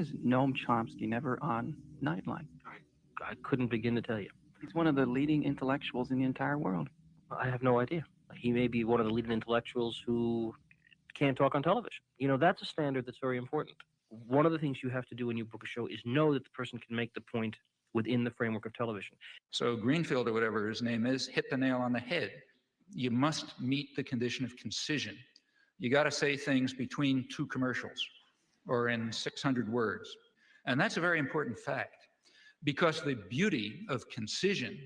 is Noam Chomsky never on Nightline? I couldn't begin to tell you. He's one of the leading intellectuals in the entire world. I have no idea. He may be one of the leading intellectuals who can't talk on television. That's a standard that's very important. One of the things you have to do when you book a show is know that the person can make the point within the framework of television. So Greenfield, or whatever his name is, hit the nail on the head. You must meet the condition of concision. You got to say things between two commercials or in 600 words. And that's a very important fact, because the beauty of concision,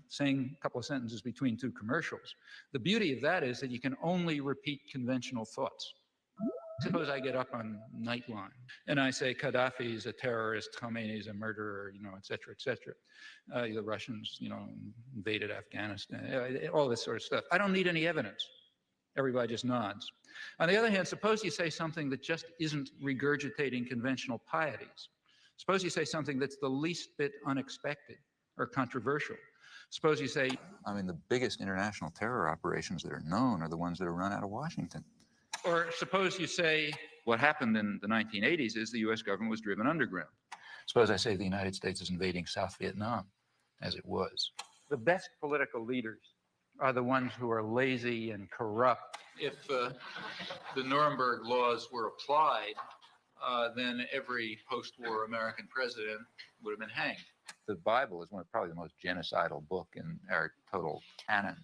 saying a couple of sentences between two commercials, the beauty of that is that you can only repeat conventional thoughts. Suppose I get up on Nightline and I say Gaddafi is a terrorist, Khomeini is a murderer, et cetera, et cetera. The Russians, invaded Afghanistan, all this sort of stuff. I don't need any evidence. Everybody just nods. On the other hand, suppose you say something that just isn't regurgitating conventional pieties. Suppose you say something that's the least bit unexpected or controversial. Suppose you say, the biggest international terror operations that are known are the ones that are run out of Washington. Or suppose you say, what happened in the 1980s is the US government was driven underground. Suppose I say the United States is invading South Vietnam, as it was. The best political leaders are the ones who are lazy and corrupt. If the Nuremberg laws were applied, then every post-war American president would have been hanged. The Bible is probably the most genocidal book in our total canon.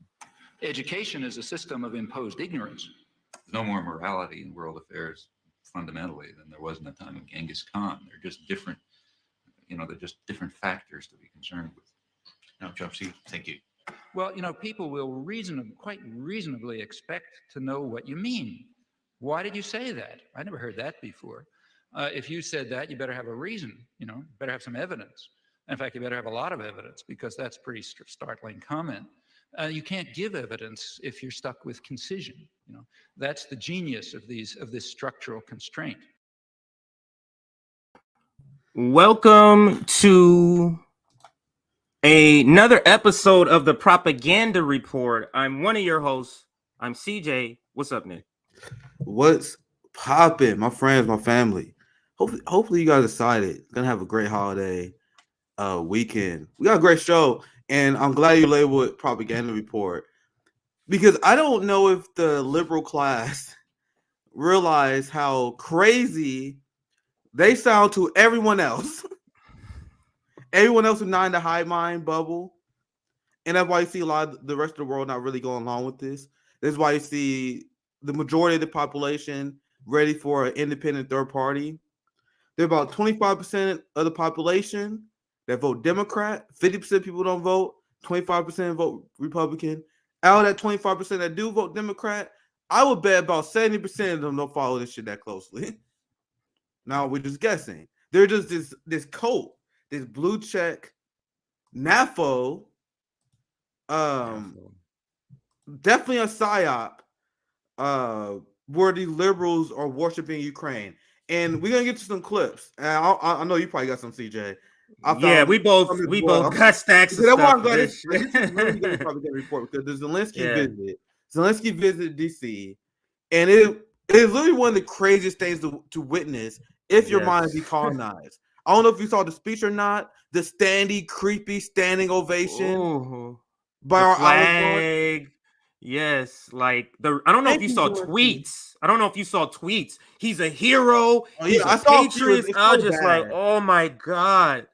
Education is a system of imposed ignorance. There's no more morality in world affairs fundamentally than there was in the time of Genghis Khan. They're just different, they're just different factors to be concerned with. No, Chomsky, thank you. Well, people will quite reasonably expect to know what you mean. Why did you say that? I never heard that before. If you said that, you better have a reason, better have some evidence. In fact, you better have a lot of evidence, because that's a pretty startling comment. You can't give evidence if you're stuck with concision. That's the genius of this structural constraint. Welcome to another episode of the Propaganda Report. I'm one of your hosts. I'm CJ. What's up, Nick? What's poppin', my friends, my family? Hopefully you guys excited. Gonna have a great holiday weekend. We got a great show, and I'm glad you labeled it Propaganda Report, because I don't know if the liberal class realize how crazy they sound to everyone else. Everyone else who's not in the high mind bubble. And that's why you see a lot of the rest of the world not really going along with this. This is why you see the majority of the population ready for an independent third party. There's about 25% of the population that vote Democrat. 50% of people don't vote. 25% vote Republican. Out of that 25% that do vote Democrat, I would bet about 70% of them don't follow this shit that closely. Now we're just guessing. They're just this cult, this blue check, NAFO, definitely a psyop, where the liberals are worshiping Ukraine. And we're gonna get to some clips. And I know you probably got some, CJ. We both got stacks of stuff. This is really good Propaganda Report, because the Zelenskyy visited DC, and it is literally one of the craziest things to witness if your mind is decolonized. I don't know if you saw the speech or not. The creepy standing ovation by our flag. Yes, I don't know if you saw tweets. I don't know if you saw tweets. He's a hero. He's a patriot. I was just like, oh my god.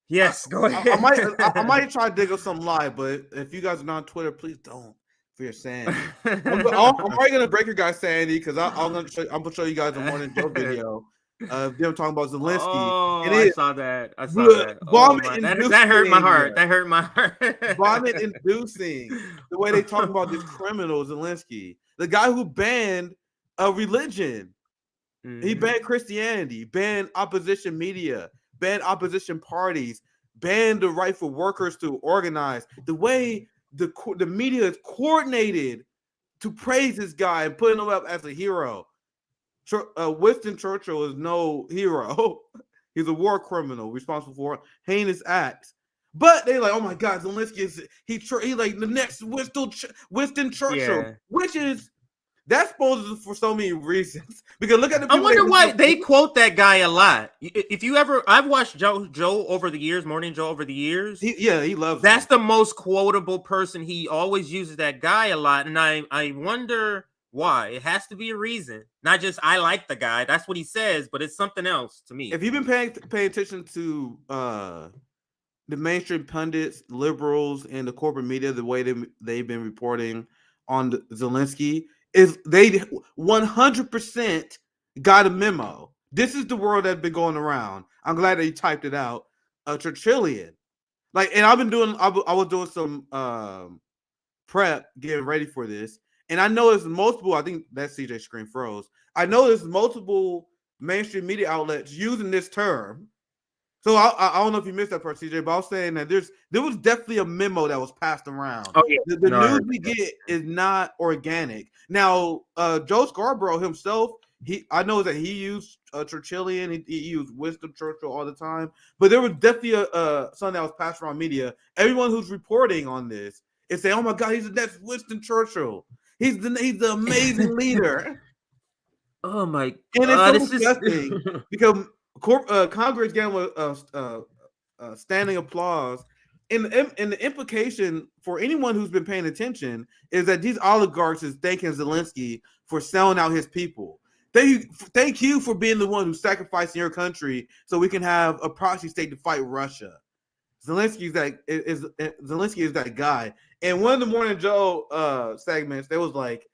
Yes, go ahead. I might try to dig up some live, but if you guys are not on Twitter, please don't. For your sanity, I'm probably gonna break your guys' sanity, because I'm gonna show you guys a morning Joe video of them talking about Zelenskyy. Oh, and I saw that. That hurt my heart. That hurt my heart. Vomit-inducing the way they talk about this criminal Zelenskyy, the guy who banned a religion. Mm-hmm. He banned Christianity, banned opposition media, banned opposition parties, banned the right for workers to organize. The way the media is coordinated to praise this guy and putting him up as a hero. Winston Churchill is no hero. He's a war criminal responsible for heinous acts. But they like, oh my God, Zelenskyy is he like the next Winston Churchill, which is That's supposed for so many reasons. Because look at the I people. wonder why they quote that guy a lot. If you ever, I've watched Joe over the years, Morning Joe over the years. He loves. That's the most quotable person. He always uses that guy a lot, and I wonder why. It has to be a reason, not just I like the guy. That's what he says, but it's something else to me. If you've been paying attention to the mainstream pundits, liberals, and the corporate media, the way they've been reporting on Zelenskyy, is they 100% got a memo. This is the word that's been going around. I'm glad that you typed it out. Churchillian. Like, and I was doing some prep, getting ready for this, and I noticed multiple. I think that CJ screen froze. I noticed multiple mainstream media outlets using this term. So I don't know if you missed that part, CJ, but I was saying that there was definitely a memo that was passed around. Oh, yeah. The news we get is not organic. Now, Joe Scarborough himself, I know that he used Churchillian, he used Winston Churchill all the time, but there was definitely something that was passed around media. Everyone who's reporting on this is saying, "Oh my God, he's the next Winston Churchill. He's the amazing leader." Oh my God, and it's so disgusting because Congress gave him a standing applause. And the implication for anyone who's been paying attention is that these oligarchs is thanking Zelenskyy for selling out his people. Thank you for being the one who's sacrificing your country so we can have a proxy state to fight Russia. Zelenskyy is that guy. And one of the Morning Joe segments, they was like,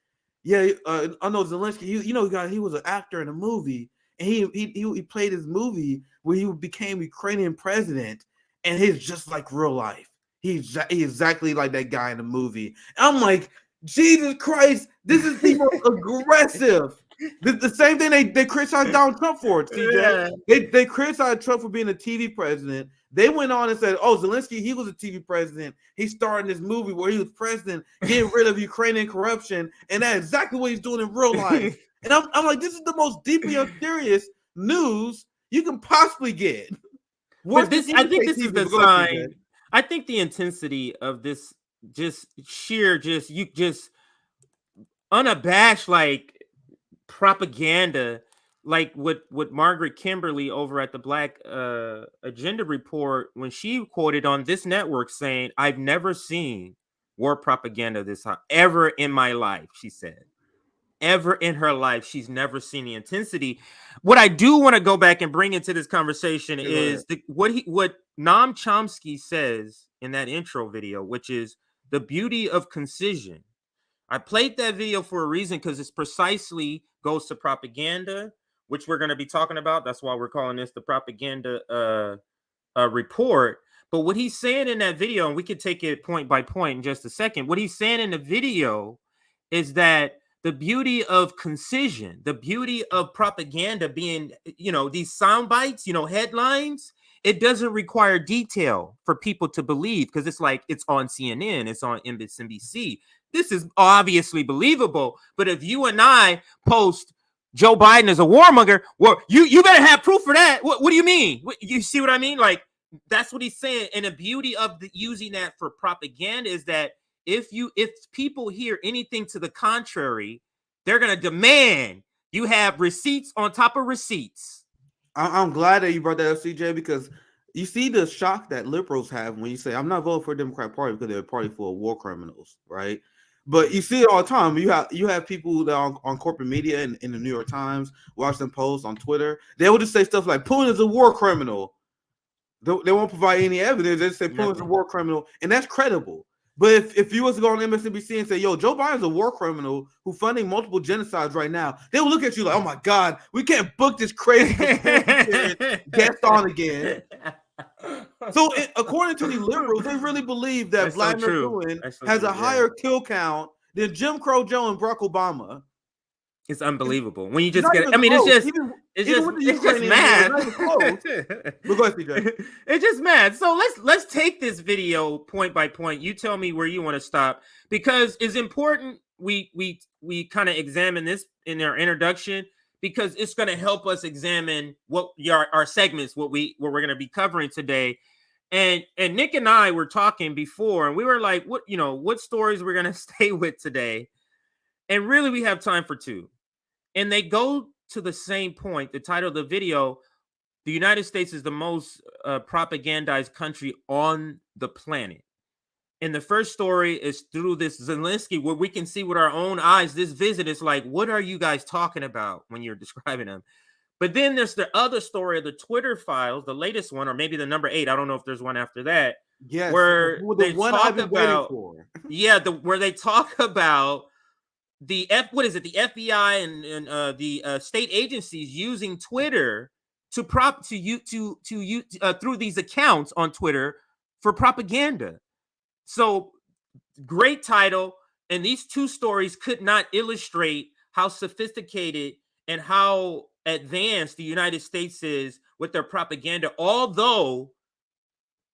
"Yeah, I know Zelenskyy. He was an actor in a movie, and he played his movie where he became Ukrainian president, and he's just like real life. He's exactly like that guy in the movie." And I'm like, Jesus Christ, this is the most aggressive. The same thing they criticized Donald Trump for, CJ. Yeah. They criticized Trump for being a TV president. They went on and said, "Oh, Zelenskyy, he was a TV president. He starred in this movie where he was president, getting rid of Ukrainian corruption, and that's exactly what he's doing in real life." And I'm like, this is the most deeply unserious news you can possibly get. I think this is the sign. I think the intensity of this just unabashed like propaganda, like what Margaret Kimberly over at the Black Agenda Report, when she quoted on this network saying, "I've never seen war propaganda this high ever in my life," she said. Ever in her life, she's never seen the intensity. What I do want to go back and bring into this conversation is what Noam Chomsky says in that intro video, which is the beauty of concision. I played that video for a reason, because it's precisely goes to propaganda, which we're going to be talking about. That's why we're calling this the propaganda report. But what he's saying in that video, and we could take it point by point in just a second, what he's saying in the video is that the beauty of concision, the beauty of propaganda being, these sound bites, headlines, it doesn't require detail for people to believe, because it's like it's on CNN, it's on MSNBC. This is obviously believable. But if you and I post Joe Biden as a warmonger, well, you better have proof for that. What do you mean? You see what I mean? Like, that's what he's saying. And the beauty of using that for propaganda is that if people hear anything to the contrary, they're going to demand you have receipts on top of receipts. I'm glad that you brought that up, CJ, because you see the shock that liberals have when you say, "I'm not voting for the Democratic Party because they're a party full of war criminals," right? But you see it all the time. You have people that are on corporate media in the New York Times, Washington Post, on Twitter. They will just say stuff like, "Putin is a war criminal." They won't provide any evidence. They just say Putin's a war criminal, and that's credible. But if you was to go on MSNBC and say, "Yo, Joe Biden's a war criminal who's funding multiple genocides right now," they will look at you like, "Oh my God, we can't book this crazy guest on again." So according to the liberals, they really believe that Vladimir Putin has a higher kill count than Jim Crow Joe and Barack Obama. It's unbelievable when you just get. I mean, it's just mad. It's just mad. So let's take this video point by point. You tell me where you want to stop, because it's important we kind of examine this in our introduction, because it's going to help us examine what our segments, what we're going to be covering today. And Nick and I were talking before, and we were like, what stories we're going to stay with today. And really, we have time for two. And they go to the same point. The title of the video, the United States is the most propagandized country on the planet. And the first story is through this Zelenskyy, where we can see with our own eyes, this visit is like, what are you guys talking about when you're describing them? But then there's the other story of the Twitter files, the latest one, or maybe the number 8. I don't know if there's one after that. Yes, where the they one talk I've been waiting about, for. where they talk about the the FBI and the state agencies using Twitter to through these accounts on Twitter for propaganda. So great title, and these two stories could not illustrate how sophisticated and how advanced the United States is with their propaganda, although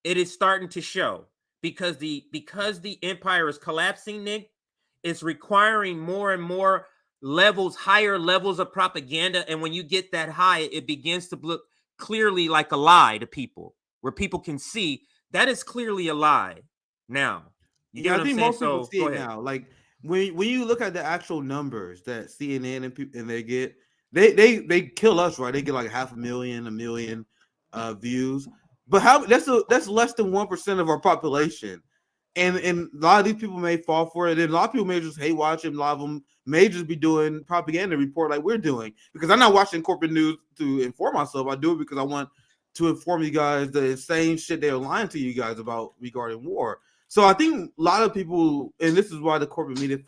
it is starting to show because the empire is collapsing, Nick. It's requiring more and more higher levels of propaganda, and when you get that high, it begins to look clearly like a lie to people, where people can see that is clearly a lie. Now, you get what I think I'm saying? most people see go it ahead. now. Like when you look at the actual numbers that CNN and they get, they kill us, right? They get like 500,000, 1 million views. But that's less than 1% of our population. And a lot of these people may fall for it. And a lot of people may just hate watching. A lot of them may just be doing propaganda report like we're doing. Because I'm not watching corporate news to inform myself. I do it because I want to inform you guys the insane shit they're lying to you guys about regarding war. So I think a lot of people, and this is why the corporate media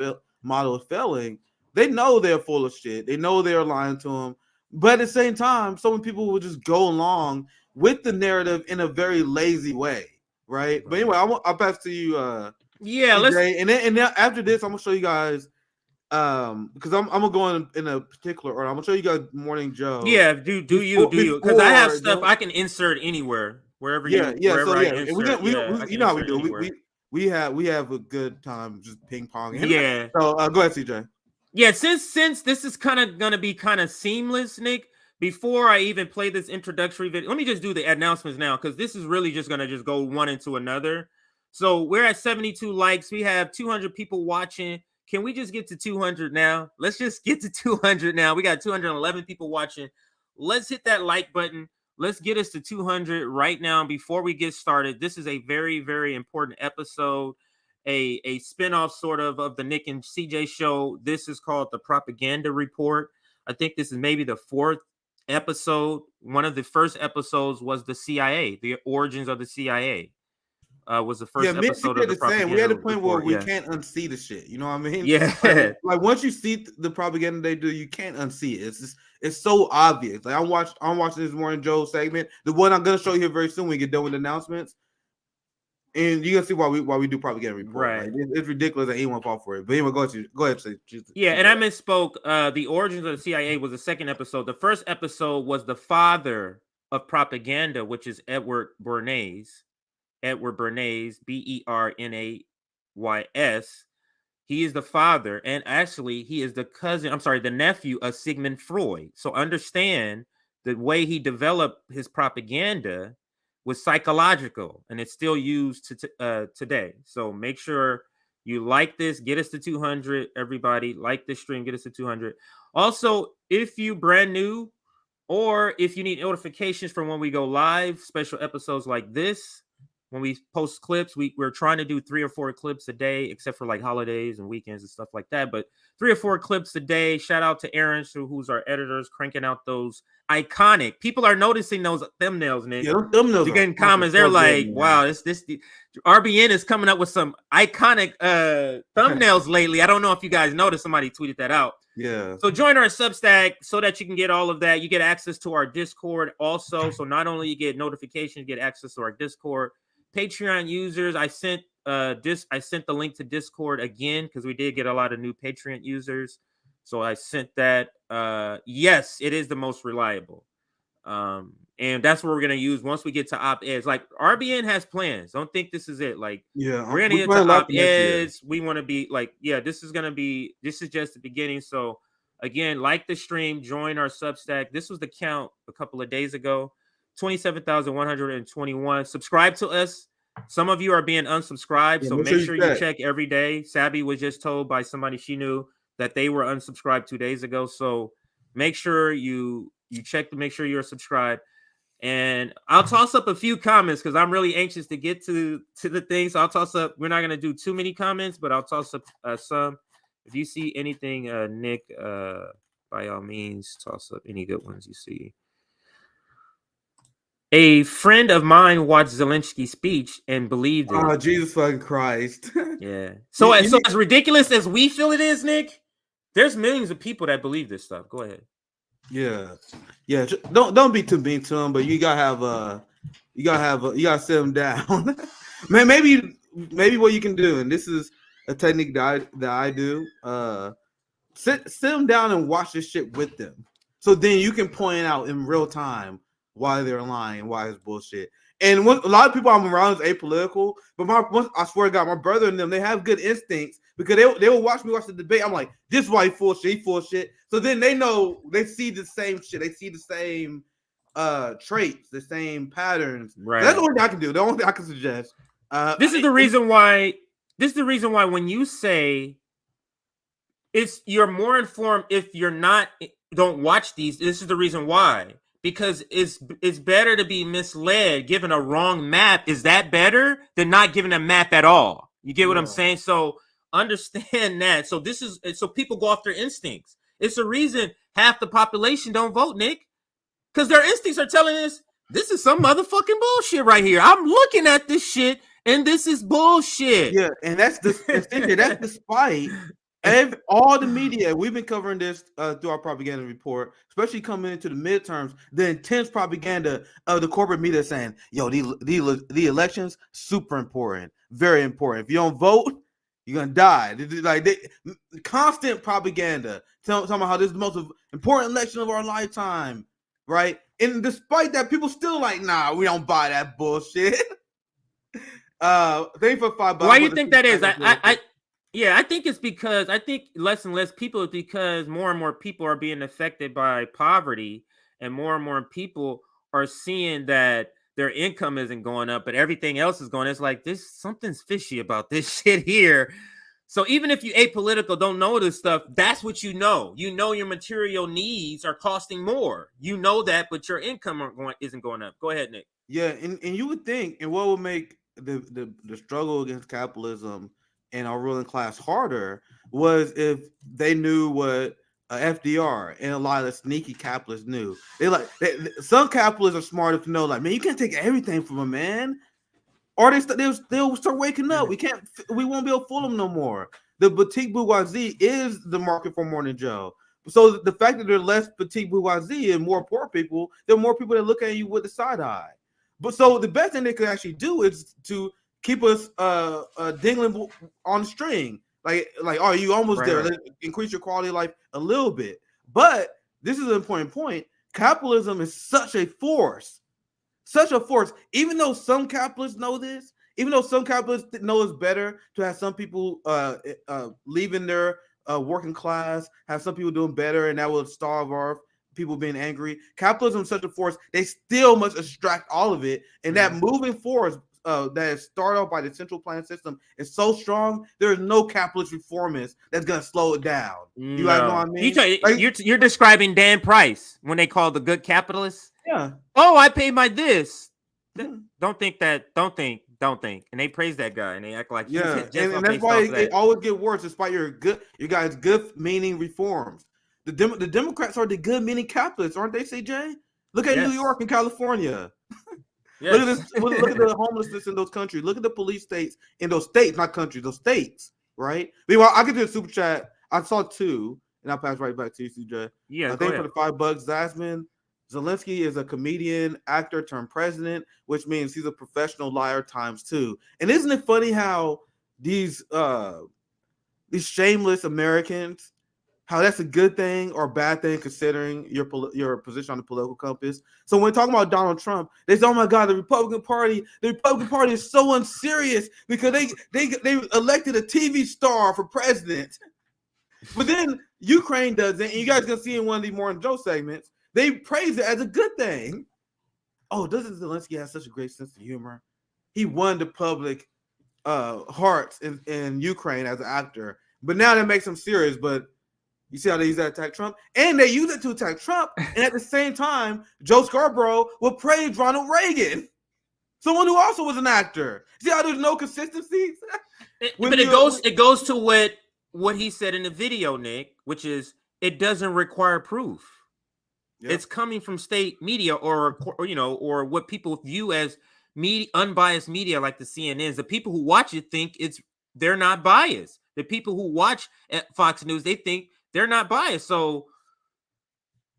model is failing, they know they're full of shit. They know they're lying to them. But at the same time, so many people will just go along with the narrative in a very lazy way, right? But anyway, I'll pass to you. Yeah, CJ. And then after this, I'm gonna show you guys. Because I'm gonna go in a particular order. I'm gonna show you guys Morning Joe. Yeah, do you? Because I have stuff I can insert anywhere, wherever I insert. And you know how we do. We have a good time just ping ponging. Yeah. So go ahead, CJ. Yeah, since this is kind of gonna be kind of seamless, Nick. Before I even play this introductory video, let me just do the announcements now, because this is really just gonna go one into another. So we're at 72 likes. We have 200 people watching. Can we just get to 200 now? Let's just get to 200 now. We got 211 people watching. Let's hit that like button. Let's get us to 200 right now before we get started. This is a very, very important episode, a spinoff sort of the Nick and CJ show. This is called the Propaganda Report. I think this is maybe the 4th episode. One of the first episodes was the CIA, the origins of the CIA. Was the first episode of the Propaganda. We had a point Report, where we can't unsee the shit. You know what I mean? Yeah. Like once you see the propaganda they do, you can't unsee it. It's so obvious. Like I'm watching this Morning Joe segment, the one I'm gonna show you here very soon when we get done with the announcements, and you're gonna see why we do propaganda report. Right. Like, it's ridiculous that anyone fall for it. But anyway, go ahead. Yeah, and I misspoke. The origins of the CIA was the 2nd episode. The first episode was the father of propaganda, which is Edward Bernays. Edward Bernays, Bernays. He is the father, and actually he is the nephew of Sigmund Freud. So understand the way he developed his propaganda was psychological, and it's still used today. So make sure you like this, get us to 200. Everybody like this stream, get us to 200. Also, if you brand new, or if you need notifications from when we go live, special episodes like this, when we post clips, we're trying to do 3 or 4 clips a day, except for like holidays and weekends and stuff like that. But 3 or 4 clips a day. Shout out to Aaron, who's our editors, cranking out those iconic. People are noticing those thumbnails, Nick. Yeah, thumbnails. You're getting comments. They're like, "Wow, the RBN is coming up with some iconic thumbnails lately." I don't know if you guys noticed. Somebody tweeted that out. Yeah. So join our Substack so that you can get all of that. You get access to our Discord also. So not only you get notifications, you get access to our Discord. Patreon users, I sent the link to Discord again because we did get a lot of new Patreon users. So I sent that. Yes, it is the most reliable. And that's what we're gonna use once we get to op-eds. Like RBN has plans. Don't think this is it. Like we're gonna get to op-eds. We want to be like, this is just the beginning. So again, like the stream, join our Substack. This was the count a couple of days ago. 27,121. Subscribe to us. Some of you are being unsubscribed, so make sure you check every day. Sabby was just told by somebody she knew that they were unsubscribed 2 days ago. So make sure you check to make sure you're subscribed. And I'll toss up a few comments because I'm really anxious to get to the thing. So I'll toss up. We're not gonna do too many comments, but I'll toss up some. If you see anything, Nick, by all means, toss up any good ones you see. A friend of mine watched Zelensky's speech and believed it. Oh, Jesus fucking Christ. Yeah. So as ridiculous as we feel it is, Nick, there's millions of people that believe this stuff. Go ahead. Yeah. Don't be too mean to him, but you gotta sit him down. Man, maybe what you can do, and this is a technique that I do. Sit them down and watch this shit with them. So then you can point out in real time why they're lying and why it's bullshit. And a lot of people I'm around is apolitical, but I swear to God, my brother and them, they have good instincts because they will watch me watch the debate. I'm like, this is why he full shit. So then they know, they see the same shit. They see the same traits, the same patterns. Right. So that's the only thing I can do. The only thing I can suggest. This is the reason why when you say you're more informed if you're don't watch these. This is the reason why. Because it's better to be misled, given a wrong map. Is that better than not giving a map at all? You get what I'm saying? So understand that. So so people go off their instincts. It's the reason half the population don't vote, Nick. Because their instincts are telling us this is some motherfucking bullshit right here. I'm looking at this shit and this is bullshit. Yeah, and that's despite all the media. We've been covering this through our propaganda report, especially coming into the midterms. The intense propaganda of the corporate media saying, "Yo, the elections super important, very important. If you don't vote, you're gonna die." Constant propaganda telling how this is the most important election of our lifetime, right? And despite that, people still like, nah, we don't buy that bullshit. Thank you for $5. Why do you think that is? I think it's because I think less and less people, because more and more people are being affected by poverty, and more people are seeing that their income isn't going up, but everything else is going. It's like something's fishy about this shit here. So even if you apolitical, don't know this stuff, that's what you know. You know your material needs are costing more. You know that, but your income isn't going up. Go ahead, Nick. Yeah, and you would think, and what would make the struggle against capitalism and our ruling class harder was if they knew what FDR and a lot of the sneaky capitalists knew. Some capitalists are smart enough to know, like, man, you can't take everything from a man, or they'll start waking up. We won't be able to fool them no more. The boutique bourgeoisie is the market for Morning Joe. So the fact that there's less boutique bourgeoisie and more poor people, there are more people that look at you with the side eye. But so the best thing they could actually do is to keep us dingling on the string. Like, oh, you almost there. Let's increase your quality of life a little bit. But this is an important point. Capitalism is such a force. Even though some capitalists know this, even though some capitalists know it's better to have some people leaving their working class, have some people doing better, and that will starve our people being angry. Capitalism is such a force, they still must extract all of it. And that moving force that is started off by the central planning system is so strong, there is no capitalist reformist that's going to slow it down. You guys know what I mean? You're describing Dan Price when they call the good capitalist. Yeah. Oh, I pay my this. Don't think. And they praise that guy and they act like and that's why it always get worse despite your guys' good meaning reforms. The Democrats are the good meaning capitalists, aren't they, CJ? Look at New York and California. Look at this. Look at the homelessness in those countries. Look at the police states in those states, not countries, those states, right? Meanwhile, I can do a super chat. I saw 2, and I'll pass right back to you, CJ. Yeah, thank you for the $5. Zasmine. Zelenskyy is a comedian, actor turned president, which means he's a professional liar ×2. And isn't it funny how these shameless Americans, how that's a good thing or a bad thing considering your position on the political compass? So when we're talking about Donald Trump, they say, "Oh my God, the Republican Party is so unserious because they elected a TV star for president." But then Ukraine does it, and you guys can see in one of these Morning Joe segments, they praise it as a good thing. Oh, doesn't Zelenskyy have such a great sense of humor? He won the public hearts in Ukraine as an actor, but now that makes him serious. But You see how they use that to attack Trump? And they use it to attack Trump. And at the same time, Joe Scarborough will praise Ronald Reagan, someone who also was an actor. See how there's no consistency? But it goes to what he said in the video, Nick, which is it doesn't require proof. Yep. It's coming from state media or what people view as unbiased media, like the CNNs. The people who watch it think they're not biased. The people who watch at Fox News, they think they're not biased. So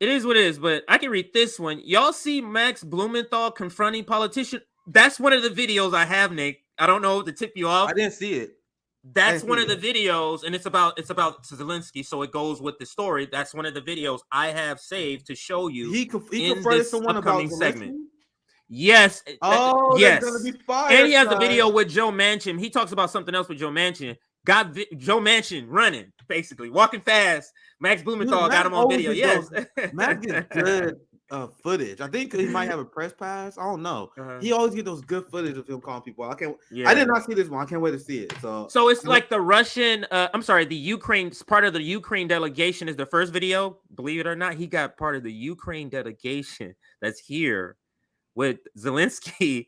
it is what it is. But I can read this one. Y'all see Max Blumenthal confronting politicians? That's one of the videos I have, Nick. I don't know to tip you off. I didn't see it. That's one of the videos, and it's about Zelenskyy, so it goes with the story. That's one of the videos I have saved to show you. He confronted someone about Zelenskyy? Segment. Yes. Oh, yes. Gonna be fire, and he has a video with Joe Manchin. He talks about something else with Joe Manchin. Got Joe Manchin running, basically walking fast. Max Blumenthal got him on video. Yes, Max gets good footage. I think he might have a press pass. I don't know. He always get those good footage of him calling people. I did not see this one. I can't wait to see it. So it's like the Russian. The Ukraine part of the Ukraine delegation is the first video. Believe it or not, he got part of the Ukraine delegation that's here with Zelenskyy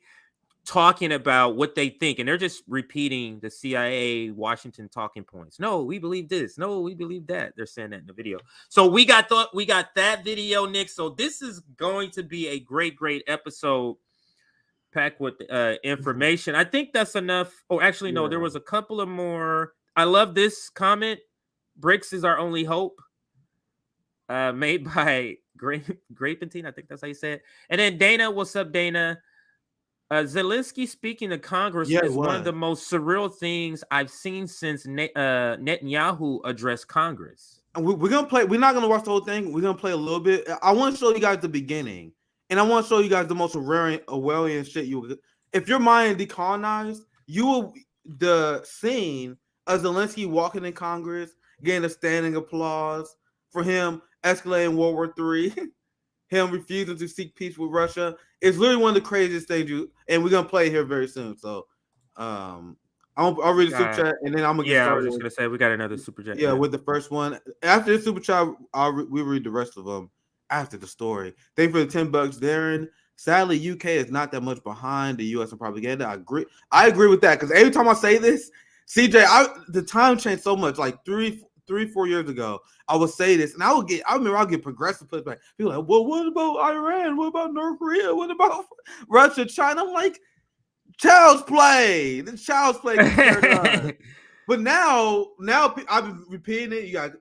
talking about what they think, and they're just repeating the CIA Washington talking points. No, we believe this. No, we believe that. They're saying that in the video. So we got that video, Nick. So this is going to be a great episode packed with information. I think that's enough. Oh, actually, no, there was a couple of more. I love this comment. Bricks is our only hope. Made by Grapentine. I think that's how you say it. And then Dana, what's up, Dana? Zelenskyy speaking to Congress is one of the most surreal things I've seen since Netanyahu addressed Congress. And we're gonna play. We're not gonna watch the whole thing. We're gonna play a little bit. I want to show you guys the beginning, and I want to show you guys the most Orwellian shit. If your mind decolonized, the scene of Zelenskyy walking in Congress, getting a standing applause for him escalating World War III. Him refusing to seek peace with Russia. It's literally one of the craziest things and we're gonna play here very soon. So I'll read the super chat and then I'm gonna get started. I was just gonna say we got another super chat. Yeah, with the first one. After the super chat, we read the rest of them after the story. Thank you for the $10, Darren. Sadly, UK is not that much behind the US in propaganda. I agree with that because every time I say this, CJ, the time changed so much. Like 3-4 years ago, I would say this, and I'll get progressive pushback. People are like, well, what about Iran? What about North Korea? What about Russia, China? I'm like, child's play. The child's play. But now I've been repeating it.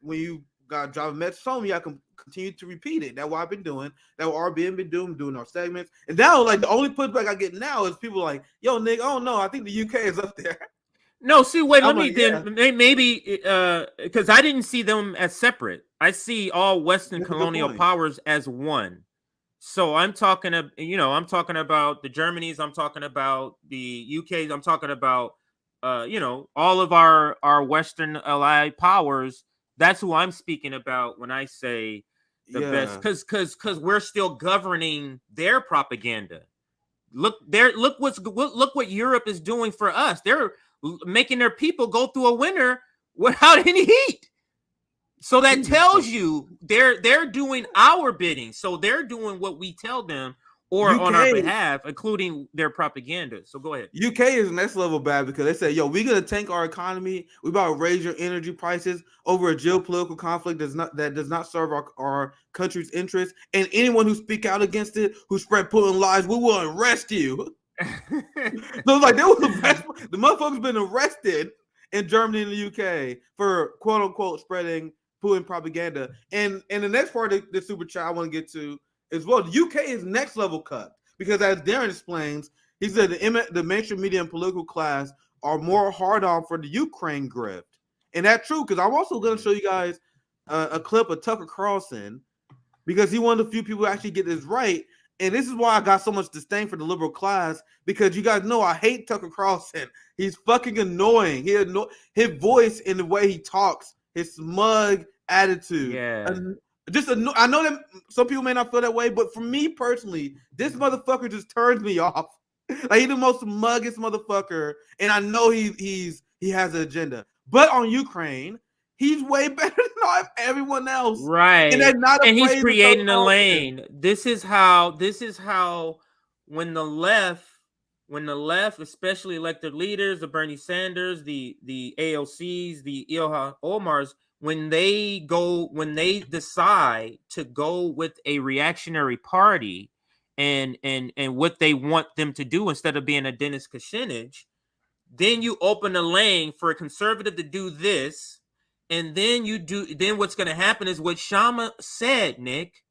When you got to drive a message home, you can continue to repeat it. That's what I've been doing. That's what RBN been doing our segments. And now, like, the only pushback I get now is people like, yo, Nick, I don't know. I think the UK is up there. No, see, wait, maybe because I didn't see them as separate. I see all Western colonial powers as one. So I'm talking about the Germanys, I'm talking about the UKs, I'm talking about all of our Western allied powers. That's who I'm speaking about when I say the best, because we're still governing their propaganda. Look what Europe is doing for us. They're making their people go through a winter without any heat. So that tells you they're doing our bidding. So they're doing what we tell them or on our behalf, including their propaganda. So go ahead. UK is next level bad because they say, yo, we're going to tank our economy. We about to raise your energy prices over a geopolitical conflict that does not serve our country's interests. And anyone who speak out against it, who spread Putin lies, we will arrest you. So like the motherfuckers been arrested in Germany and the UK for quote unquote spreading Putin propaganda. And the next part of the super chat I want to get to as well, the UK is next level cut because as Darren explains, he said the mainstream media and political class are more hard on for the Ukraine grift. And that's true because I'm also going to show you guys a clip of Tucker Carlson because he one of the few people who actually get this right. And this is why I got so much disdain for the liberal class because you guys know I hate Tucker Carlson. He's fucking annoying. His voice and the way he talks, his smug attitude. Yeah. I know that some people may not feel that way, but for me personally, this motherfucker just turns me off. Like he's the most muggest motherfucker, and I know he has an agenda. But on Ukraine, he's way better than out everyone else. Right. And they're not And he's afraid to creating a throw lane. This is how when the left, especially elected leaders, the Bernie Sanders, the AOCs, the Ilhan Omars, when they decide to go with a reactionary party and what they want them to do instead of being a Dennis Kucinich, then you open a lane for a conservative to do this, and then what's going to happen is what Shama said, Nick.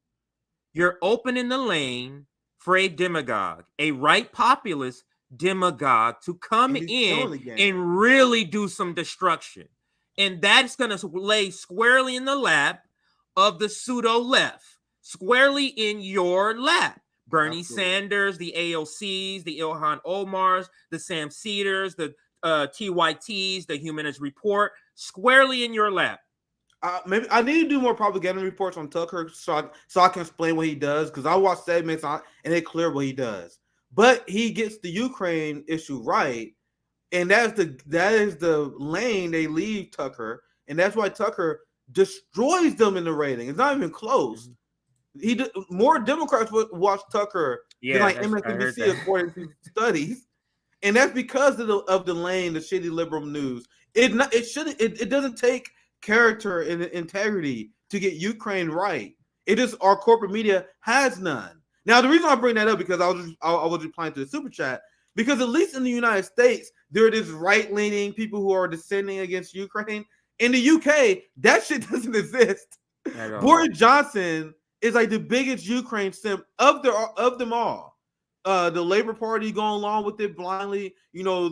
You're opening the lane for a demagogue, a right populist demagogue to come in and really do some destruction. And that's going to lay squarely in the lap of the pseudo left, squarely in your lap. Bernie Sanders, the AOCs, the Ilhan Omars, the Sam Cedars, the TYTs, the Humanist Report, squarely in your lap. Maybe I need to do more propaganda reports on Tucker so I can explain what he does, because I watch segments on and it's clear what he does. But he gets the Ukraine issue right, and that is the lane they leave Tucker, and that's why Tucker destroys them in the rating. It's not even close. More Democrats would watch Tucker than like MSNBC according to studies, and that's because of the lane, the shitty liberal news. It doesn't take character and integrity to get Ukraine right. It is our corporate media has none. Now, the reason I bring that up because I was replying to the super chat, because at least in the United States there are these right-leaning people who are dissenting against Ukraine. In the UK, that shit doesn't exist. Boris Johnson is like the biggest Ukraine simp of them all. The Labor Party going along with it blindly. You know,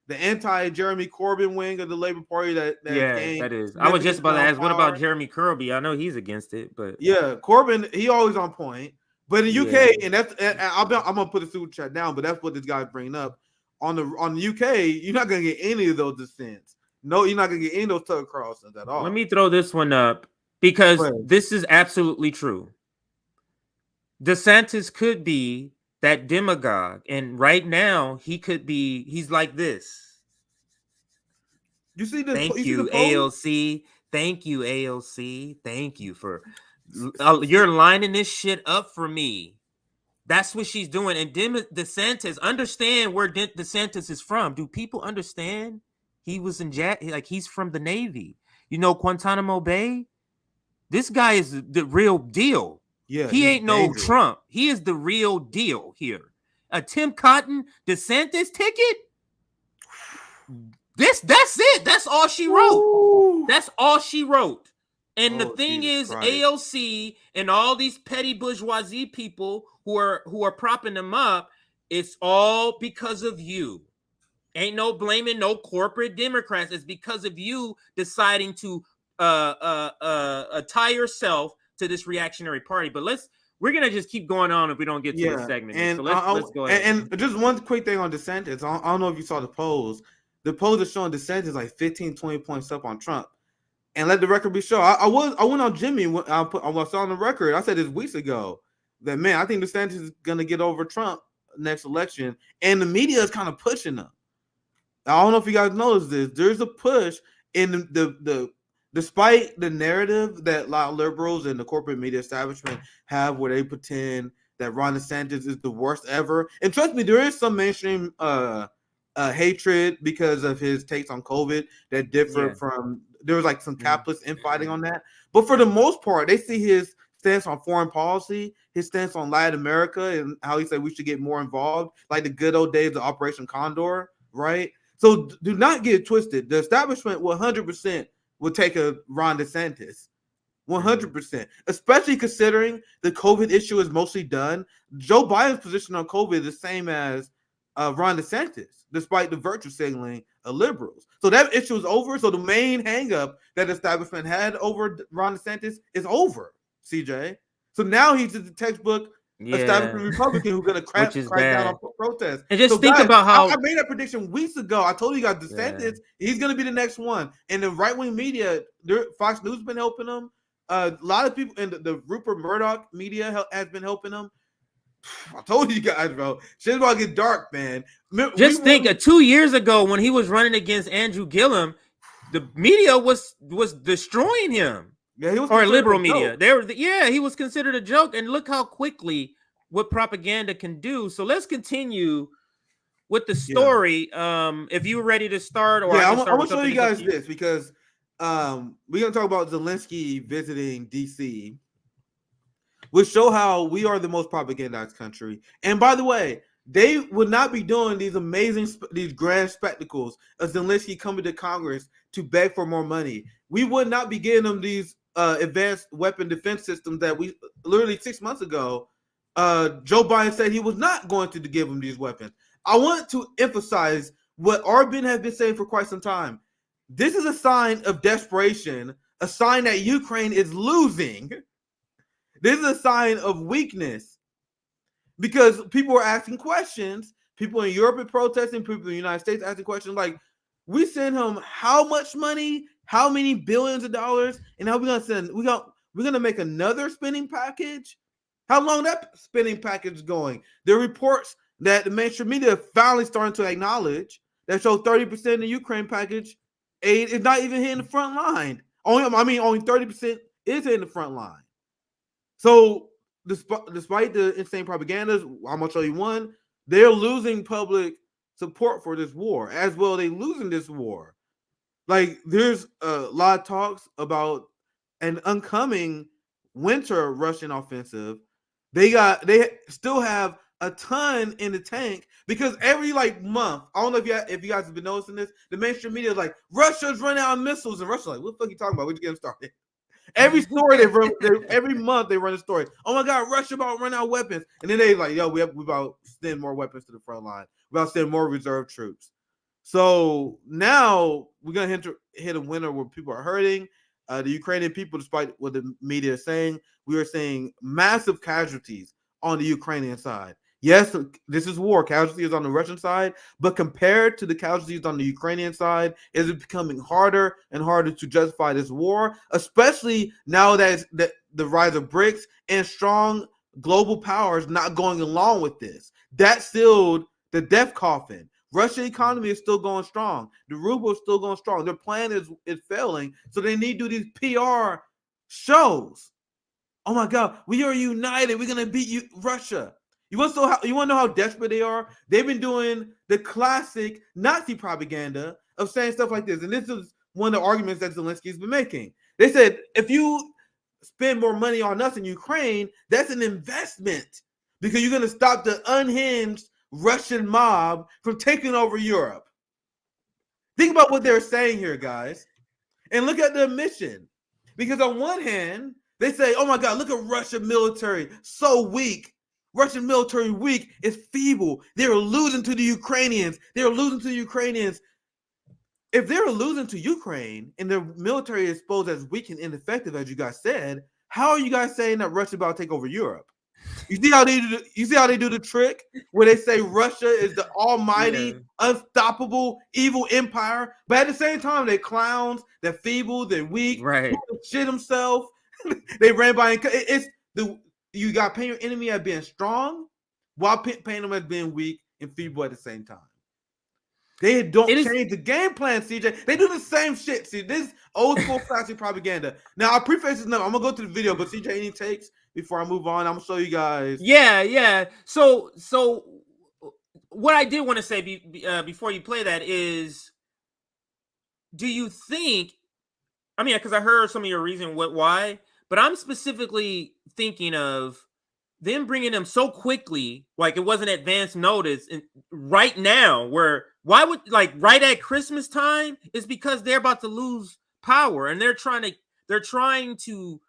the anti-Jeremy Corbyn wing of the Labor Party that is. I was just about to ask, what about Jeremy Corbyn? I know he's against it, but yeah, Corbyn, he always on point. But in the UK, and I'm gonna put the super chat down, but that's what this guy's bringing up. On the UK, you're not gonna get any of those dissents. No, you're not gonna get any of those Tucker Carlsons at all. Let me throw this one up because this is absolutely true. DeSantis could be that demagogue, and right now he's like this. You see this? Thank you, AOC. Thank you, AOC. Thank you for you're lining this shit up for me. That's what she's doing. And DeSantis, understand where DeSantis is from. Do people understand? He was in he's from the Navy. You know, Guantanamo Bay. This guy is the real deal. Yeah, he ain't no Trump. He is the real deal here. A Tim Cotton DeSantis ticket. That's it. That's all she wrote. Ooh. That's all she wrote. And the thing is, AOC and all these petty bourgeoisie people who are propping them up, it's all because of you. Ain't no blaming no corporate Democrats. It's because of you deciding to tie yourself to this reactionary party. But we're gonna just keep going on if we don't get to the segment. And so let's go ahead. And just one quick thing on DeSantis. I don't know if you saw the polls. The polls are showing DeSantis like 15, 20 points up on Trump. And let the record be shown. I went on Jimmy. I was on the record. I said this weeks ago that, man, I think DeSantis is gonna get over Trump next election, and the media is kind of pushing him. I don't know if you guys noticed this. There's a push in the despite the narrative that a lot of liberals and the corporate media establishment have, where they pretend that Ron DeSantis is the worst ever. And trust me, there is some mainstream hatred because of his takes on COVID that differ from. There was like some capitalist infighting on that, but for the most part, they see his stance on foreign policy, his stance on Latin America, and how he said we should get more involved, like the good old days of Operation Condor, right? So do not get it twisted. The establishment 100% will take a Ron DeSantis, 100%, especially considering the COVID issue is mostly done. Joe Biden's position on COVID is the same as Ron DeSantis, despite the virtue signaling of liberals. So that issue is over. So the main hangup that the establishment had over Ron DeSantis is over, CJ. So now he's the textbook establishment Republican who's going to crack down on protests. And just think about how I made that prediction weeks ago. I told you guys DeSantis, he's going to be the next one. And the right-wing media, Fox News has been helping him. A lot of people in the Rupert Murdoch media has been helping him. I told you guys, bro. Shit's about to get dark, man. Just think, 2 years ago when he was running against Andrew Gillum, the media was destroying him. Yeah, he was Or considered liberal a media. joke. They were, yeah, he was considered a joke. And look how quickly what propaganda can do. So let's continue with the story. If you were ready to start, or I Yeah, can I'm start gonna with show you something. guys this because we're gonna talk about Zelenskyy visiting DC, which show how we are the most propagandized country. And by the way, they would not be doing these amazing, these grand spectacles of Zelenskyy coming to Congress to beg for more money. We would not be getting them these advanced weapon defense systems that we literally 6 months ago, Joe Biden said he was not going to give them these weapons. I want to emphasize what Arbin has been saying for quite some time. This is a sign of desperation, a sign that Ukraine is losing. This is a sign of weakness because people are asking questions. People in Europe are protesting. People in the United States asking questions like, we send him how much money, how many billions of dollars, and how we gonna send? We're gonna make another spending package. How long that spending package is going? There are reports that the mainstream media finally starting to acknowledge that show 30% of the Ukraine package aid is not even hitting the front line. Only 30% is hitting the front line. So despite the insane propaganda, I'm gonna show you one. They're losing public support for this war as well. They losing this war. Like there's a lot of talks about an oncoming winter Russian offensive. They still have a ton in the tank because every month, I don't know if you guys have been noticing this, the mainstream media is like, Russia's running out of missiles, and Russia's like, what the fuck are you talking about? We're just getting started. Every story every month they run a story. Oh my God, Russia about to run out of weapons, and then they like, yo, we about to send more weapons to the front line. We about to send more reserve troops. So now we're gonna hit a winter where people are hurting. The Ukrainian people, despite what the media is saying, we are seeing massive casualties on the Ukrainian side. Yes, this is war. Casualties on the Russian side, but compared to the casualties on the Ukrainian side, it is becoming harder and harder to justify this war, especially now that the rise of BRICS and strong global powers not going along with this. That sealed the death coffin. Russian economy is still going strong. The ruble is still going strong. Their plan is failing, so they need to do these PR shows. Oh my God, we are united. We're gonna beat Russia. You want to know how desperate they are? They've been doing the classic Nazi propaganda of saying stuff like this, and this is one of the arguments that Zelensky's been making. They said if you spend more money on us in Ukraine, that's an investment because you're gonna stop the unhinged Russian mob from taking over Europe. Think about what they're saying here, guys, and look at the mission. Because on one hand, they say, oh my God, look at Russian military, so weak. Russian military weak, it's feeble. They're losing to the Ukrainians. They're losing to the Ukrainians. If they're losing to Ukraine and their military is exposed as weak and ineffective, as you guys said, how are you guys saying that Russia's about to take over Europe? You see how they do the trick where they say Russia is the almighty, unstoppable, evil empire, but at the same time they're clowns, they're feeble, they're weak, right? Shit himself. They ran by. You got paint your enemy as being strong, while painting them as being weak and feeble at the same time. They don't change the game plan, CJ. They do the same shit. See, this old school classic propaganda. Now, I preface this number. I'm gonna go to the video, but CJ, any takes before I move on? I'm gonna show you guys. Yeah. So what I did want to say before you play that is, do you think? I mean, because I heard some of your reason why, but I'm specifically thinking of them bringing them so quickly, like it wasn't advance notice, and right now, why would right at Christmas time is because they're about to lose power, and they're trying to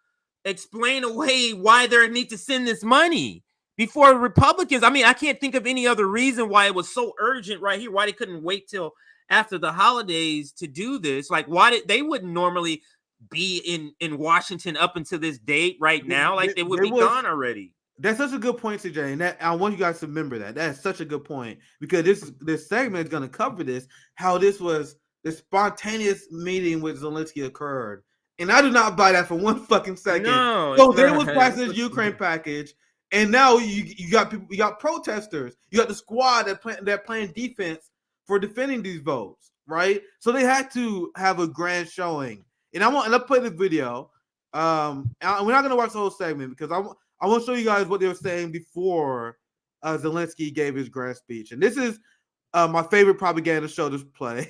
explain away why they need to send this money before Republicans. I mean, I can't think of any other reason why it was so urgent right here, why they couldn't wait till after the holidays to do this. Like, why they wouldn't normally be in Washington up until this date right now, like they would be gone already. That's such a good point, CJ, and I want you guys to remember that. That's such a good point because this segment is going to cover this, how this spontaneous meeting with Zelenskyy occurred, and I do not buy that for one fucking second. No, so there was passing this Ukraine package, and now you got people, you got protesters, you got the squad that playing defense for defending these votes, right? So they had to have a grand showing. And I'll play the video. And we're not gonna watch the whole segment because I want to show you guys what they were saying before Zelenskyy gave his grand speech. And this is my favorite propaganda show to play,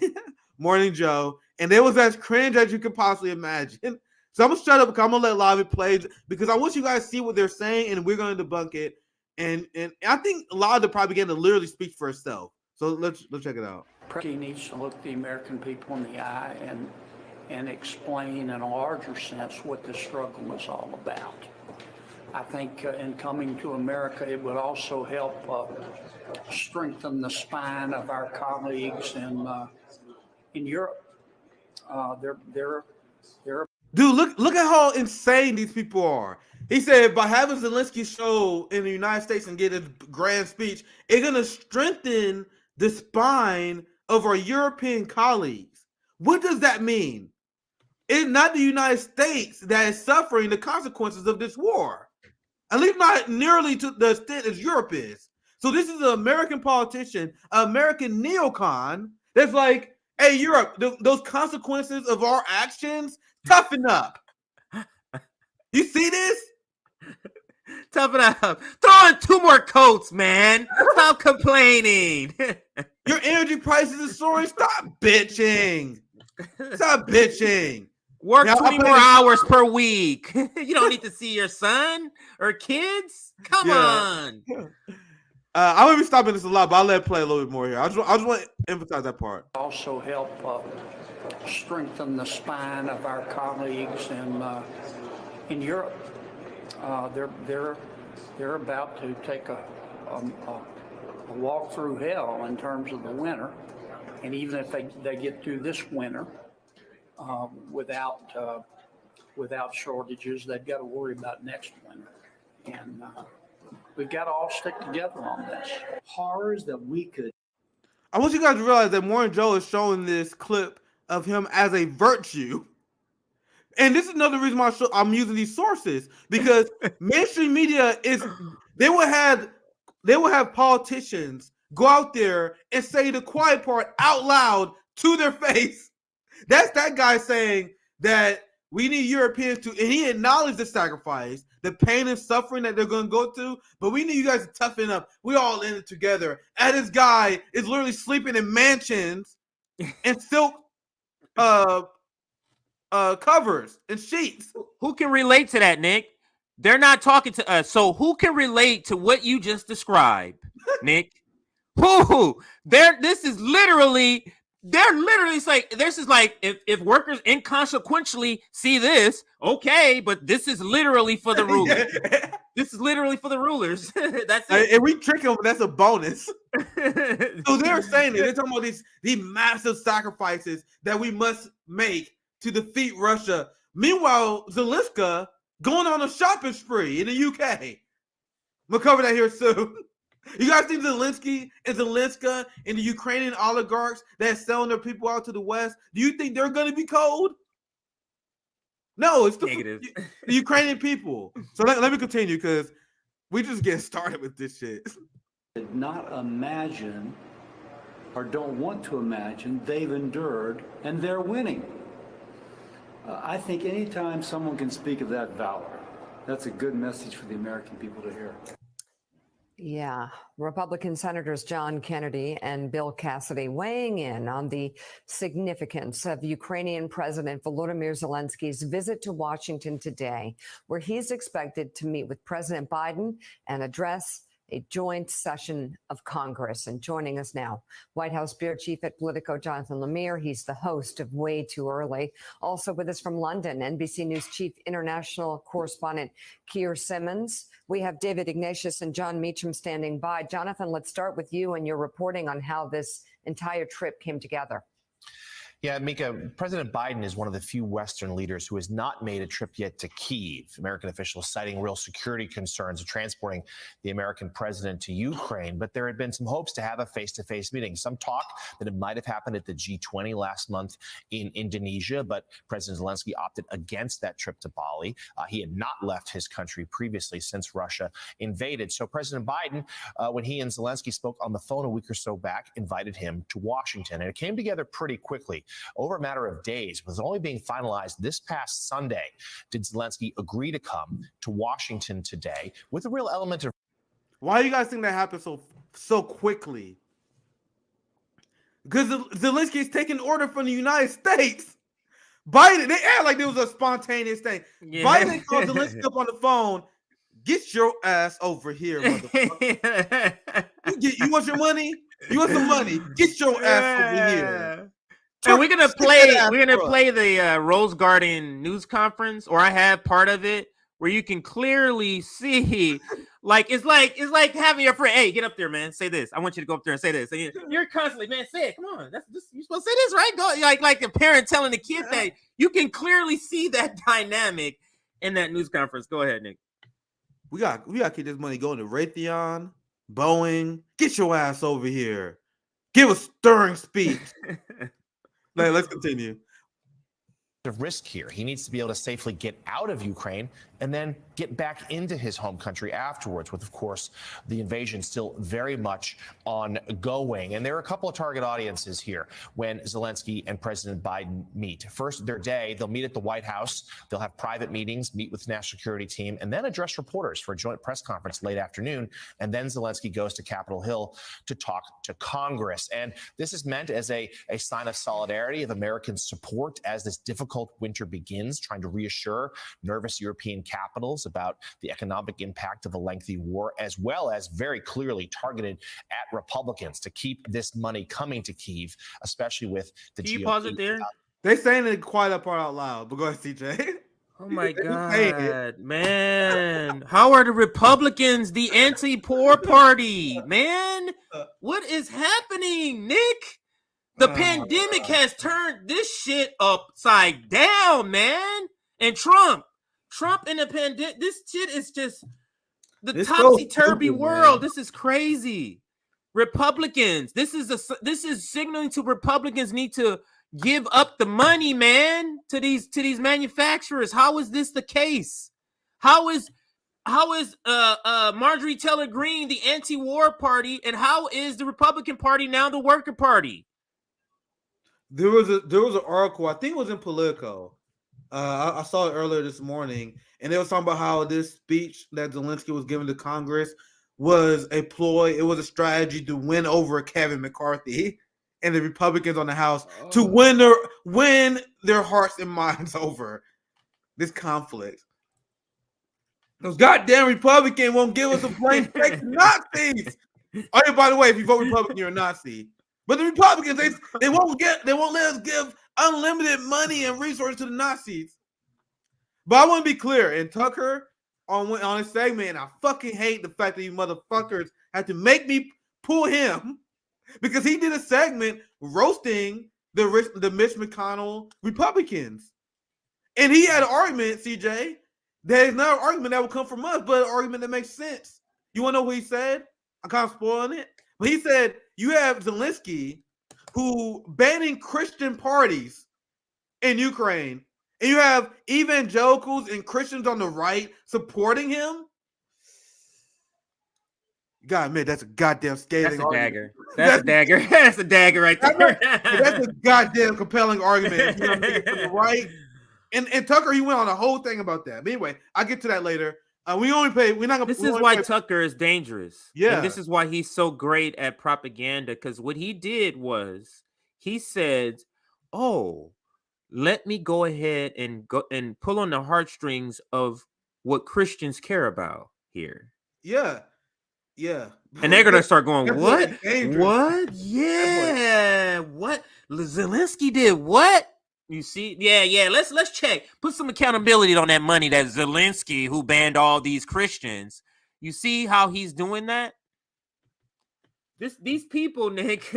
Morning Joe. And it was as cringe as you could possibly imagine. So I'm gonna shut up because I'm gonna let Lavi play because I want you guys to see what they're saying and we're gonna debunk it. And I think a lot of the propaganda literally speaks for itself. So let's check it out. He needs to look the American people in the eye and explain in a larger sense what the struggle is all about. I think in coming to America, it would also help strengthen the spine of our colleagues in Europe. They're Dude, look at how insane these people are. He said by having Zelenskyy show in the United States and get a grand speech, it's gonna strengthen the spine of our European colleagues. What does that mean? It's not the United States that is suffering the consequences of this war. At least not nearly to the extent as Europe is. So this is an American politician, an American neocon that's like, hey, Europe, those consequences of our actions, toughen up. You see this? Toughen up. Throw in 2 more coats, man. Stop complaining. Your energy prices are soaring. Stop bitching. Stop bitching. Work Now, 20 more hours per week. You don't need to see your son or kids. Come on. I'm gonna be stopping this a lot, but I'll let it play a little bit more here. I just want to emphasize that part. also help strengthen the spine of our colleagues in Europe. They're about to take a walk through hell in terms of the winter, and even if they get through this winter without shortages, they've got to worry about next winter, and we've got to all stick together on this. Horrors that we could. I want you guys to realize that Morning Joe is showing this clip of him as a virtue. And this is another reason why I'm using these sources, because mainstream media they will have politicians go out there and say the quiet part out loud to their face. That's that guy saying that we need Europeans to, and he acknowledged the sacrifice, the pain and suffering that they're going to go through, but we need you guys to toughen up. We all in it together. And this guy is literally sleeping in mansions and silk covers and sheets. Who can relate to that, Nick? They're not talking to us. So who can relate to what you just described, Nick? Who? They're literally saying this is like if workers inconsequentially see this, okay, but this is literally for the rulers. This is literally for the rulers. That's it. And we trick them, that's a bonus. So they're saying it. They're talking about these massive sacrifices that we must make to defeat Russia. Meanwhile, Zelenskyy going on a shopping spree in the UK. We'll cover that here soon. You guys think Zelenskyy and the Ukrainian oligarchs that's selling their people out to the West, do you think they're going to be cold? No, it's the Ukrainian people. So let me continue because we just getting started with this shit. Did not imagine or don't want to imagine they've endured and they're winning. I think anytime someone can speak of that valor, that's a good message for the American people to hear. Yeah, Republican Senators John Kennedy and Bill Cassidy weighing in on the significance of Ukrainian President Volodymyr Zelenskyy's visit to Washington today, where he's expected to meet with President Biden and address a joint session of Congress. And joining us now, White House Bureau Chief at Politico, Jonathan Lemire. He's the host of Way Too Early. Also with us from London, NBC News Chief International Correspondent Keir Simmons. We have David Ignatius and John Meacham standing by. Jonathan, let's start with you and your reporting on how this entire trip came together. Yeah, Mika, President Biden is one of the few Western leaders who has not made a trip yet to Kyiv. American officials citing real security concerns of transporting the American president to Ukraine. But there had been some hopes to have a face-to-face meeting. Some talk that it might have happened at the G20 last month in Indonesia, but President Zelenskyy opted against that trip to Bali. He had not left his country previously since Russia invaded. So President Biden, when he and Zelenskyy spoke on the phone a week or so back, invited him to Washington. And it came together pretty quickly. Over a matter of days, was only being finalized this past Sunday, did Zelenskyy agree to come to Washington today with a real element of. Why do you guys think that happened so quickly? Because Zelenskyy is taking order from the United States. Biden, they act like it was a spontaneous thing. Yeah. Biden called Zelenskyy up on the phone. Get your ass over here, motherfucker. You want your money? You want some money? Get your ass over here. And we're gonna play the Rose Garden news conference, or I have part of it where you can clearly see, like it's like having your friend, hey, get up there, man, say this. I want you to go up there and say this. And you're constantly, man, say it. Come on, you're supposed to say this, right? Go like the parent telling the kid that. You can clearly see that dynamic in that news conference. Go ahead, Nick. We got to keep this money going to Raytheon, Boeing. Get your ass over here. Give a stirring speech. Let's continue. Of risk here. He needs to be able to safely get out of Ukraine and then get back into his home country afterwards, with, of course, the invasion still very much ongoing. And there are a couple of target audiences here when Zelenskyy and President Biden meet. First, their day, they'll meet at the White House. They'll have private meetings, meet with the national security team, and then address reporters for a joint press conference late afternoon. And then Zelenskyy goes to Capitol Hill to talk to Congress. And this is meant as a sign of solidarity, of American support as this difficult winter begins, trying to reassure nervous European capitals about the economic impact of a lengthy war, as well as very clearly targeted at Republicans to keep this money coming to Kyiv, especially with the GOP. You pause it there? They saying it quiet up part out loud, but go ahead, CJ. Oh my God, man. How are the Republicans the anti-poor party, man? What is happening, Nick? The pandemic has turned this shit upside down, man. And Trump in the pandemic, this shit is just the topsy-turvy world. Man. This is crazy. Republicans, this is signaling to Republicans need to give up the money, man, to these manufacturers. How is this the case? How is Marjorie Taylor Greene the anti-war party, and how is the Republican Party now the worker party? There was an article, I think it was in Politico. I saw it earlier this morning, and they were talking about how this speech that Zelenskyy was giving to Congress was a ploy. It was a strategy to win over Kevin McCarthy and the Republicans on the House to win their hearts and minds over this conflict. Those goddamn Republicans won't give us a blank check to Nazis. Oh, yeah, by the way, if you vote Republican, you're a Nazi. But the Republicans, they won't let us give unlimited money and resources to the Nazis. But I want to be clear, and Tucker on his segment, and I fucking hate the fact that you motherfuckers had to make me pull him because he did a segment roasting the Mitch McConnell Republicans. And he had an argument, CJ, that is not an argument that will come from us, but an argument that makes sense. You want to know what he said? I'm kind of spoiling it. But he said, you have Zelenskyy who banning Christian parties in Ukraine, and you have evangelicals and Christians on the right supporting him. You gotta admit, that's a goddamn scathing argument. That's a dagger. That's a dagger right there. That's a goddamn compelling argument. You know what I mean? From the right. And Tucker, he went on a whole thing about that. But anyway, I'll get to that later. We only pay. We're not gonna. This is why Tucker is dangerous. Yeah, and this is why he's so great at propaganda. Because what he did was he said, "Oh, let me go ahead and go and pull on the heartstrings of what Christians care about here." Yeah. And they're gonna start going, "What? What? Yeah, what? Zelenskyy did what?" You see, yeah. Let's check. Put some accountability on that money that Zelenskyy, who banned all these Christians. You see how he's doing that? These people, Nick,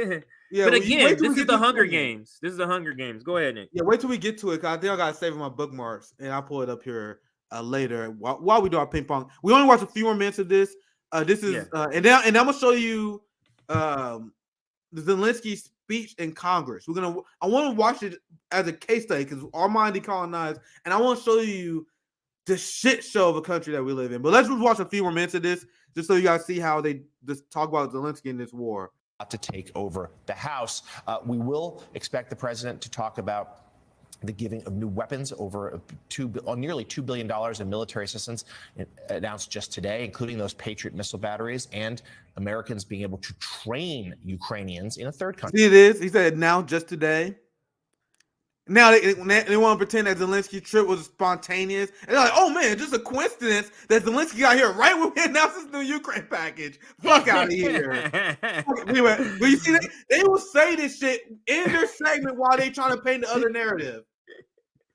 Yeah, But wait again, till we this is get the to Hunger it. Games. This is the Hunger Games. Go ahead, Nick. Yeah, wait till we get to it. Cause I think I gotta save my bookmarks, and I'll pull it up here later while we do our ping pong. We only watch a few more minutes of this. This is and I'm gonna show you the Zelensky speech in Congress. I want to watch it as a case study because Armand decolonized, and I want to show you the shit show of a country that we live in. But let's just watch a few more minutes of this, just so you guys see how they just talk about Zelensky in this war. To take over the House. We will expect the president to talk about the giving of new weapons, over nearly $2 billion in military assistance announced just today, including those Patriot missile batteries, and Americans being able to train Ukrainians in a third country. See, it is. He said now, just today. Now they want to pretend that Zelensky's trip was spontaneous. And they're like, oh man, just a coincidence that Zelensky got here right when we announced this new Ukraine package. Fuck out of here. But you see, they will say this shit in their segment while they trying to paint the other narrative.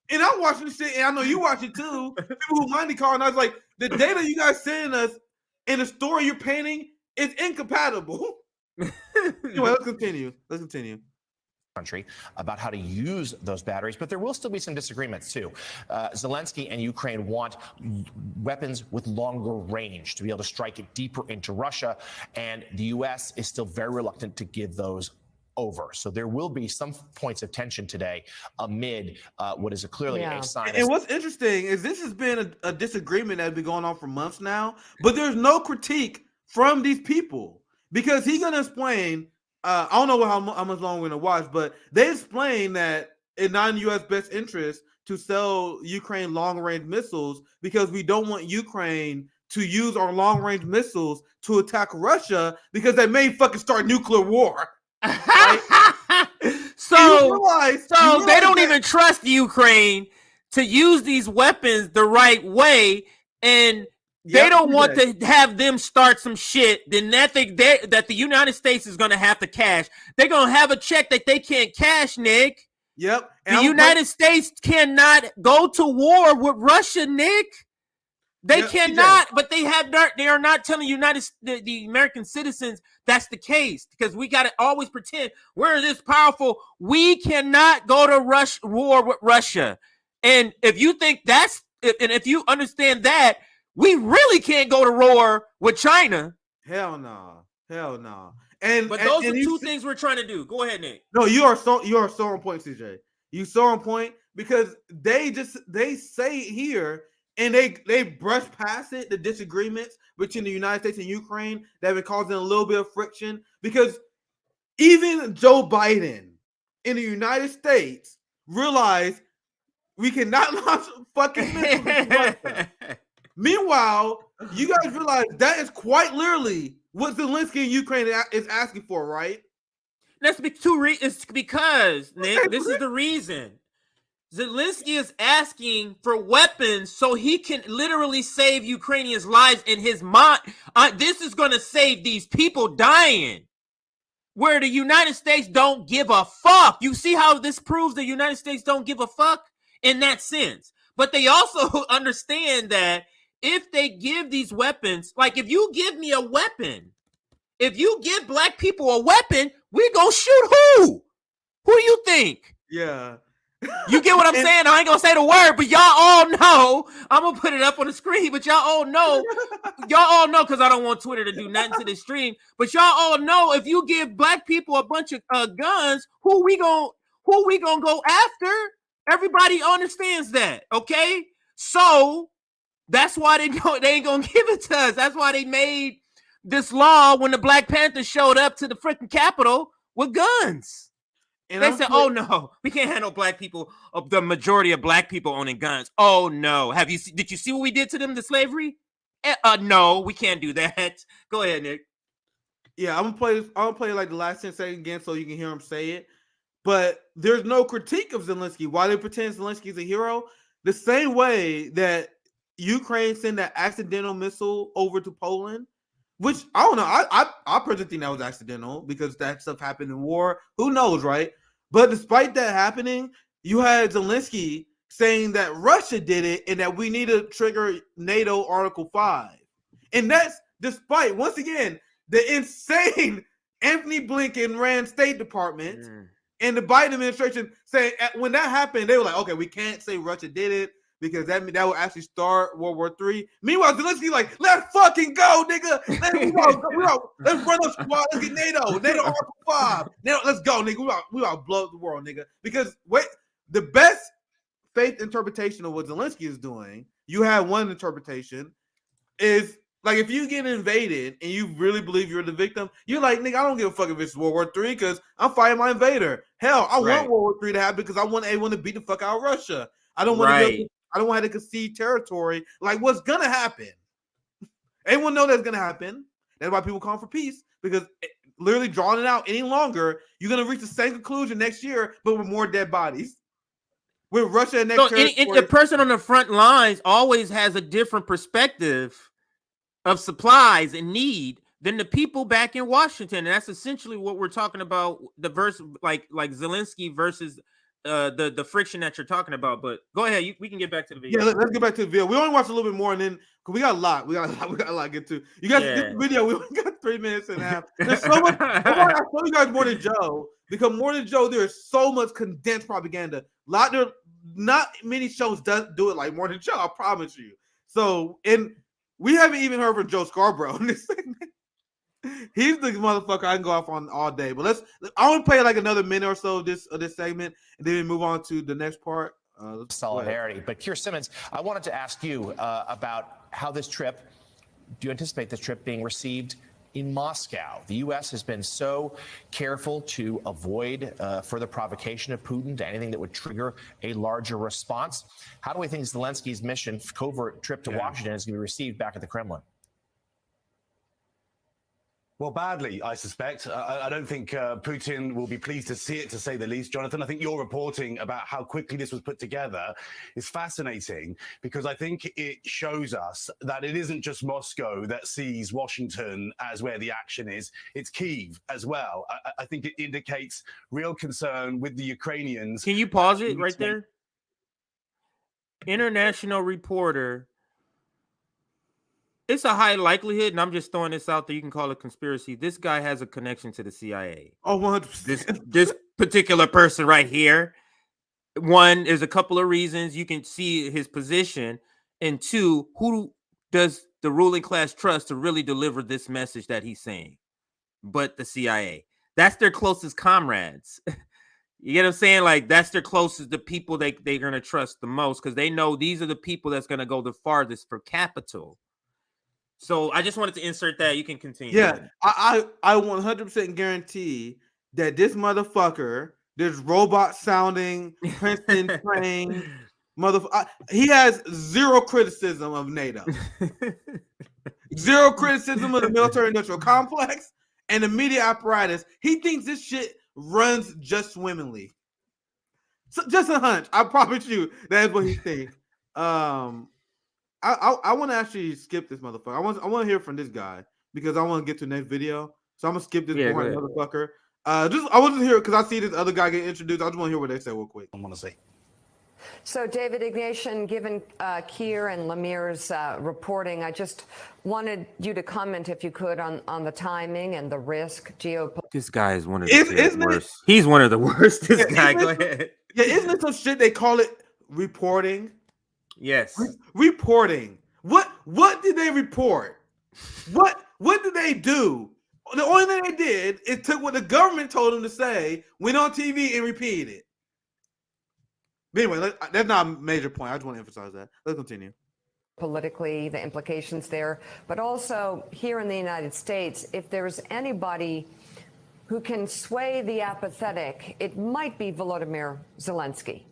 And I'm watching this shit, and I know you watch it too. People who mind the car, and I was like, the data you guys sending us and the story you're painting is incompatible. Anyway, let's continue. Country about how to use those batteries, but there will still be some disagreements too. Zelensky and Ukraine want weapons with longer range to be able to strike it deeper into Russia, and the U.S. is still very reluctant to give those over. So there will be some points of tension today amid what is clearly a sign. And what's interesting is this has been a disagreement that's been going on for months now, but there's no critique from these people because he's going to explain. I don't know how much longer we're going to watch, but they explain that it's not in U.S. best interest to sell Ukraine long-range missiles because we don't want Ukraine to use our long-range missiles to attack Russia because they may fucking start nuclear war. Right? So they don't even trust Ukraine to use these weapons the right way, and they don't want to have them start some shit. Then that the United States is going to have to cash. They're going to have a check that they can't cash, Nick. Yep. The United States cannot go to war with Russia, Nick. They cannot, but they are not telling the American citizens that's the case, because we got to always pretend we're this powerful. We cannot go to war with Russia. And if you think if you understand that, we really can't go to war with China. Hell no. But those are two things we're trying to do. Go ahead, Nick. No, you are so on point, CJ. You so on point because they say here and they brush past it, the disagreements between the United States and Ukraine that have been causing a little bit of friction, because even Joe Biden in the United States realized we cannot launch fucking missiles into Russia. Meanwhile, you guys realize that is quite literally what Zelensky and Ukraine is asking for, right? That's it's because, Nick, this is the reason. Zelensky is asking for weapons so he can literally save Ukrainians' lives in his mind. This is going to save these people dying. Where the United States don't give a fuck. You see how this proves the United States don't give a fuck in that sense. But they also understand that if they give these weapons, like if you give me a weapon, if you give black people a weapon, we gonna shoot who? Who do you think? Yeah. You get what I'm saying? I ain't gonna say the word, but y'all all know. I'm gonna put it up on the screen, but y'all all know. Because I don't want Twitter to do nothing to this stream. But y'all all know if you give black people a bunch of guns, who we gonna go after? Everybody understands that, okay? So that's why they ain't gonna give it to us. That's why they made this law when the Black Panthers showed up to the freaking Capitol with guns. And they said, "Oh no, we can't handle black people. The majority of black people owning guns. Oh no, did you see what we did to them? The slavery? No, we can't do that." Go ahead, Nick. Yeah, I'm gonna play like the last 10 seconds again so you can hear him say it. But there's no critique of Zelensky. Why they pretend Zelensky is a hero? The same way that Ukraine sent that accidental missile over to Poland, which I don't know. I personally think that was accidental because that stuff happened in war. Who knows, right? But despite that happening, you had Zelensky saying that Russia did it and that we need to trigger NATO Article 5. And that's despite, once again, the insane Anthony Blinken ran State Department, and the Biden administration said when that happened, they were like, okay, we can't say Russia did it because that will actually start World War III. Meanwhile, Zelensky like, let's fucking go, nigga. Let's run up squad. Let's get NATO Article 5. NATO, let's go, nigga. We about to blow up the world, nigga. Because the best faith interpretation of what Zelensky is doing, you have one interpretation, is like if you get invaded and you really believe you're the victim, you're like, nigga, I don't give a fuck if it's World War III because I'm fighting my invader. Hell, I want World War III to happen because I want everyone to beat the fuck out of Russia. I don't want to concede territory. Like, what's gonna happen? Everyone know that's gonna happen. That's why people call for peace, because literally drawing it out any longer, you're gonna reach the same conclusion next year, but with more dead bodies. With Russia and next the person on the front lines always has a different perspective of supplies and need than the people back in Washington. And that's essentially what we're talking about, the verse like Zelensky versus the friction that you're talking about. But go ahead, we can get back to the video. Yeah, let's get back to the video. We only watched a little bit more, and then we got a lot. We got a lot to get to. You guys, this video, we only got 3 minutes and a half. There's so much. I show you guys more than Joe, because more than Joe, there's so much condensed propaganda. Not many shows do it like more than Joe, I promise you. So, and we haven't even heard from Joe Scarborough in this segment. He's the motherfucker I can go off on all day. But I want to play like another minute or so of this segment, and then we move on to the next part. Solidarity. But Keir Simmons, I wanted to ask you about how this trip, do you anticipate this trip being received in Moscow? The U.S. has been so careful to avoid further provocation of Putin to anything that would trigger a larger response. How do we think Zelensky's mission, covert trip to Washington, is going to be received back at the Kremlin? Well, badly, I suspect. I don't think Putin will be pleased to see it, to say the least. Jonathan, I think your reporting about how quickly this was put together is fascinating, because I think it shows us that it isn't just Moscow that sees Washington as where the action is. It's Kyiv as well. I think it indicates real concern with the Ukrainians. Can you pause it right there? International reporter. It's a high likelihood, and I'm just throwing this out there. You can call it conspiracy. This guy has a connection to the CIA. Oh, 100%. This particular person right here. One, there's a couple of reasons you can see his position, and two, who does the ruling class trust to really deliver this message that he's saying? But the CIA. That's their closest comrades. You get what I'm saying? Like, that's their closest, the people they're going to trust the most, because they know these are the people that's going to go the farthest for capital. So I just wanted to insert that. You can continue. Yeah, I 100% guarantee that this motherfucker, this robot sounding Princeton trained motherfucker, he has zero criticism of NATO, zero criticism of the military industrial complex and the media apparatus. He thinks this shit runs just swimmingly. So just a hunch. I promise you that's what he thinks. I want to actually skip this motherfucker. I want to hear from this guy because I want to get to the next video. So I'm gonna skip this boring motherfucker. I want to hear, because I see this other guy get introduced. I just want to hear what they say real quick. I want to see. So, David Ignatian, given Keir and Lemir's reporting, I just wanted you to comment, if you could, on the timing and the risk. This guy is one of the worst. He's one of the worst. This guy. Go ahead. Yeah, isn't it some shit they call it reporting? Yes. Reporting. What did they report? What did they do? The only thing they did is took what the government told them to say, went on TV and repeated it. But anyway, that's not a major point. I just want to emphasize that. Let's continue. Politically, the implications there, but also here in the United States, if there's anybody who can sway the apathetic, it might be Volodymyr Zelensky.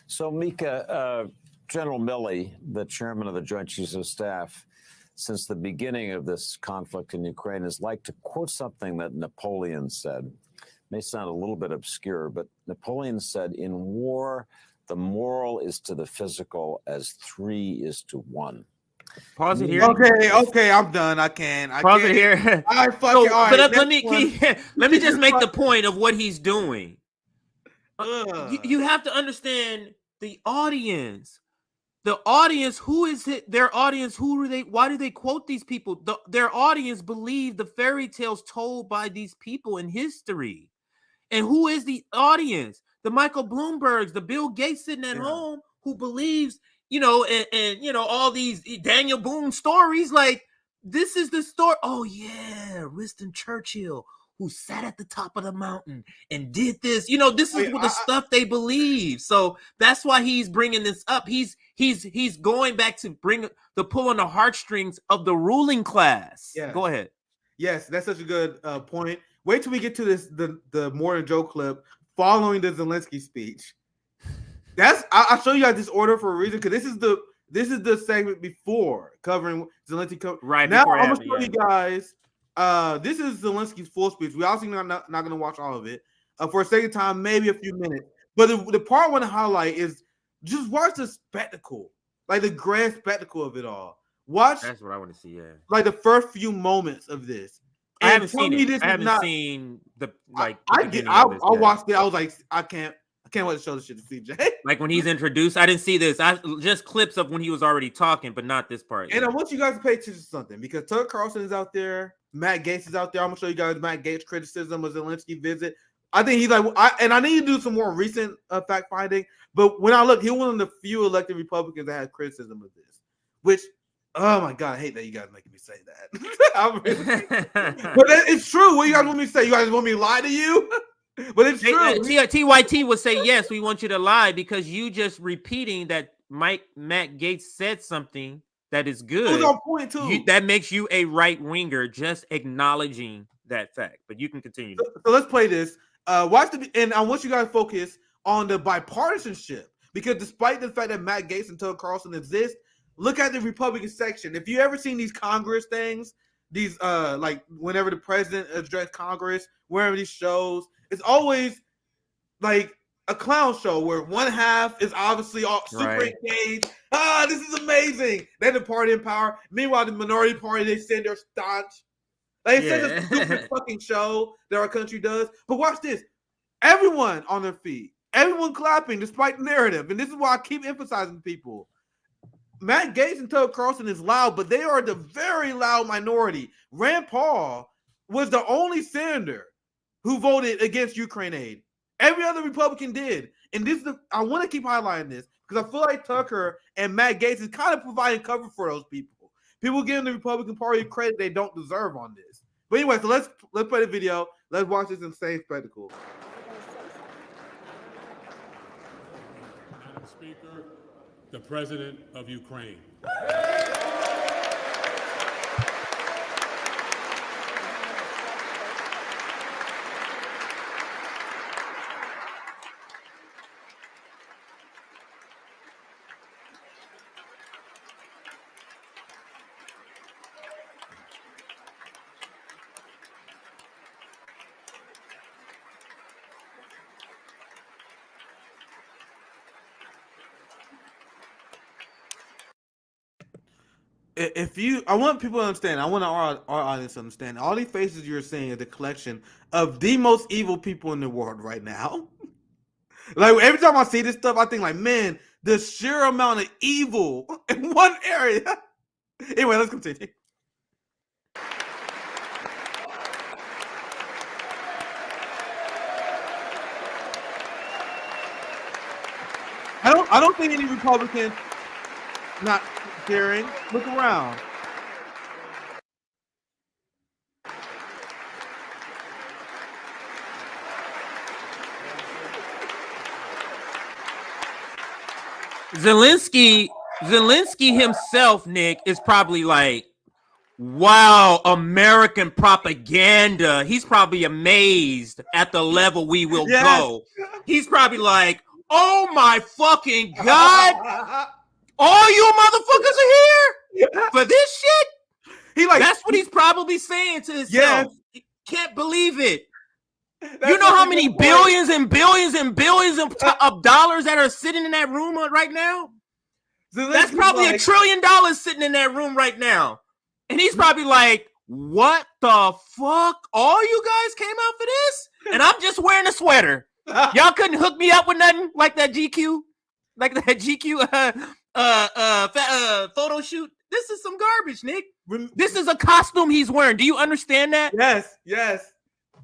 So, Mika, General Milley, the chairman of the Joint Chiefs of Staff, since the beginning of this conflict in Ukraine, has liked to quote something that Napoleon said. May sound a little bit obscure, but Napoleon said, "In war, the moral is to the physical as 3 is to 1." Pause it here. Okay, I'm done. I can't. Pause it here. All right, fuck it. All right, let me just make the point of what he's doing. You have to understand the audience. the audience, who is it? Their audience, who are they? Why do they quote these people? Their audience believe the fairy tales told by these people in history. And who is the audience? The Michael Bloombergs, the Bill Gates sitting at home who believes, and all these Daniel Boone stories. Like, this is the story. Oh yeah, Winston Churchill, who sat at the top of the mountain and did this. This is what the stuff they believe. So that's why he's bringing this up. He's going back to pull on the heartstrings of the ruling class. Yes. Go ahead. Yes, that's such a good point. Wait till we get to the More Than Joe clip following the Zelenskyy speech. I'll show you guys this order for a reason, because this is the segment before covering Zelenskyy. Right now, before I'm gonna show you guys. This is Zelensky's full speech. We obviously not going to watch all of it for a second time, maybe a few minutes. But the part I want to highlight is just watch the spectacle, like the grand spectacle of it all. Watch. That's what I want to see. Yeah, like the first few moments of this. I haven't seen it. I haven't seen the like. I watched it. I was like, I can't wait to show this shit to CJ. Like when he's introduced, I didn't see this. I just clips of when he was already talking, but not this part. And I want you guys to pay attention to something, because Tucker Carlson is out there, Matt Gaetz is out there. I'm gonna show you guys Matt Gaetz' criticism of Zelenskyy visit. I think he's like, I need to do some more recent fact finding. But when I look, he's one of the few elected Republicans that had criticism of this, which. Oh my God, I hate that you guys making me say that. But it's true. What do you guys want me to say? You guys want me to lie to you? But it's true. TYT would say, yes, we want you to lie, because you just repeating that Matt Gaetz said something that is good. It was on point too. That makes you a right winger, just acknowledging that fact. But you can continue. So let's play this. And I want you guys to focus on the bipartisanship, because despite the fact that Matt Gaetz and Tucker Carlson exist, look at the Republican section. If you ever seen these Congress things, these like whenever the president addressed Congress, wherever these shows, it's always like a clown show where one half is obviously all super engaged. This is amazing. They're the party in power. Meanwhile, the minority party, they send their staunch. Like, it's such a stupid fucking show that our country does. But watch this. Everyone on their feet. Everyone clapping despite the narrative. And this is why I keep emphasizing to people. Matt Gaetz and Tucker Carlson is loud, but they are the very loud minority. Rand Paul was the only senator who voted against Ukraine aid. Every other Republican did. And I want to keep highlighting this, because I feel like Tucker and Matt Gaetz is kind of providing cover for those people. People giving the Republican Party credit they don't deserve on this. But anyway, so let's play the video. Let's watch this insane spectacle. Madam Speaker, the President of Ukraine. I want people to understand. I want our audience to understand. All these faces you're seeing is the collection of the most evil people in the world right now. Like, every time I see this stuff, I think like, man, the sheer amount of evil in one area. Anyway, let's continue. I don't think any Republicans not caring. Look around. Zelenskyy himself, Nick, is probably like, wow, American propaganda. He's probably amazed at the level we will go. He's probably like, oh my fucking God. All you motherfuckers are here for this shit? That's what he's probably saying to himself. He can't believe it. You know how many billions and billions and billions of dollars that are sitting in that room right now? That's probably $1 trillion sitting in that room right now. And he's probably like, what the fuck? All you guys came out for this? And I'm just wearing a sweater. Y'all couldn't hook me up with nothing like that GQ? Like that GQ photo shoot. This is some garbage, Nick. This is a costume he's wearing. Do you understand that? Yes.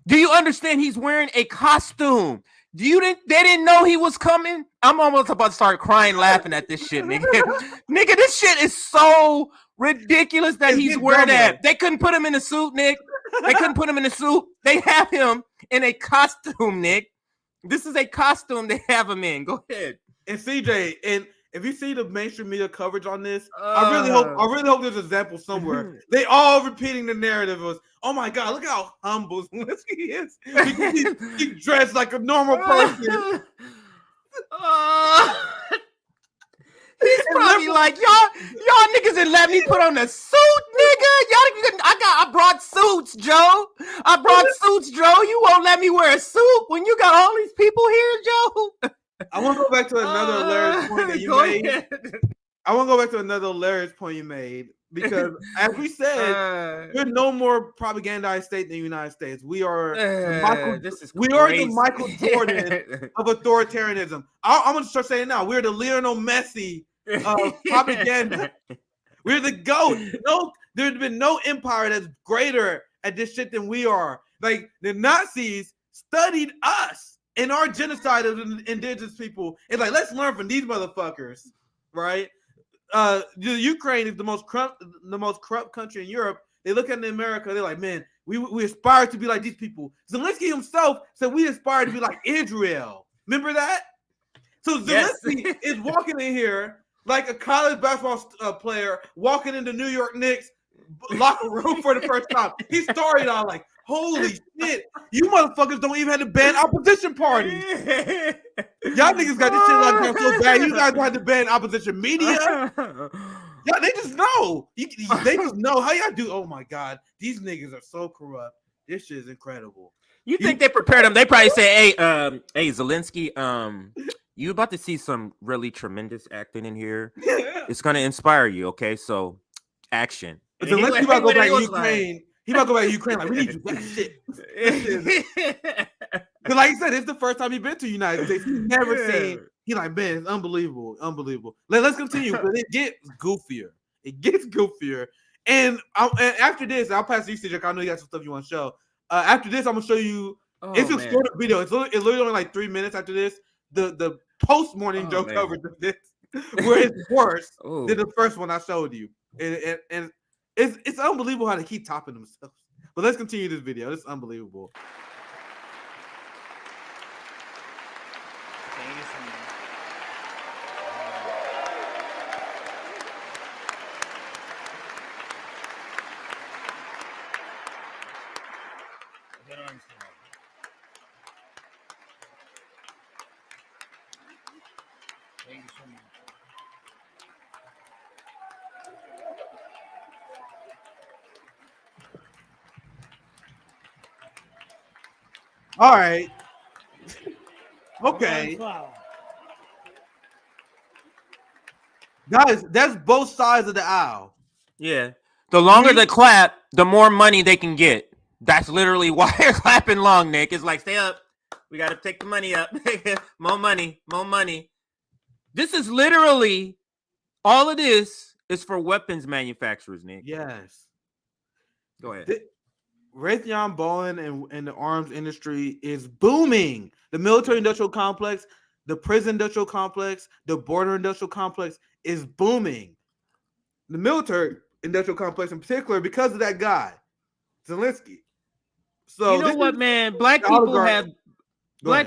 Do you understand he's wearing a costume? They didn't know he was coming? I'm almost about to start crying laughing at this shit, nigga. Nigga, this shit is so ridiculous that he's wearing that. They couldn't put him in a suit, Nick. They couldn't put him in a suit. They have him in a costume, Nick. This is a costume they have him in. Go ahead. And CJ, and if you see the mainstream media coverage on this, I really hope there's an example somewhere. They all repeating the narrative of, oh my God, look how humble Zelenskyy is. He's dressed like a normal person. He's probably like, y'all niggas didn't let me put on a suit, nigga. I brought suits, Joe. I brought suits, Joe. You won't let me wear a suit when you got all these people here, Joe. I want to go back to another hilarious point that you made. I want to go back to another hilarious point you made because, as we said, we're no more propagandized state than the United States. We are the Michael Jordan of authoritarianism. I'm going to start saying it now. We're the Lionel Messi of propaganda. We're the GOAT. No, there's been no empire that's greater at this shit than we are. Like the Nazis studied us and our genocide of indigenous people. It's like, let's learn from these motherfuckers, right? The Ukraine is the most corrupt country in Europe. They look at America, they're like, man, we aspire to be like these people. Zelenskyy himself said we aspire to be like Israel. Remember that? So Zelenskyy is walking in here like a college basketball player walking into New York Knicks locker room for the first time. He started out like, holy shit, you motherfuckers don't even have to ban opposition parties. Y'all niggas got this shit locked down so bad. You guys don't have to ban opposition media. Y'all, they just know. They just know how y'all do. Oh my God, these niggas are so corrupt. This shit is incredible. You think they prepared him? They probably say, hey, Zelenskyy, you about to see some really tremendous acting in here. It's gonna inspire you. Okay, so action. Zelenskyy about to go back to Ukraine. He about to go back to Ukraine like, we need you that shit. Because like I said, it's the first time he's been to the United States. He's never seen. He like, man, it's unbelievable. Let's continue. But it gets goofier. And after this, I'll pass to you, CJ. I know you got some stuff you want to show. After this, I'm gonna show you. It's a short video. It's literally only like 3 minutes after this. The post morning Joe coverage of this, where it's worse than the first one I showed you. And it's unbelievable how they keep topping themselves. But let's continue this video. It's unbelievable. All right. Okay. Guys, that's both sides of the aisle. Yeah. The longer they clap, the more money they can get. That's literally why they're clapping long, Nick. It's like, stay up. We got to take the money up. More money. This is literally all it is for weapons manufacturers, Nick. Yes. Go ahead. Raytheon Boeing and the arms industry is booming. The military industrial complex, the prison industrial complex, the border industrial complex is booming. The military industrial complex in particular because of that guy, Zelenskyy. So you know what, man? Black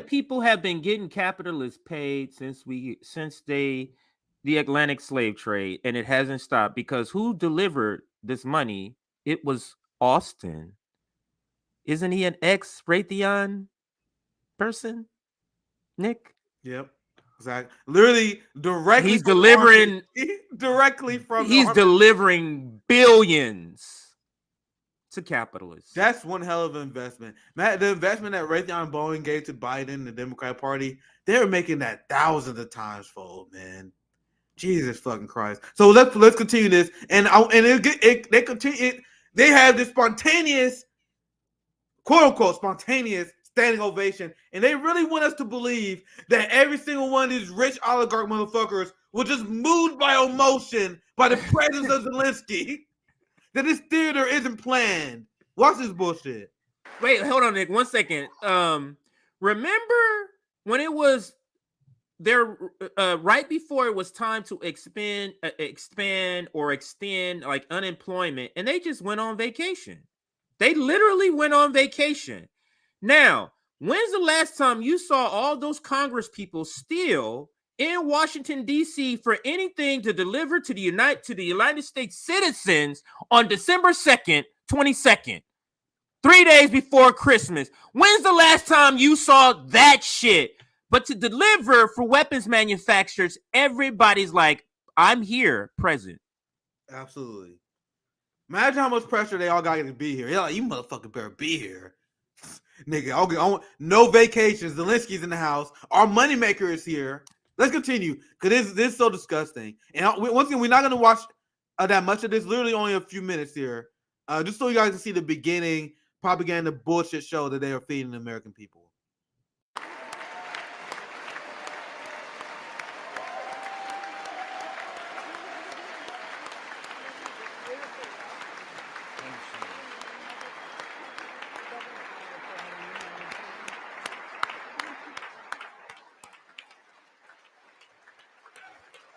people have been getting capitalists paid since the Atlantic slave trade, and it hasn't stopped because who delivered this money? It was Austin. Isn't he an ex-Raytheon person, Nick? Yep, exactly. Literally directly. He's delivering directly from. He's delivering billions to capitalists. That's one hell of an investment, Matt. The investment that Raytheon Boeing gave to Biden, the Democratic Party, they're making that thousands of times fold, man. Jesus fucking Christ. So let's continue this, they continue. They have this spontaneous, quote unquote, spontaneous standing ovation, and they really want us to believe that every single one of these rich oligarch motherfuckers was just moved by emotion by the presence of Zelensky. That this theater isn't planned. Watch this bullshit. Wait, hold on, Nick. 1 second. Remember when it was there right before it was time to expand or extend like unemployment, and they just went on vacation. They literally went on vacation. Now, when's the last time you saw all those Congress people still in Washington, D.C. for anything to deliver to the United States citizens on December 2nd, 22nd, 3 days before Christmas? When's the last time you saw that shit? But to deliver for weapons manufacturers, everybody's like, I'm here, present. Absolutely. Imagine how much pressure they all got to be here. They're like, you motherfucker better be here. Nigga, no vacations. Zelensky's in the house. Our moneymaker is here. Let's continue, because this is so disgusting. And once again, we're not going to watch that much of this. Literally only a few minutes here. Just so you guys can see the beginning propaganda bullshit show that they are feeding the American people.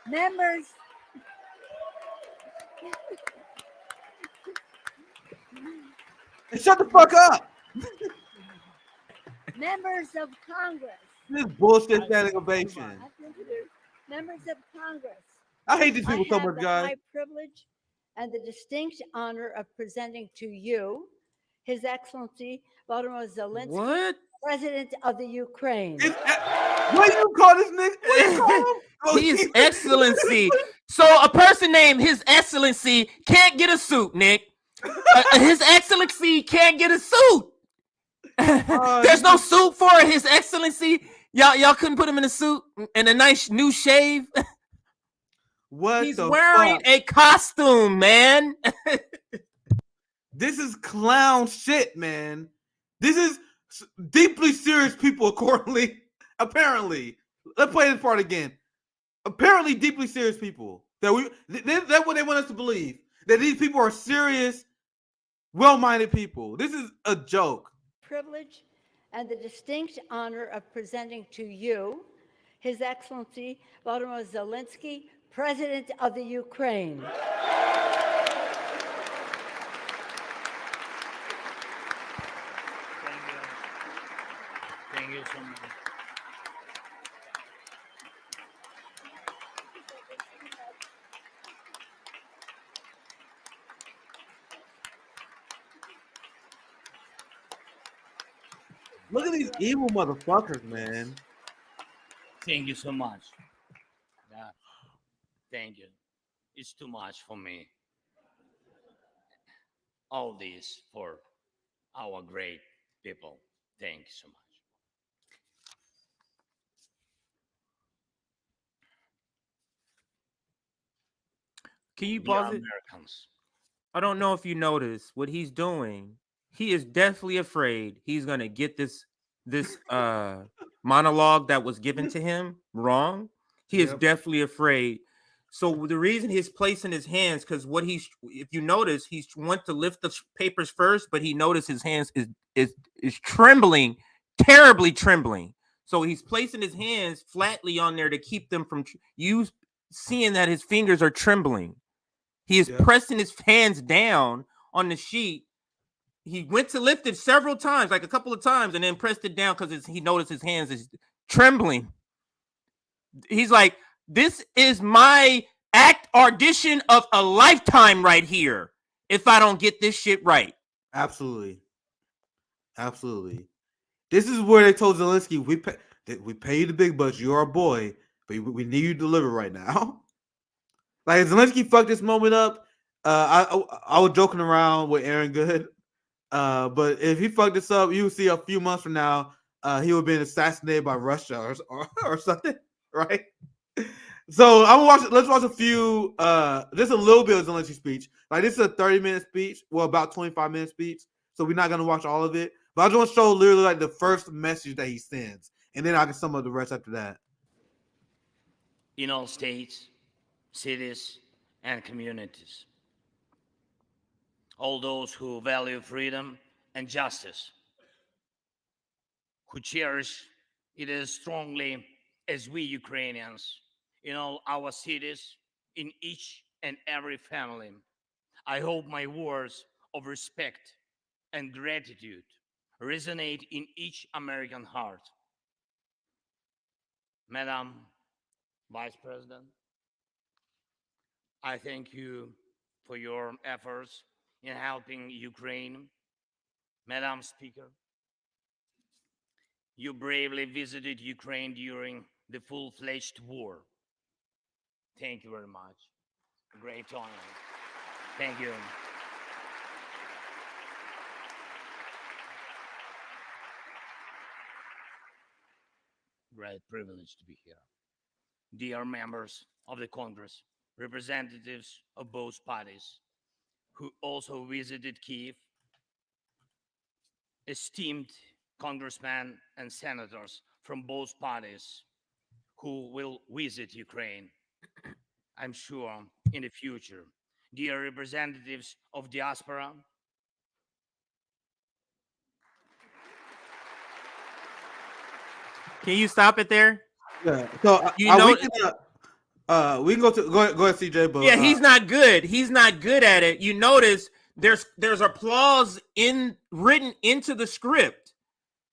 Members, Shut the fuck up. members of Congress. This bullshit standing ovation. Members of Congress. I hate these people so I have much, the guys. high privilege and the distinct honor of presenting to you His Excellency Volodymyr Zelensky, What? President of the Ukraine. What do you call this nigga? What do you call him? Oh, His Excellency. So a person named His Excellency can't get a suit, Nick. His Excellency can't get a suit. There's no suit for His Excellency. Y'all couldn't put him in a suit and a nice new shave. What? He's wearing a costume, man. This is clown shit, man. This is deeply serious people, accordingly. Apparently. Let's play this part again. Apparently, deeply serious people. That's what they want us to believe. That these people are serious, well-minded people. This is a joke. Privilege and the distinct honor of presenting to you His Excellency Volodymyr Zelensky, President of the Ukraine. Thank you so much. Look at these evil motherfuckers, man. Thank you so much. Yeah. Thank you. It's too much for me. All this for our great people. Thank you so much. Can you We are pause it? Americans. I don't know if you noticed what he's doing. He is deathly afraid he's gonna get this monologue that was given to him wrong. He is deathly afraid. So the reason he's placing his hands, because if you notice, he's went to lift the papers first, but he noticed his hands is trembling, terribly trembling. So he's placing his hands flatly on there to keep them from you seeing that his fingers are trembling. He is pressing his hands down on the sheet. He went to lift it several times, like a couple of times, and then pressed it down because he noticed his hands is trembling. He's like, this is my audition of a lifetime right here if I don't get this shit right. Absolutely. Absolutely. This is where they told Zelensky, we pay you the big bucks. You're our boy, but we need you to deliver right now. Like, Zelensky fucked this moment up. I was joking around with Aaron Good. But if he fucked this up, you see a few months from now, he would have been assassinated by Russia or something, right? So let's watch a few, just a little bit of Zelensky's speech. Like, this is a 30-minute speech, well, about 25-minute speech. So we're not gonna watch all of it. But I just want to show literally like the first message that he sends, and then I can sum up the rest after that. in all states, cities, and communities. All those who value freedom and justice, who cherish it as strongly as we Ukrainians, in all our cities, in each and every family. I hope my words of respect and gratitude resonate in each American heart. Madam Vice President, I thank you for your efforts in helping Ukraine. Madam Speaker, you bravely visited Ukraine during the full-fledged war. Thank you very much. Great honor. Thank you. Great privilege to be here. Dear members of the Congress, representatives of both parties who also visited Kyiv, esteemed congressmen and senators from both parties who will visit Ukraine, I'm sure, in the future. Dear representatives of diaspora, Can you stop it there? Yeah. So You know, we can go ahead, CJ. But yeah, he's not good. He's not good at it. You notice there's applause written into the script.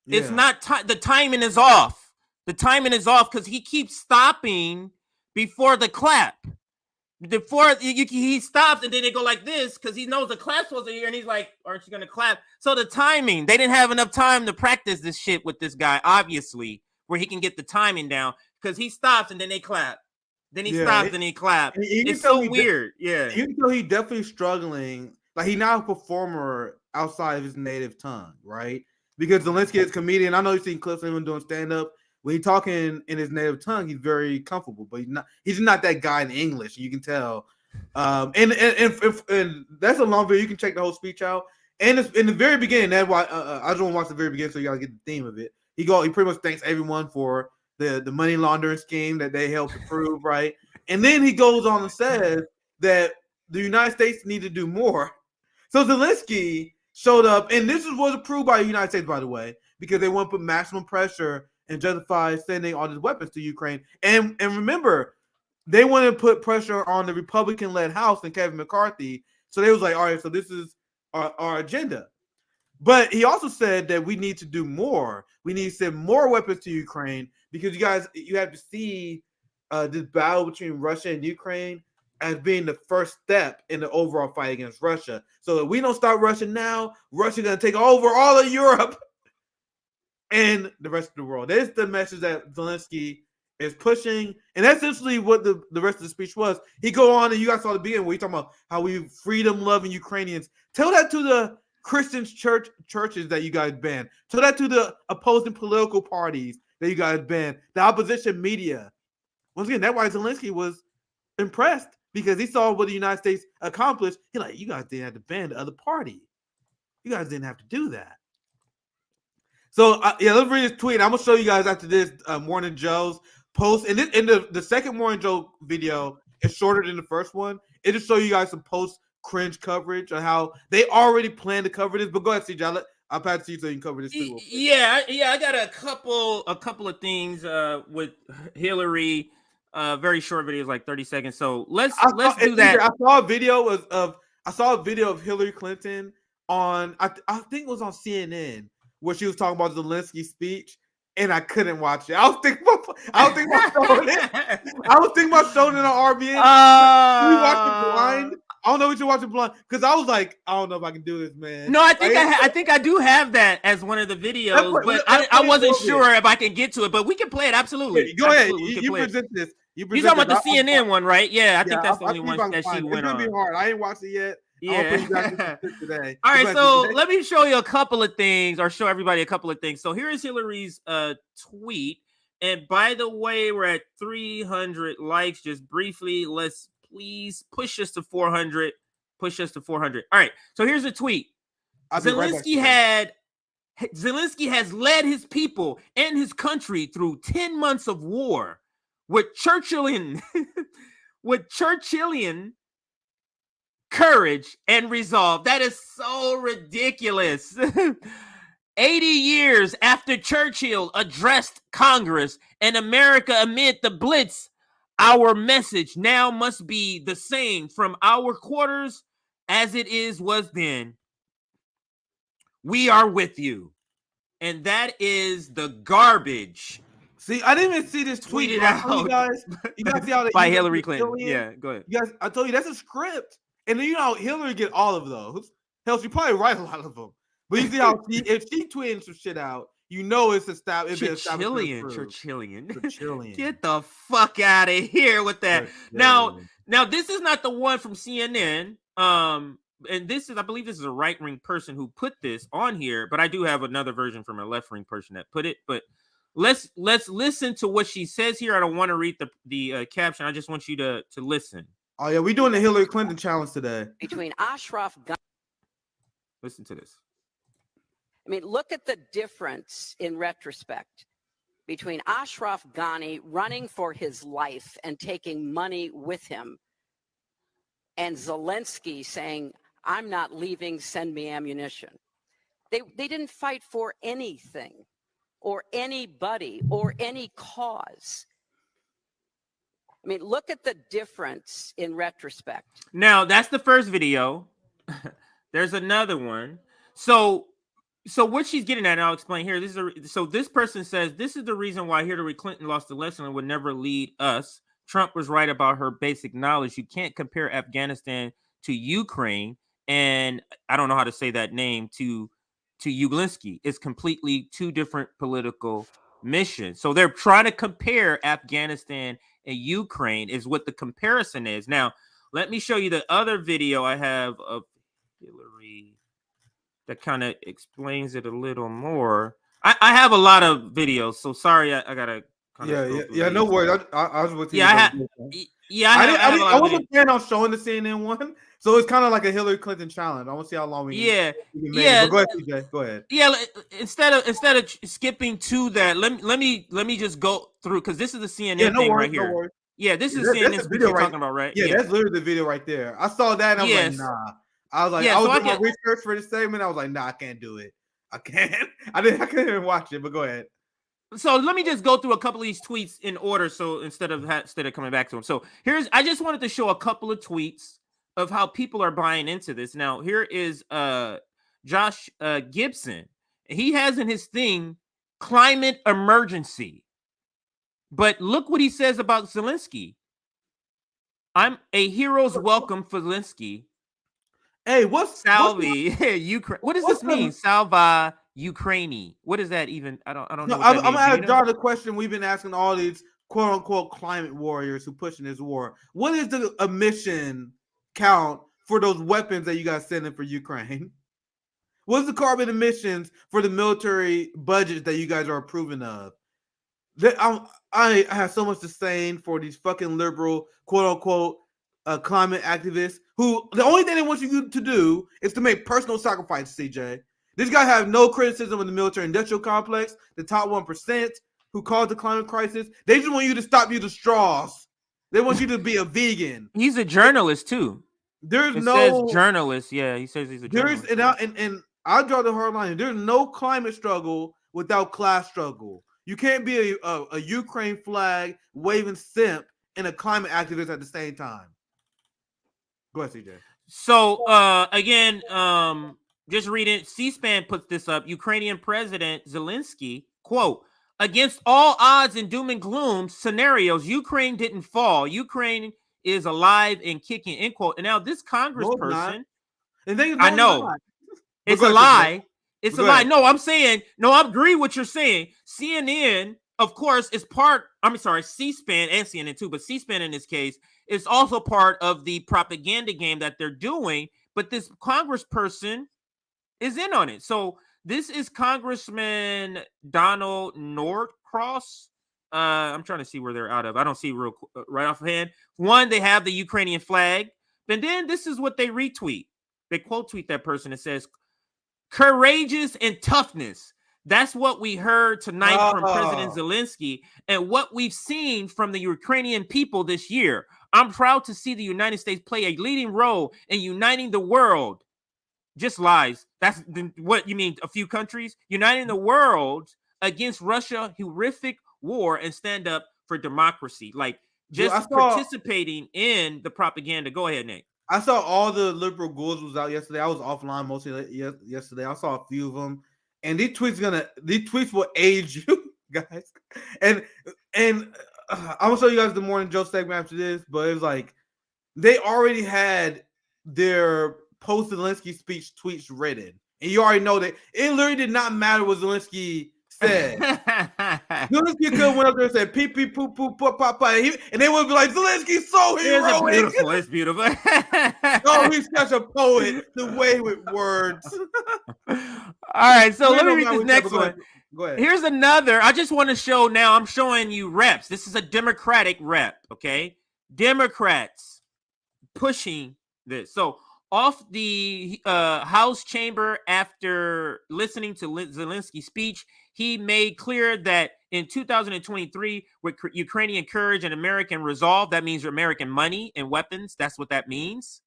It's not the timing is off. The timing is off because he keeps stopping before the clap. Before he stops and then they go like this because he knows the clap's supposed to hear and he's like, "Aren't you gonna clap?" So the timing, they didn't have enough time to practice this shit with this guy, obviously, where he can get the timing down because he stops and then they clap. Then he stops and he claps. It's so weird. Yeah. You can tell he's definitely struggling. Like he's not a performer outside of his native tongue, right? Because Zelenskyy is a comedian. I know you've seen clips of him doing stand-up. When he's talking in his native tongue, he's very comfortable, but he's not that guy in English. You can tell. And that's a long video. You can check the whole speech out. And it's in the very beginning, that's why I just want to watch the very beginning so you gotta get the theme of it. He pretty much thanks everyone for the money laundering scheme that they helped approve, right? And then he goes on and says that the United States need to do more. So Zelenskyy showed up, and this was approved by the United States, by the way, because they want to put maximum pressure and justify sending all these weapons to Ukraine. And remember, they want to put pressure on the Republican-led House and Kevin McCarthy. So they was like, all right, so this is our agenda. But he also said that we need to do more. We need to send more weapons to Ukraine because you have to see this battle between Russia and Ukraine as being the first step in the overall fight against Russia. So if we don't start Russia now, Russia's going to take over all of Europe and the rest of the world. That's the message that Zelenskyy is pushing. And that's essentially what the rest of the speech was. He go on and you guys saw the beginning where he talking about how we freedom-loving Ukrainians. Tell that to the Christian churches that you guys ban. Tell that to the opposing political parties that you guys ban. The opposition media. Once again, that's why Zelenskyy was impressed because he saw what the United States accomplished. He's like, you guys didn't have to ban the other party. You guys didn't have to do that. So let's read this tweet. I'm gonna show you guys after this Morning Joe's post. And in the second Morning Joe video is shorter than the first one. It just show you guys some post cringe coverage on how they already plan to cover this. But go ahead, CJ. I'll pass it to you so you can cover this too. Yeah. I got a couple of things with Hillary. Very short videos, like 30 seconds. So let's do that. I saw a video of Hillary Clinton on I think it was on CNN where she was talking about the Zelenskyy speech, and I couldn't watch it. I was thinking about showing it on RBN. We watched it blind. I don't know what you're watching blind because I was like, I don't know if I can do this, man. No, I think I do have that as one of the videos, but I wasn't sure if I can get to it. But we can play it absolutely. Go ahead. You present this. You're talking about the CNN one, right? Yeah, I think that's the only one that she went on. It's gonna be hard. I ain't watched it yet. Yeah. Today. All right, so let me show you a couple of things, or show everybody a couple of things. So here is Hillary's tweet. And by the way, we're at 300 likes. Just briefly, let's please push us to 400. Push us to 400. All right. So here's a tweet. Zelenskyy has led his people and his country through 10 months of war. with Churchillian, with Churchillian courage and resolve. That is so ridiculous. 80 years after Churchill addressed Congress and America amid the Blitz, our message now must be the same from our quarters as it was then. We are with you. And that is the garbage. See, I didn't even see this tweet out. You guys see how they by use Hillary it Clinton. Churchillian? Yeah, go ahead. You guys, I told you that's a script. And then you know Hillary get all of those. Hell, she probably write a lot of them. But you see how if she tweeting some shit out, you know it's Churchillian. Get the fuck out of here with that. Now this is not the one from CNN. And this is, I believe this is a right-wing person who put this on here, but I do have another version from a left-wing person that put it. But let's listen to what she says here. I don't want to read the caption. I just want you to listen. Oh yeah, we're doing the Hillary Clinton challenge today. Between Ashraf Ghani. Listen to this. I mean, look at the difference in retrospect between Ashraf Ghani running for his life and taking money with him and Zelenskyy saying, I'm not leaving, send me ammunition. They didn't fight for anything or anybody or any cause. I mean, look at the difference in retrospect. Now, that's the first video. There's another one. So what she's getting at, and I'll explain here. So this person says, this is the reason why Hillary Clinton lost the election and would never lead us. Trump was right about her basic knowledge. You can't compare Afghanistan to Ukraine, and I don't know how to say that name, to Zelenskyy. It's completely two different political missions. So they're trying to compare Afghanistan and Ukraine is what the comparison is. Now, let me show you the other video I have of Hillary that kind of explains it a little more. I have a lot of videos, so sorry, I gotta. Yeah. No worries. I was with you. I wasn't planning on showing the CNN one, so it's kind of like a Hillary Clinton challenge. I want to see how long we can make it. But go ahead, CJ. Go ahead. Yeah, instead of skipping to that, let me just go through because this is the CNN thing right here. No worries. Yeah, this is CNN video you're talking about, right? Yeah, that's literally the video right there. I saw that and I was like, nah. I was like, I was doing my research for this segment. I was like, nah, I can't do it. I can't. I couldn't even watch it. But go ahead. So let me just go through a couple of these tweets in order. So instead of coming back to them. So I just wanted to show a couple of tweets of how people are buying into this. Now, here is Josh Gibson. He has in his thing climate emergency. But look what he says about Zelenskyy. I'm a hero's welcome for Zelenskyy. Hey, what's Salvi? Ukraine. What does this mean? Salva Ukraini. What is that even? I don't know. I'm gonna ask John the question we've been asking all these quote unquote climate warriors who pushing this war. What is the emission count for those weapons that you guys sending for Ukraine? What's the carbon emissions for the military budgets that you guys are approving of? I have so much to say for these fucking liberal quote unquote climate activists who the only thing they want you to do is to make personal sacrifices, CJ. These guys have no criticism of the military industrial complex, the top 1% who caused the climate crisis. They just want you to stop using straws. They want you to be a vegan. He's a journalist too. Says journalist. Yeah, he says he's a journalist. And I'll draw the hard line. There's no climate struggle without class struggle. You can't be a Ukraine flag waving simp and a climate activist at the same time. Go ahead, CJ. So again, just read it. C-SPAN puts this up. Ukrainian President Zelenskyy, quote, against all odds and doom and gloom scenarios, Ukraine didn't fall. Ukraine is alive and kicking, end quote. And now this congressperson, I know it's a lie. It's a lie. No, I'm saying, I agree with what you're saying. CNN, of course, is part, C-SPAN and CNN too, but C-SPAN in this case is also part of the propaganda game that they're doing. But this congressperson is in on it. So this is Congressman Donald Norcross. I'm trying to see where they're out of. I don't see right offhand. One, they have the Ukrainian flag. And then this is what they retweet. They quote tweet that person. It says, courageous and toughness. That's what we heard tonight from President Zelensky and what we've seen from the Ukrainian people this year. I'm proud to see the United States play a leading role in uniting the world. Just lies. That's what you mean, a few countries? Uniting the world against Russia's horrific war and stand up for democracy. Like, just participating in the propaganda. Go ahead, Nate. I saw all the liberal ghouls was out yesterday. I was offline mostly yesterday. I saw a few of them, and these tweets will age you guys. And I'm gonna show you guys the Morning Joe segment after this. But it was like they already had their post Zelensky speech tweets written, and you already know that it literally did not matter what Zelensky said. Zelensky could have went up there and said pee pee poo poo pop pop pop, and they would be like, Zelensky's so heroic. It's beautiful. Oh, he's such a poet. The way with words. All right, so let me read this next one. Go ahead. Here's another. I just want to show now. I'm showing you reps. This is a Democratic rep. Okay, Democrats pushing this. So off the House chamber after listening to Zelensky's speech, he made clear that in 2023, with Ukrainian courage and American resolve, that means American money and weapons. That's what that means.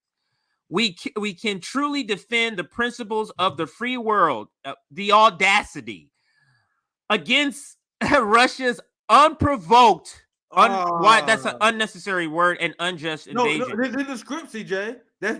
We can truly defend the principles of the free world, the audacity against Russia's unprovoked, that's an unnecessary word, and unjust invasion. No, this is the script, CJ.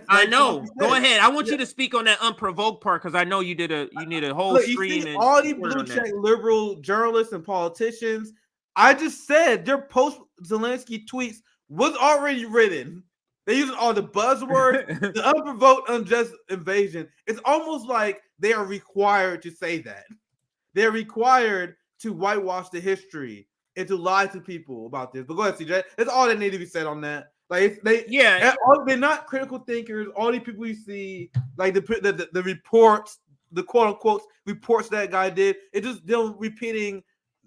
I know. Go ahead. I want you to speak on that unprovoked part because I know you did a whole screen. And all these blue check liberal journalists and politicians. I just said their post Zelensky tweets was already written. They're using all the buzzwords, the unprovoked, unjust invasion. It's almost like they are required to say that. They're required to whitewash the history and to lie to people about this. But go ahead, CJ. That's all that need to be said on that. Like they're not critical thinkers. All these people you see, like the reports, the quote unquote reports that guy did, it just them repeating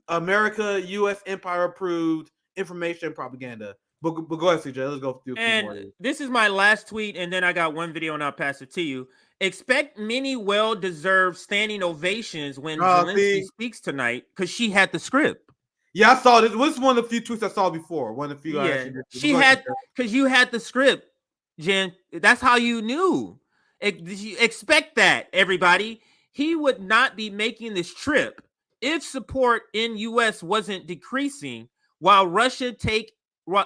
America, U.S. empire approved information propaganda. But go ahead, CJ. Let's go through. And this is my last tweet, and then I got one video, and I'll pass it to you. Expect many well-deserved standing ovations when Zelensky speaks tonight, because she had the script. Yeah, I saw this. This was one of the few tweets I saw before. One of the few. Yeah, she had, because you had the script, Jen. That's how you knew. Expect that, everybody. He would not be making this trip if support in U.S. wasn't decreasing while Russia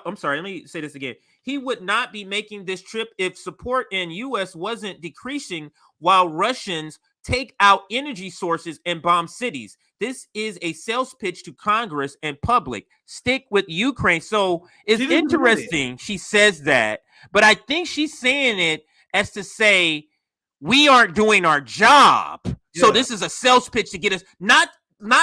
I'm sorry, let me say this again. He would not be making this trip if support in U.S. wasn't decreasing while Russians take out energy sources and bomb cities. This is a sales pitch to Congress and public. Stick with Ukraine. So it's interesting she says that, but I think she's saying it as to say we aren't doing our job. Yeah. So this is a sales pitch to get us, not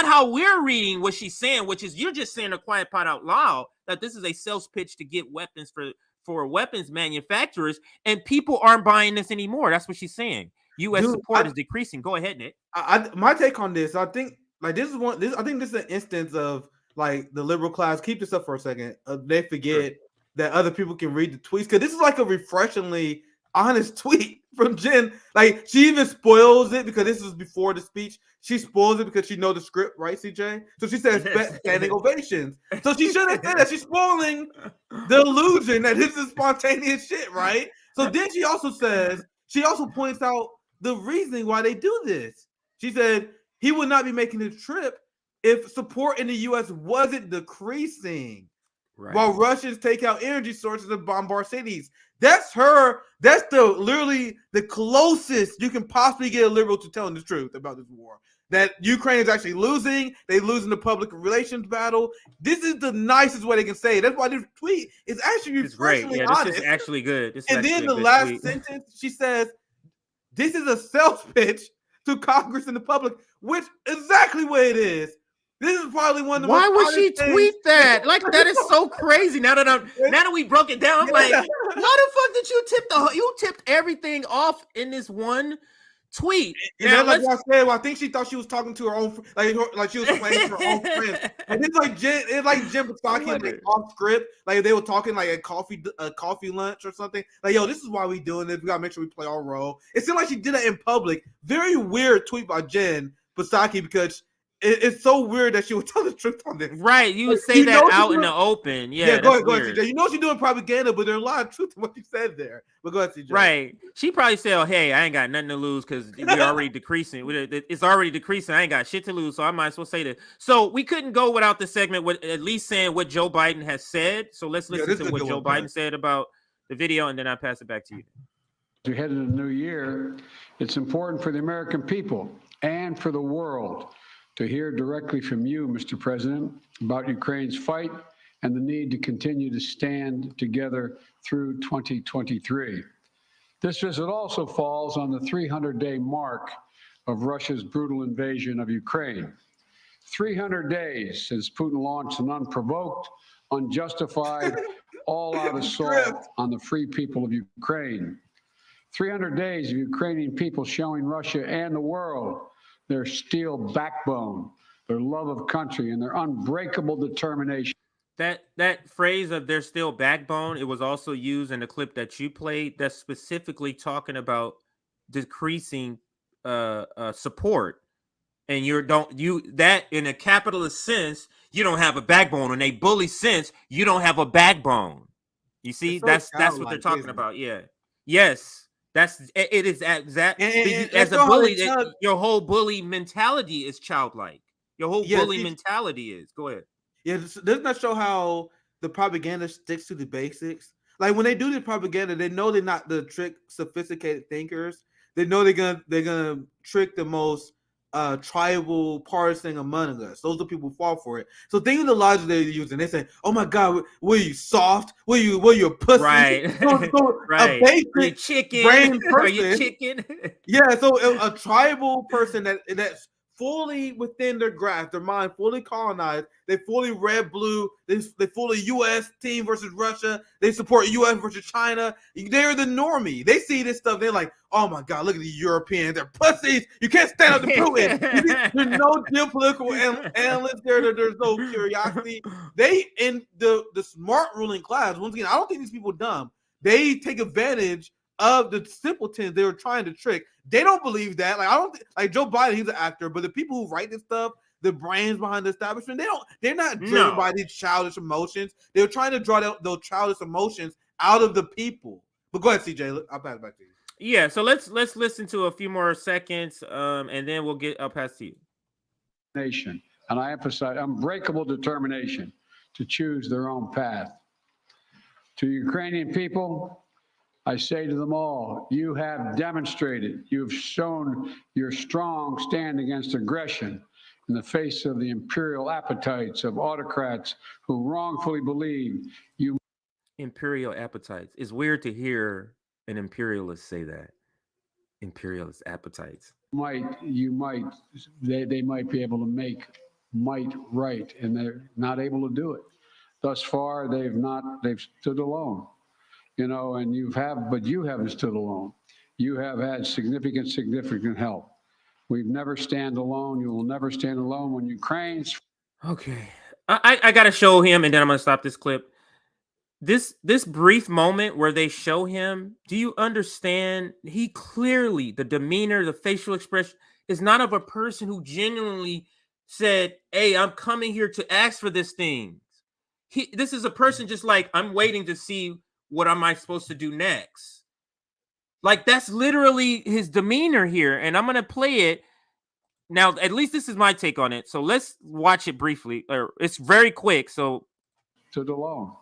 how we're reading what she's saying, which is you're just saying a quiet part out loud, that this is a sales pitch to get weapons for weapons manufacturers, and people aren't buying this anymore. That's what she's saying. U.S. support is decreasing. Go ahead, Nick. My take on this, I think, like this is an instance of like the liberal class. Keep this up for a second. They forget that other people can read the tweets, because this is like a refreshingly honest tweet from Jen. Like she even spoils it because this is before the speech. She spoils it because she knows the script, right, CJ? So she says standing ovations. So she shouldn't say that. She's spoiling the illusion that this is spontaneous shit, right? So then she also points out the reasoning why they do this. She said he would not be making the trip if support in the U.S. wasn't decreasing, while Russians take out energy sources and bombard cities. That's her. That's literally the closest you can possibly get a liberal to telling the truth about this war. That Ukraine is actually losing. They're losing the public relations battle. This is the nicest way they can say it. That's why this tweet is actually refreshingly honest. This is actually good. And then the last sentence, she says, this is a sales pitch to Congress and the public, which is exactly what it is. This is probably one of the Why would she tweet that? Like, that is so crazy. Now that we broke it down, I'm like, why the fuck did you tipped everything off in this one tweet? And like I said, I think she thought she was talking to her own, like she was playing to her own friends. And it's like Jen Psaki, like off script, like they were talking like a coffee lunch or something. Like, yo, this is why we doing this. We gotta make sure we play our role. It seemed like she did that in public. Very weird tweet by Jen Psaki, because it's so weird that she would tell the truth on this. Right, you would Like, say you that know out she's in the doing- open. Yeah, Yeah, go that's ahead, weird. CJ. You know she's doing propaganda, but there's a lot of truth in what she said there. But go ahead, CJ. Right. She probably said, oh, hey, I ain't got nothing to lose because we're already decreasing. It's already decreasing. I ain't got shit to lose, so I might as well say this. So we couldn't go without the segment with at least saying what Joe Biden has said. So let's listen to what Joe Biden said about the video, and then I'll pass it back to you. As we head into the new year, it's important for the American people and for the world to hear directly from you, Mr. President, about Ukraine's fight and the need to continue to stand together through 2023. This visit also falls on the 300-day mark of Russia's brutal invasion of Ukraine. 300 days since Putin launched an unprovoked, unjustified, all-out assault on the free people of Ukraine. 300 days of Ukrainian people showing Russia and the world their steel backbone, their love of country, and their unbreakable determination. That phrase of their still backbone, it was also used in the clip that you played that's specifically talking about decreasing support. And that in a capitalist sense, you don't have a backbone. In a bully sense, you don't have a backbone. You see, So that's what they're talking about. Yeah. Yes. It is exact. As a bully, your whole bully mentality is childlike. Your whole bully mentality is. Go ahead. Yeah, doesn't that show how the propaganda sticks to the basics? Like when they do the propaganda, they know they're not the trick sophisticated thinkers. They know they're gonna trick the most tribal partisan among us. Those are the people who fall for it. So think of the logic they're using. They say, "Oh my God, were you soft? Were you a pussy?" Right. A basic chicken. brain person. Are you chicken? Yeah. So a tribal person that's fully within their grasp, their mind fully colonized. They fully red blue. They fully U.S. team versus Russia. They support U.S. versus China. They're the normie. They see this stuff. They're like, oh my God, look at the Europeans. They're pussies. You can't stand up to Putin. There's no geopolitical analysts there. There's no curiosity. They in the smart ruling class. Once again, I don't think these people are dumb. They take advantage of the simpletons they were trying to trick. They don't believe that. Like I don't like Joe Biden, he's an actor, but the people who write this stuff, the brains behind the establishment, they're not driven by these childish emotions. They're trying to draw those childish emotions out of the people. But go ahead, CJ. I'll pass it back to you. Yeah, so let's listen to a few more seconds, and then I'll pass to you. Nation, and I emphasize unbreakable determination to choose their own path. To Ukrainian people, I say to them all, you have demonstrated, you've shown your strong stand against aggression in the face of the imperial appetites of autocrats who wrongfully believe you. Imperial appetites. It's weird to hear an imperialist say that. Imperialist appetites. They might be able to make might right, and they're not able to do it. Thus far, they've stood alone. And you haven't stood alone. You have had significant help. We've never stand alone. You will never stand alone when Ukraine's. Okay. I got to show him, and then I'm going to stop this clip. This brief moment where they show him, do you understand? He clearly, the demeanor, the facial expression is not of a person who genuinely said, hey, I'm coming here to ask for this thing. This is a person just like, I'm waiting to see what am I supposed to do next? Like, that's literally his demeanor here. And I'm going to play it. Now, at least this is my take on it. So let's watch it briefly. It's very quick. So stood alone,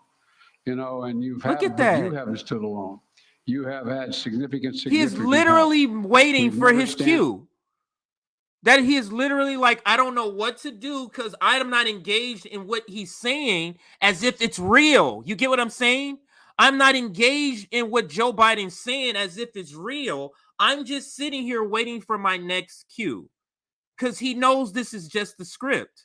and you haven't stood alone. You have had significant he is literally help. Waiting for his cue. That he is literally like, I don't know what to do because I'm not engaged in what he's saying as if it's real. You get what I'm saying? I'm not engaged in what Joe Biden's saying as if it's real. I'm just sitting here waiting for my next cue because he knows this is just the script.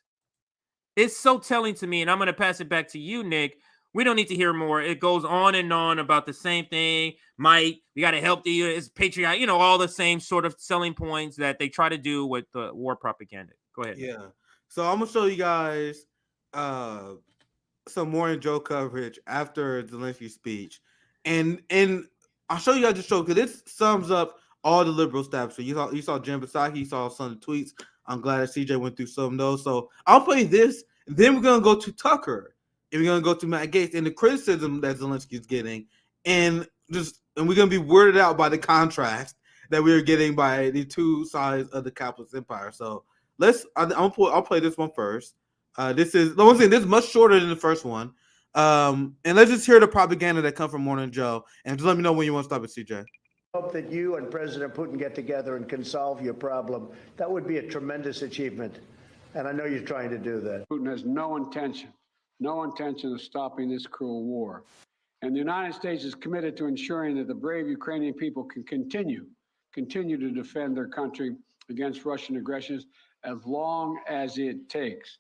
It's so telling to me, and I'm going to pass it back to you, Nick. We don't need to hear more. It goes on and on about the same thing. Mike, we got to help the U.S. patriot, all the same sort of selling points that they try to do with the war propaganda. Go ahead. Yeah. So I'm going to show you guys some more Joe coverage after Zelensky's speech. And I'll show you guys the show because this sums up all the liberal stuff. So you saw Jen Psaki, you saw some of the tweets I'm glad that CJ went through some of those. So I'll play this. Then we're gonna go to Tucker, and we're gonna go to Matt Gaetz and the criticism that Zelensky's getting, and we're gonna be weirded out by the contrast that we are getting by the two sides of the capitalist empire. So I'll play this one first. This is much shorter than the first one. And let's just hear the propaganda that comes from Morning Joe, and just let me know when you want to stop it, CJ. Hope that you and President Putin get together and can solve your problem. That would be a tremendous achievement, and I know you're trying to do that. Putin has no intention of stopping this cruel war. And the United States is committed to ensuring that the brave Ukrainian people can continue to defend their country against Russian aggressions as long as it takes.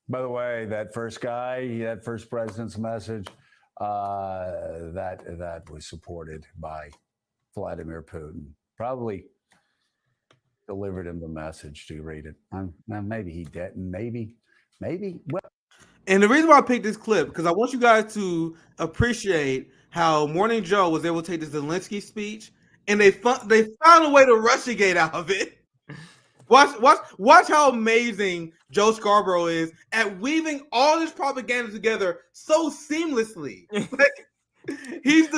By the way, that first president's message, that was supported by Vladimir Putin. Probably delivered him the message to read it. Maybe he didn't. Maybe. Well. And the reason why I picked this clip, because I want you guys to appreciate how Morning Joe was able to take this Zelensky speech, and they found a way to Russiagate out of it. Watch how amazing Joe Scarborough is at weaving all this propaganda together so seamlessly. He's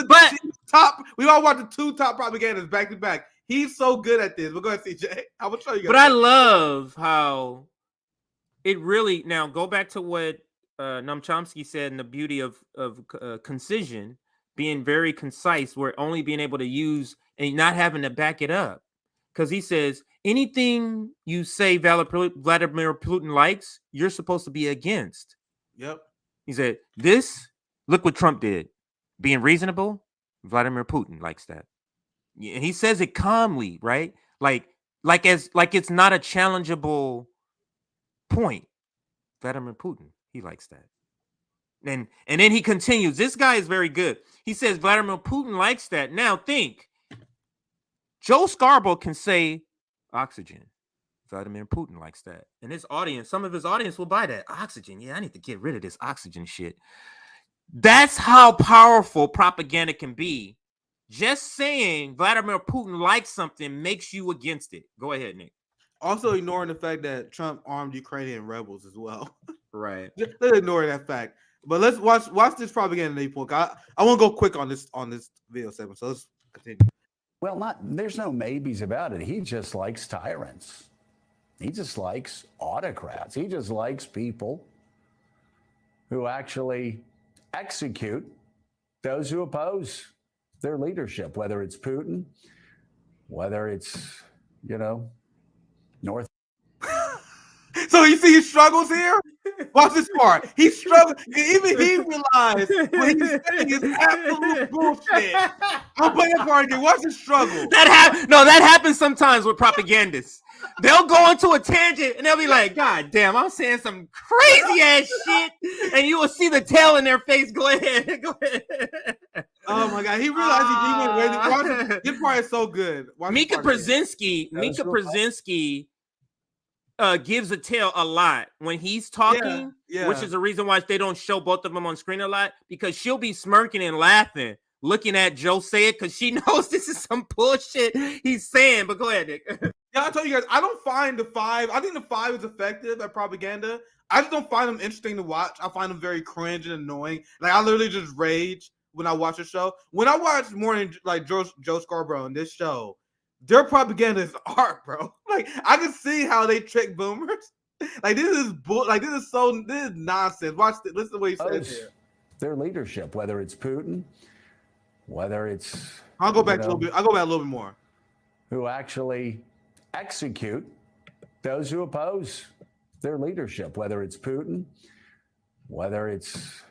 top. We all watch the two top propagandas back to back. He's so good at this. We'll go ahead, CJ. I will show you guys. But I love how it really, now go back to what Noam Chomsky said, and the beauty of concision, being very concise, where only being able to use and not having to back it up. Because he says, anything you say Vladimir Putin likes, you're supposed to be against. Yep. He said, look what Trump did. Being reasonable, Vladimir Putin likes that. And he says it calmly, right? Like it's not a challengeable point. Vladimir Putin, he likes that. And then he continues. This guy is very good. He says Vladimir Putin likes that. Now think. Joe Scarborough can say oxygen. Vladimir Putin likes that. And his audience, some of his audience will buy that. Oxygen. Yeah, I need to get rid of this oxygen shit. That's how powerful propaganda can be. Just saying Vladimir Putin likes something makes you against it. Go ahead, Nick. Also ignoring the fact that Trump armed Ukrainian rebels as well. Right. Let's ignore that fact. But let's watch this propaganda that he put. I want to go quick on this video segment. So let's continue. Well, there's no maybes about it. He just likes tyrants. He just likes autocrats. He just likes people who actually execute those who oppose their leadership, whether it's Putin, whether it's, North. So you see his struggles here? Watch this part. He struggled. Even he realized what he's saying is absolute bullshit. I'll play that part again. Watch his struggle. That happens sometimes with propagandists. They'll go into a tangent and they'll be like, God damn, I'm saying some crazy ass shit. And you will see the tail in their face. Go ahead. Oh my God. He realized he went way. This part is so good. Mika Brzezinski gives a tail a lot when he's talking, which is the reason why they don't show both of them on screen a lot, because she'll be smirking and laughing, looking at Joe say it, because she knows this is some bullshit he's saying. But go ahead, Nick. Yeah, I'll tell you guys, I don't find the 5. I think the 5 is effective at propaganda. I just don't find them interesting to watch. I find them very cringe and annoying. Like, I literally just rage when I watch a show. When I watch Joe Scarborough in this show, their propaganda is art, bro. Like, I can see how they trick boomers. Like, this is nonsense. Watch this. Listen to what he says here. Their leadership, whether it's Putin, whether it's I'll go back a little bit. I'll go back a little bit more. Who actually execute those who oppose their leadership, whether it's Putin, whether it's,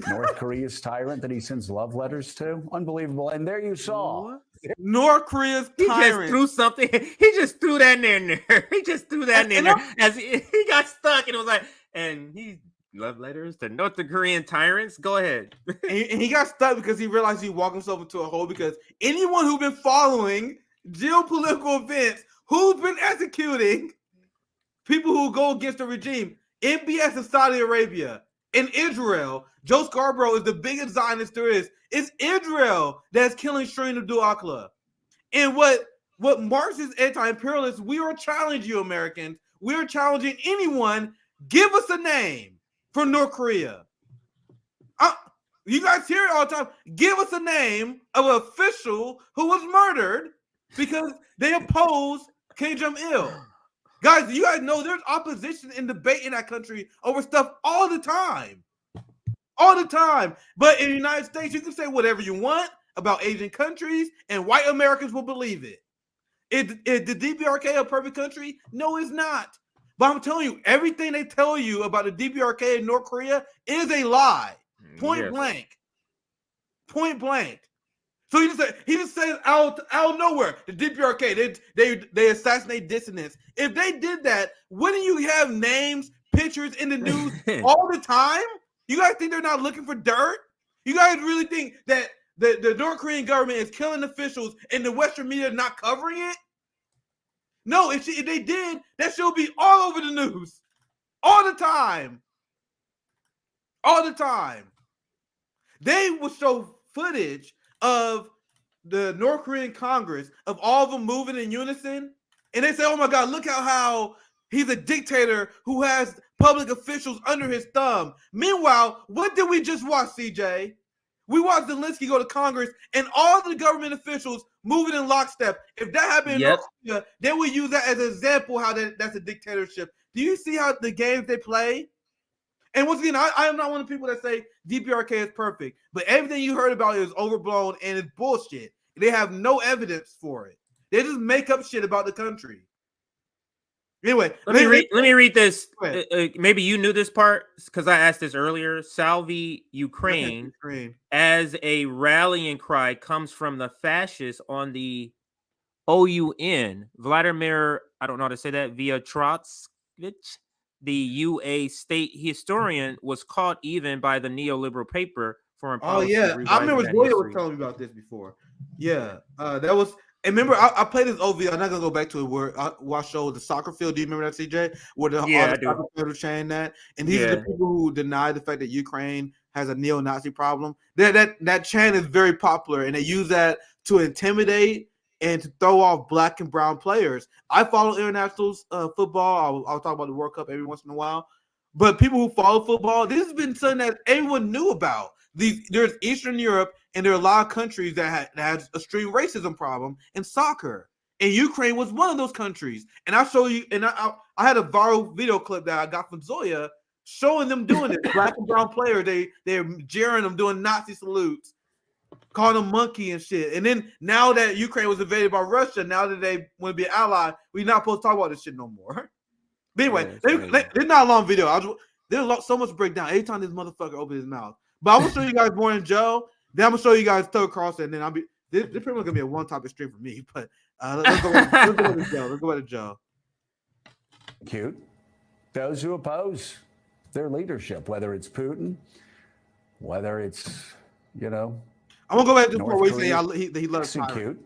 North Korea's tyrant that he sends love letters to. Unbelievable. And there you saw North Korea's tyrant. He just threw something. He just threw that in there. He just threw that in there as he got stuck, and it was like, and he love letters to North Korean tyrants. Go ahead. And he got stuck because he realized he walked himself into a hole, because anyone who's been following geopolitical events, who's been executing people who go against the regime, MBS in Saudi Arabia, in Israel, Joe Scarborough is the biggest Zionist there is. It's Israel that's killing Shireen Abdul Akleh. And what what Marxist anti-imperialists, we are challenging you, Americans. We are challenging anyone. Give us a name for North Korea. You guys hear it all the time. Give us a name of an official who was murdered because they oppose Kim Jong-il. Guys, you guys know there's opposition and debate in that country over stuff all the time. All the time. But in the United States, you can say whatever you want about Asian countries, and white Americans will believe it. Is the DPRK a perfect country? No, it's not. But I'm telling you, everything they tell you about the DPRK in North Korea is a lie. Point blank. Point blank. So he just says out of nowhere, the DPRK, they assassinate dissidents. If they did that, wouldn't you have names, pictures in the news all the time? You guys think they're not looking for dirt? You guys really think that the North Korean government is killing officials and the Western media not covering it? No, if they did, that should be all over the news. All the time. All the time. They will show footage of the North Korean Congress, of all of them moving in unison, and they say, oh my God, look how he's a dictator who has public officials under his thumb. Meanwhile, what did we just watch, CJ? We watched Zelenskyy go to Congress and all the government officials moving in lockstep. If that happened in North Korea, they would use that as an example how that's a dictatorship. Do you see how the games they play? And once again, I am not one of the people that say DPRK is perfect, but everything you heard about it is overblown and it's bullshit. They have no evidence for it. They just make up shit about the country. Anyway, let me read this. Maybe you knew this part because I asked this earlier. Salve Ukraine, as a rallying cry comes from the fascists on the OUN. Vladimir, I don't know how to say that, Trotsky, the UA state historian, was caught even by the neoliberal paper Foreign Policy. Oh yeah, I remember Zoya was telling me about this before. Yeah, that was. And remember, I played this OV. I'm not gonna go back to it where I showed the soccer field. Do you remember that, CJ? Where all the soccer field was saying that, and these are the people who deny the fact that Ukraine has a neo-Nazi problem. That chant is very popular, and they use that to intimidate and to throw off black and brown players. I follow international football. I'll talk about the World Cup every once in a while. But people who follow football, this has been something that everyone knew about. There's Eastern Europe, and there are a lot of countries that has a extreme racism problem in soccer. And Ukraine was one of those countries. And I'll show you, and I had a viral video clip that I got from Zoya showing them doing it. Black and brown players, they're jeering them, doing Nazi salutes, calling them monkey and shit. And then now that Ukraine was invaded by Russia, now that they want to be an ally, we're not supposed to talk about this shit no more. But anyway, they're not a long video. There's so much breakdown every time this motherfucker opens his mouth. But I'm gonna show you guys Morning Joe. Then I'm gonna show you guys Third Cross, and then I'll be. This pretty much gonna be a one-topic stream for me. But let's go to Joe. Let's go to Joe. Cute. Those who oppose their leadership, whether it's Putin, whether it's I'm gonna go back to the part where he loves cute.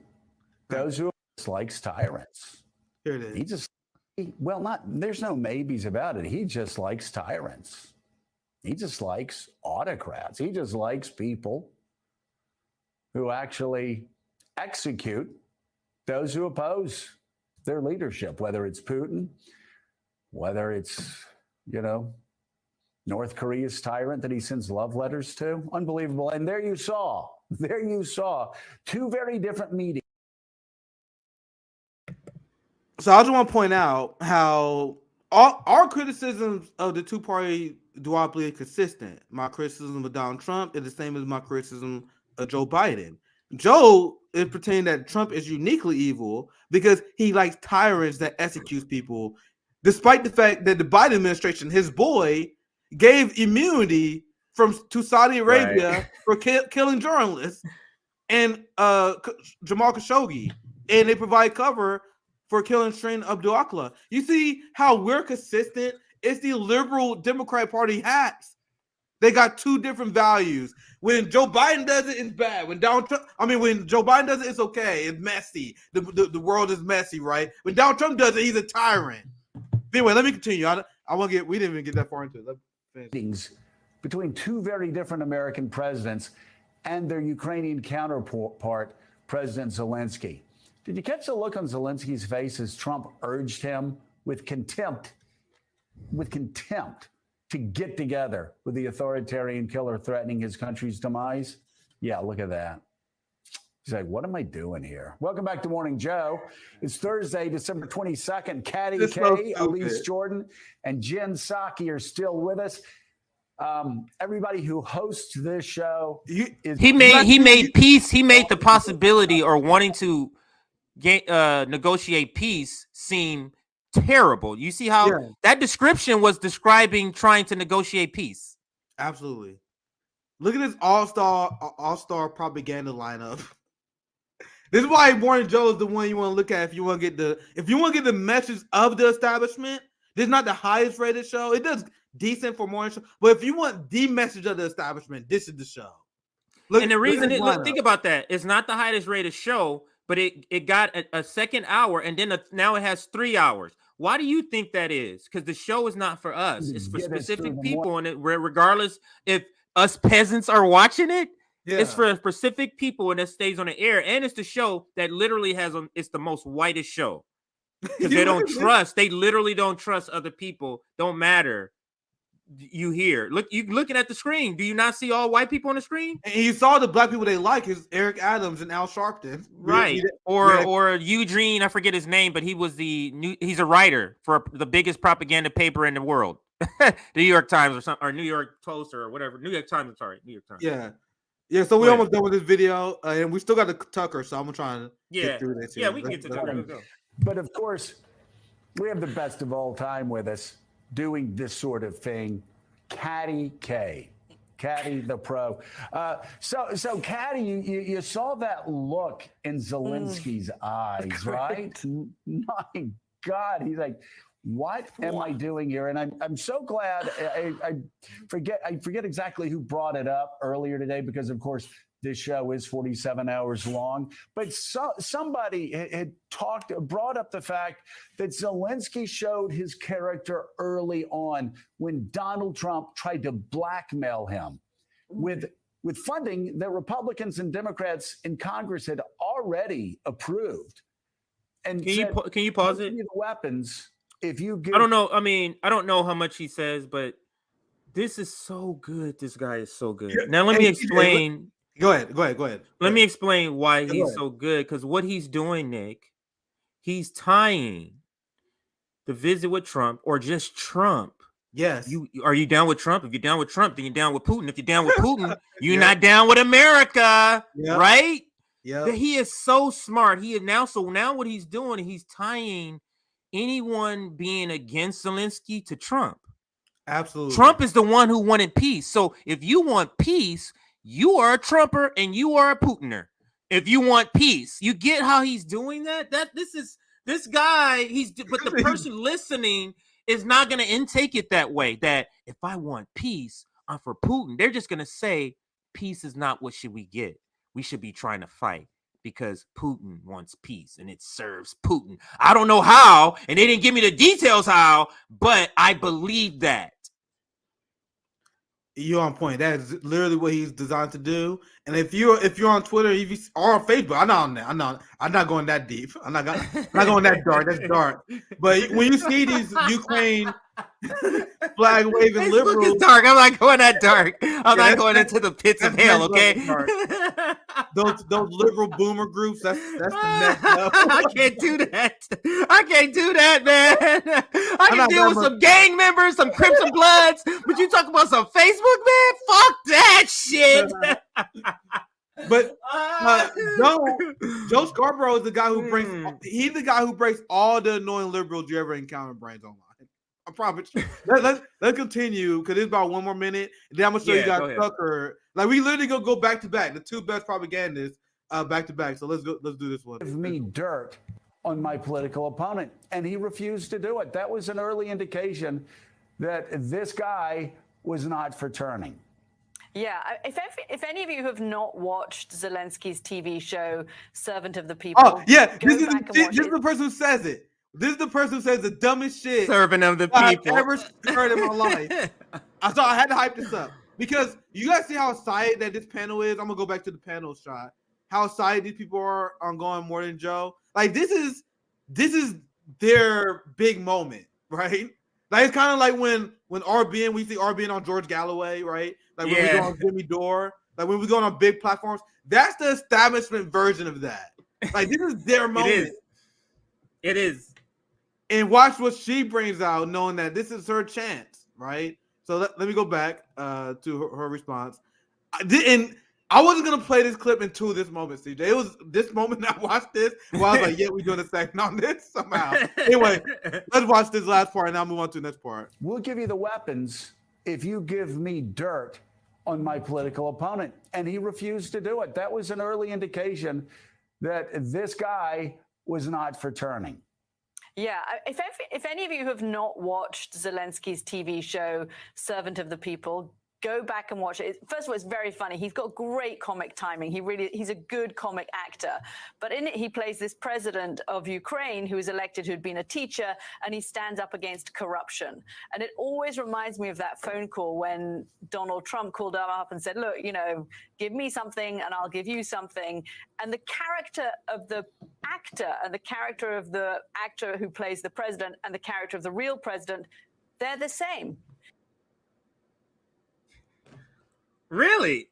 Those who likes tyrants. Here it is. He just there's no maybes about it. He just likes tyrants. He just likes autocrats. He just likes people who actually execute those who oppose their leadership, whether it's Putin, whether it's, North Korea's tyrant that he sends love letters to. Unbelievable. And there you saw two very different meetings. So I just want to point out how our criticisms of the two-party duopoly is consistent. My criticism of Donald Trump is the same as my criticism of Joe Biden. Joe is pretending that Trump is uniquely evil because he likes tyrants that execute people, despite the fact that the Biden administration, his boy, gave immunity to Saudi Arabia for killing journalists and Jamal Khashoggi, and they provide cover for killing Shireen Abdul-Akleh. You see how we're consistent? It's the liberal Democrat Party hacks. They got two different values. When Joe Biden does it, it's bad. When Joe Biden does it, it's okay. It's messy. The world is messy, right? When Donald Trump does it, he's a tyrant. Anyway, let me continue. We didn't even get that far into it. Meetings between two very different American presidents and their Ukrainian counterpart, President Zelenskyy. Did you catch the look on Zelensky's face as Trump urged him with contempt to get together with the authoritarian killer threatening his country's demise? Yeah, look at that. He's like, what am I doing here? Welcome back to Morning Joe. It's Thursday, December 22nd. Caddy K, Elise Jordan, and Jen Psaki are still with us. Everybody who hosts this show he made peace. He made the possibility or wanting to negotiate peace seem terrible. You see how that description was describing trying to negotiate peace. Absolutely. Look at this all-star propaganda lineup. This is why Morning Joe is the one you want to look at if you want to get the message of the establishment. This is not the highest rated show. It does decent for morning show, but if you want the message of the establishment, this is the show. And the reason think about that, it's not the highest rated show, but it got a second hour, and then now it has 3 hours. Why do you think that is? Because the show is not for us; it's for specific people, and regardless if us peasants are watching it. Yeah. It's for specific people, and it stays on the air. And it's the show that literally it's the most whitest show. Because they literally don't trust other people. Don't matter. You hear. You looking at the screen. Do you not see all white people on the screen? And you saw the black people they like is Eric Adams and Al Sharpton. Right. Or Eugene, I forget his name, but he's a writer for the biggest propaganda paper in the world. The New York Times or New York Post or whatever. New York Times. Yeah. Yeah, so we almost done with this video, and we still got the Tucker, so I'm gonna try and get through this. Yeah, we can get to Tucker. Let's go. But of course, we have the best of all time with us doing this sort of thing. Caddy K, Caddy the pro. So Caddy, you saw that look in Zelensky's eyes, right? My God, he's like, what am I doing here? And I'm so glad. I forget exactly who brought it up earlier today, because of course this show is 47 hours long. But somebody had brought up the fact that Zelensky showed his character early on when Donald Trump tried to blackmail him with funding that Republicans and Democrats in Congress had already approved. And can you pause it? The weapons. If you give, I don't know. I mean, I don't know how much he says, but this is so good. This guy is so good. Now let me explain. Go ahead. Let me explain why he's so good. Because what he's doing, Nick, he's tying the visit with Trump or just Trump. Yes. Are you down with Trump? If you're down with Trump, then you're down with Putin. If you're down with Putin, you're not down with America, right? Yeah. He is so smart. Now what he's doing, he's tying anyone being against Zelensky to Trump. Absolutely. Trump is the one who wanted peace. So if you want peace, you are a Trumper and you are a Putiner. If you want peace, you get how he's doing that? This guy, but the person listening is not going to intake it that way, that if I want peace, I'm for Putin. They're just going to say peace is not what should we get. We should be trying to fight because Putin wants peace and it serves Putin. I don't know how, and they didn't give me the details how, but I believe that. You're on point. That is literally what he's designed to do. And if you're on Twitter or on Facebook, I'm not going that deep. I'm not going that dark. That's dark. But when you see these Ukraine flag waving liberals, it's dark. I'm not going that dark. I'm not going into the pits of hell. Okay. Those liberal boomer groups. That's the next level. I can't do that. I can't do that, man. I can deal with some gang members, some Crips and Bloods, but you talk about some Facebook, man. Fuck that shit. But Joe Scarborough is the guy who brings. He's the guy who breaks all the annoying liberals you ever encounter brains online. I promise. Let's continue because it's about 1 more minute. And then I'm gonna show you guys Tucker. Like we literally go back to back. The two best propagandists back to back. So let's do this one. Give me dirt on my political opponent, and he refused to do it. That was an early indication that this guy was not for turning. Yeah, if any of you have not watched Zelensky's TV show, Servant of the People. Oh, yeah, this is the person who says it. This is the person who says the dumbest shit. Servant of the People I've ever heard in my life. I had to hype this up because you guys see how excited that this panel is. I'm going to go back to the panel shot. how excited these people are on going more than Joe. Like this is their big moment, right? Like it's kind of like when RBN, we see RBN on George Galloway, right? Like when we go on Jimmy Dore, like when we go on big platforms. That's the establishment version of that. Like this is their moment. It is. And watch what she brings out, knowing that this is her chance, right? So let me go back to her response. I wasn't gonna play this clip until this moment, CJ. It was this moment I watched this while I was like, yeah, we're doing a second on this somehow. Anyway, let's watch this last part and I'll move on to the next part. We'll give you the weapons if you give me dirt on my political opponent. And he refused to do it. That was an early indication that this guy was not for turning. Yeah, if any of you have not watched Zelensky's TV show, Servant of the People, go back and watch it. First of all, it's very funny. He's got great comic timing. He's a good comic actor. But in it, he plays this president of Ukraine who was elected, who'd been a teacher, and he stands up against corruption. And it always reminds me of that phone call when Donald Trump called him up and said, look, you know, give me something and I'll give you something. And the character of the actor and the character of the actor who plays the president and the character of the real president, they're the same. Really?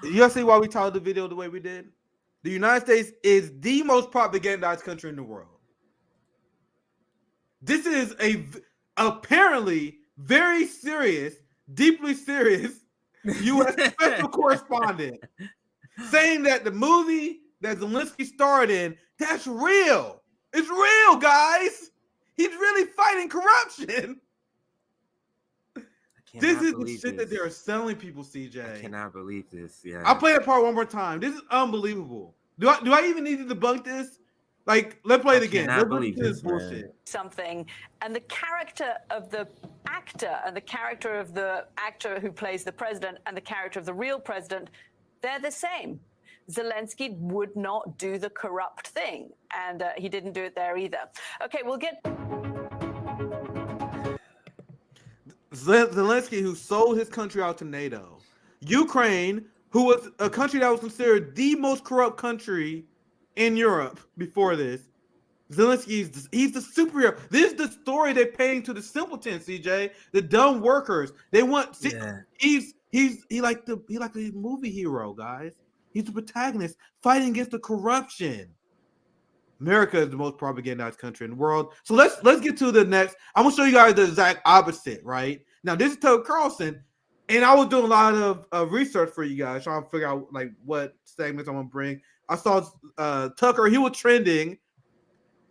You guys see why we titled the video the way we did? The United States is the most propagandized country in the world. This is a apparently very serious, deeply serious U.S. special correspondent saying that the movie that Zelensky starred in, that's real. It's real, guys. He's really fighting corruption. This is the shit that they're selling people, CJ. I cannot believe this. Yeah. I'll play that part one more time. This is unbelievable. Do I even need to debunk this? Like, let's play it again. Let's believe this bullshit. Something, and the character of the actor and the character of the actor who plays the president and the character of the real president, they're the same. Zelensky would not do the corrupt thing, and he didn't do it there either. Okay, we'll get Zelensky, who sold his country out to NATO. Ukraine, who was a country that was considered the most corrupt country in Europe before this. Zelensky, he's the superhero. This is the story they're painting to the simpletons, CJ, the dumb workers. They want he's like the movie hero, guys. He's the protagonist fighting against the corruption. America is the most propagandized country in the world. So let's get to the next. I'm gonna show you guys the exact opposite, right? Now this is Tucker Carlson, and I was doing a lot of research for you guys, trying to figure out like what segments I'm gonna bring. I saw Tucker. He was trending,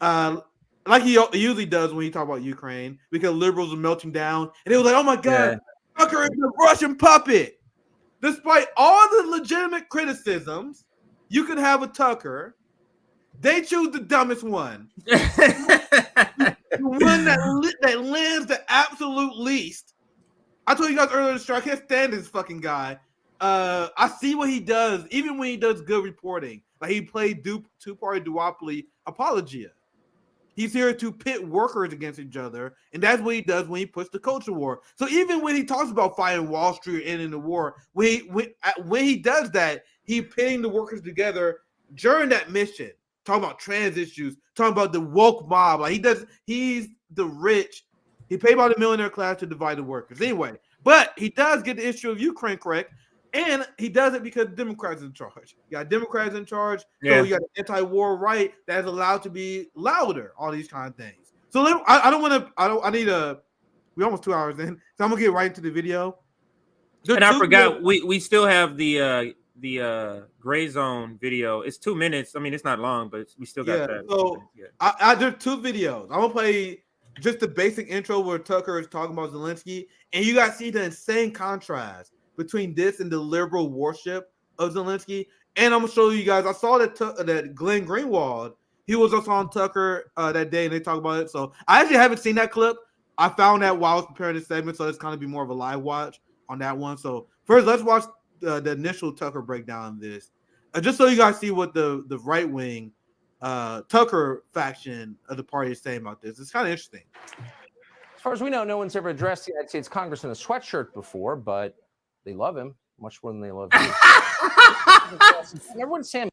like he usually does when he talk about Ukraine, because liberals are melting down, and it was like, oh my god, Tucker is a Russian puppet. Despite all the legitimate criticisms you could have a Tucker, they choose the dumbest one. The one that lands the absolute least. I told you guys earlier this show, I can't stand this fucking guy. I see what he does, even when he does good reporting. Like he played two-party duopoly Apologia. He's here to pit workers against each other, and that's what he does when he puts the culture war. So even when he talks about fighting Wall Street or ending the war, when he does that, he's pitting the workers together during that mission. Talking about trans issues, talking about the woke mob. Like he's the rich. He paid by the millionaire class to divide the workers. Anyway, but he does get the issue of Ukraine correct, and he does it because Democrats are in charge. You got Democrats in charge, so you got an anti-war right that is allowed to be louder. All these kind of things. So I need we're almost 2 hours in, so I'm gonna get right into the video. And I forgot we still have the gray zone video. It's 2 minutes. I mean, it's not long, but we still got that. So there's two videos. I'm gonna play just the basic intro where Tucker is talking about Zelensky, and you guys see the insane contrast between this and the liberal worship of Zelensky. And I'm gonna show you guys. I saw that Glenn Greenwald, he was also on Tucker that day, and they talked about it. So I actually haven't seen that clip. I found that while I was preparing this segment, so it's kind of be more of a live watch on that one. So first, let's watch the initial Tucker breakdown of this, just so you guys see what the right wing Tucker faction of the party is saying about this. It's kind of interesting. As far as we know, no one's ever addressed the United States Congress in a sweatshirt before, but they love him much more than they love you. Everyone's Sam.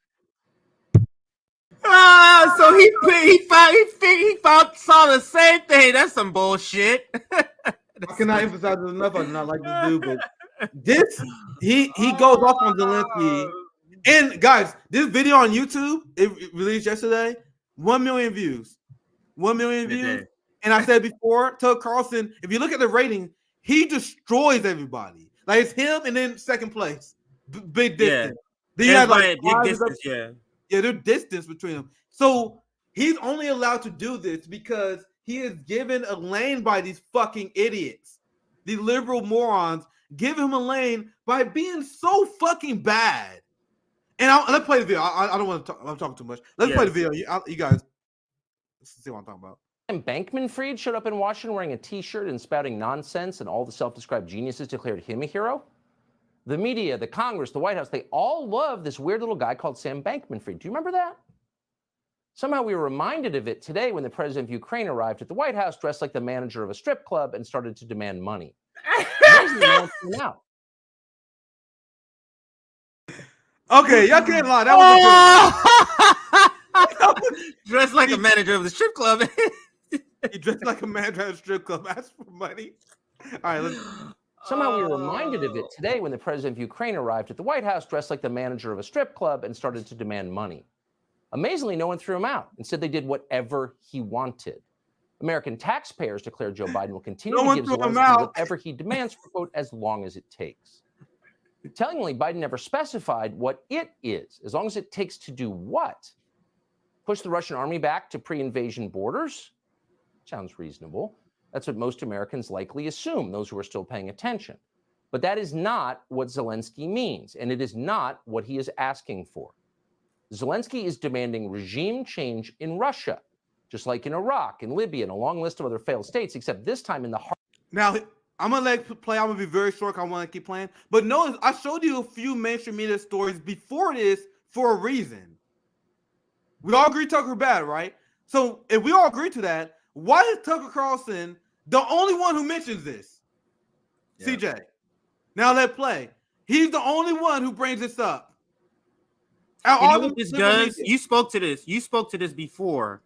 So he saw the same thing. That's some bullshit. I cannot emphasize this enough. I do not like this dude, but this he goes off on Zelensky. And guys, this video on YouTube, it released yesterday, 1 million views. 1 million views. And I said before, Tucker Carlson, if you look at the rating, he destroys everybody. Like it's him and then second place. Big distance. Then you have like big distance, yeah, there's distance between them. So he's only allowed to do this because he is given a lane by these fucking idiots. These liberal morons give him a lane by being so fucking bad. And let's play the video. I don't want to talk. I'm talking too much. Let's play the video. You guys see what I'm talking about. And Bankman-Fried showed up in Washington wearing a T-shirt and spouting nonsense, and all the self-described geniuses declared him a hero. The media, the Congress, the White House, they all love this weird little guy called Sam Bankman-Fried. Do you remember that? Somehow we were reminded of it today when the president of Ukraine arrived at the White House dressed like the manager of a strip club and started to demand money. Now. Okay, y'all can't lie. That was dressed like a manager of the strip club. He dressed like a manager of a strip club. Asked for money. All right, Somehow we were reminded of it today when the president of Ukraine arrived at the White House dressed like the manager of a strip club and started to demand money. Amazingly, no one threw him out. Instead, they did whatever he wanted. American taxpayers declared Joe Biden will continue to give Zelensky whatever he demands for, quote, as long as it takes. Tellingly, Biden never specified what it is, as long as it takes to do what? Push the Russian army back to pre-invasion borders? Sounds reasonable. That's what most Americans likely assume, those who are still paying attention. But that is not what Zelensky means, and it is not what he is asking for. Zelensky is demanding regime change in Russia, just like in Iraq and Libya and a long list of other failed states, except this time in the heart. Now, I'm going to let it play. I'm going to be very short. I want to keep playing. But notice, I showed you a few mainstream media stories before this for a reason. We all agree Tucker bad, right? So if we all agree to that, why is Tucker Carlson the only one who mentions this? Yeah. CJ. Now let's play. He's the only one who brings this up. You know what this does? You spoke to this. You spoke to this before.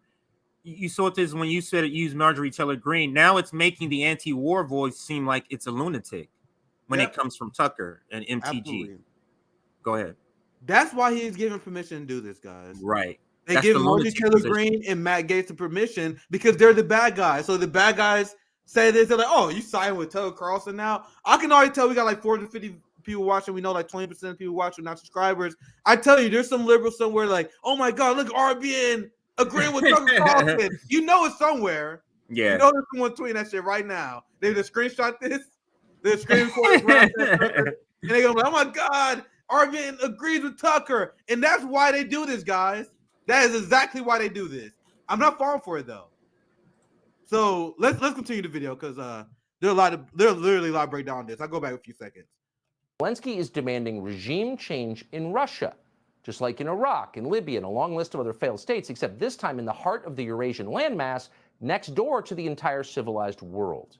You saw this when you said it used Marjorie Taylor Greene. Now it's making the anti-war voice seem like it's a lunatic when it comes from Tucker and MTG. Absolutely. Go ahead. That's why he's given permission to do this, guys. Right. They give Marjorie Taylor Greene and Matt Gaetz the permission because they're the bad guys. So the bad guys say this, they're like, oh, you siding with Tucker Carlson now? I can already tell we got like 450 people watching. We know like 20% of people watching are not subscribers. I tell you, there's some liberals somewhere like, oh my God, look, RBN agreeing with Tucker Carlson. You know it's somewhere. Yeah. You know there's someone tweeting that shit right now. They just screenshot this. They're screaming for it. And they go, oh my God, RBN agrees with Tucker. And that's why they do this, guys. That is exactly why they do this. I'm not falling for it though. So let's continue the video because there's literally a lot of breakdown on this. I'll go back a few seconds. Zelensky is demanding regime change in Russia, just like in Iraq and Libya and a long list of other failed states, except this time in the heart of the Eurasian landmass next door to the entire civilized world.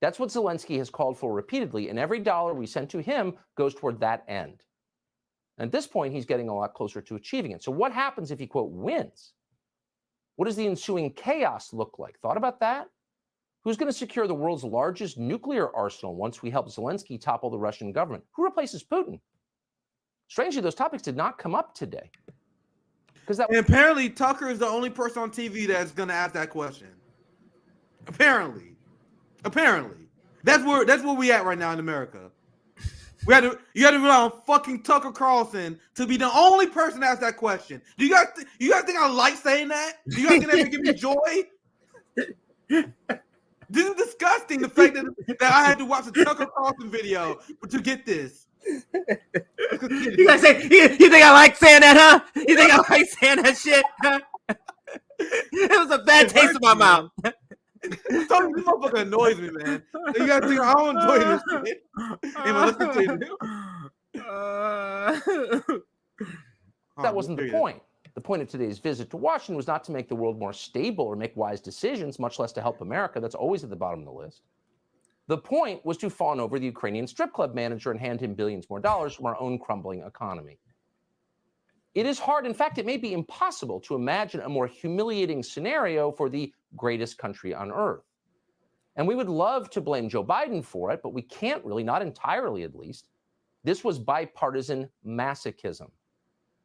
That's what Zelensky has called for repeatedly, and every dollar we send to him goes toward that end. At this point, he's getting a lot closer to achieving it. So what happens if he, quote, wins? What does the ensuing chaos look like? Thought about that? Who's going to secure the world's largest nuclear arsenal once we help Zelensky topple the Russian government? Who replaces Putin? Strangely, those topics did not come up today. And apparently, Tucker is the only person on TV that's going to ask that question. Apparently. That's where we at right now in America. You had to rely on fucking Tucker Carlson to be the only person to ask that question. Do you guys think I like saying that? Do you guys think that would give me joy? This is disgusting. The fact that I had to watch a Tucker Carlson video to get this. You guys say you think I like saying that, huh? You think I like saying that shit? Huh? It was a bad taste in my mouth. This motherfucker annoys me, man. You gotta think I don't enjoy this shit. Anyway, let's continue. That wasn't the point. The point of today's visit to Washington was not to make the world more stable or make wise decisions, much less to help America. That's always at the bottom of the list. The point was to fawn over the Ukrainian strip club manager and hand him billions more dollars from our own crumbling economy. It is hard, in fact, it may be impossible to imagine a more humiliating scenario for the greatest country on earth. And we would love to blame Joe Biden for it, but we can't really, not entirely at least. This was bipartisan masochism.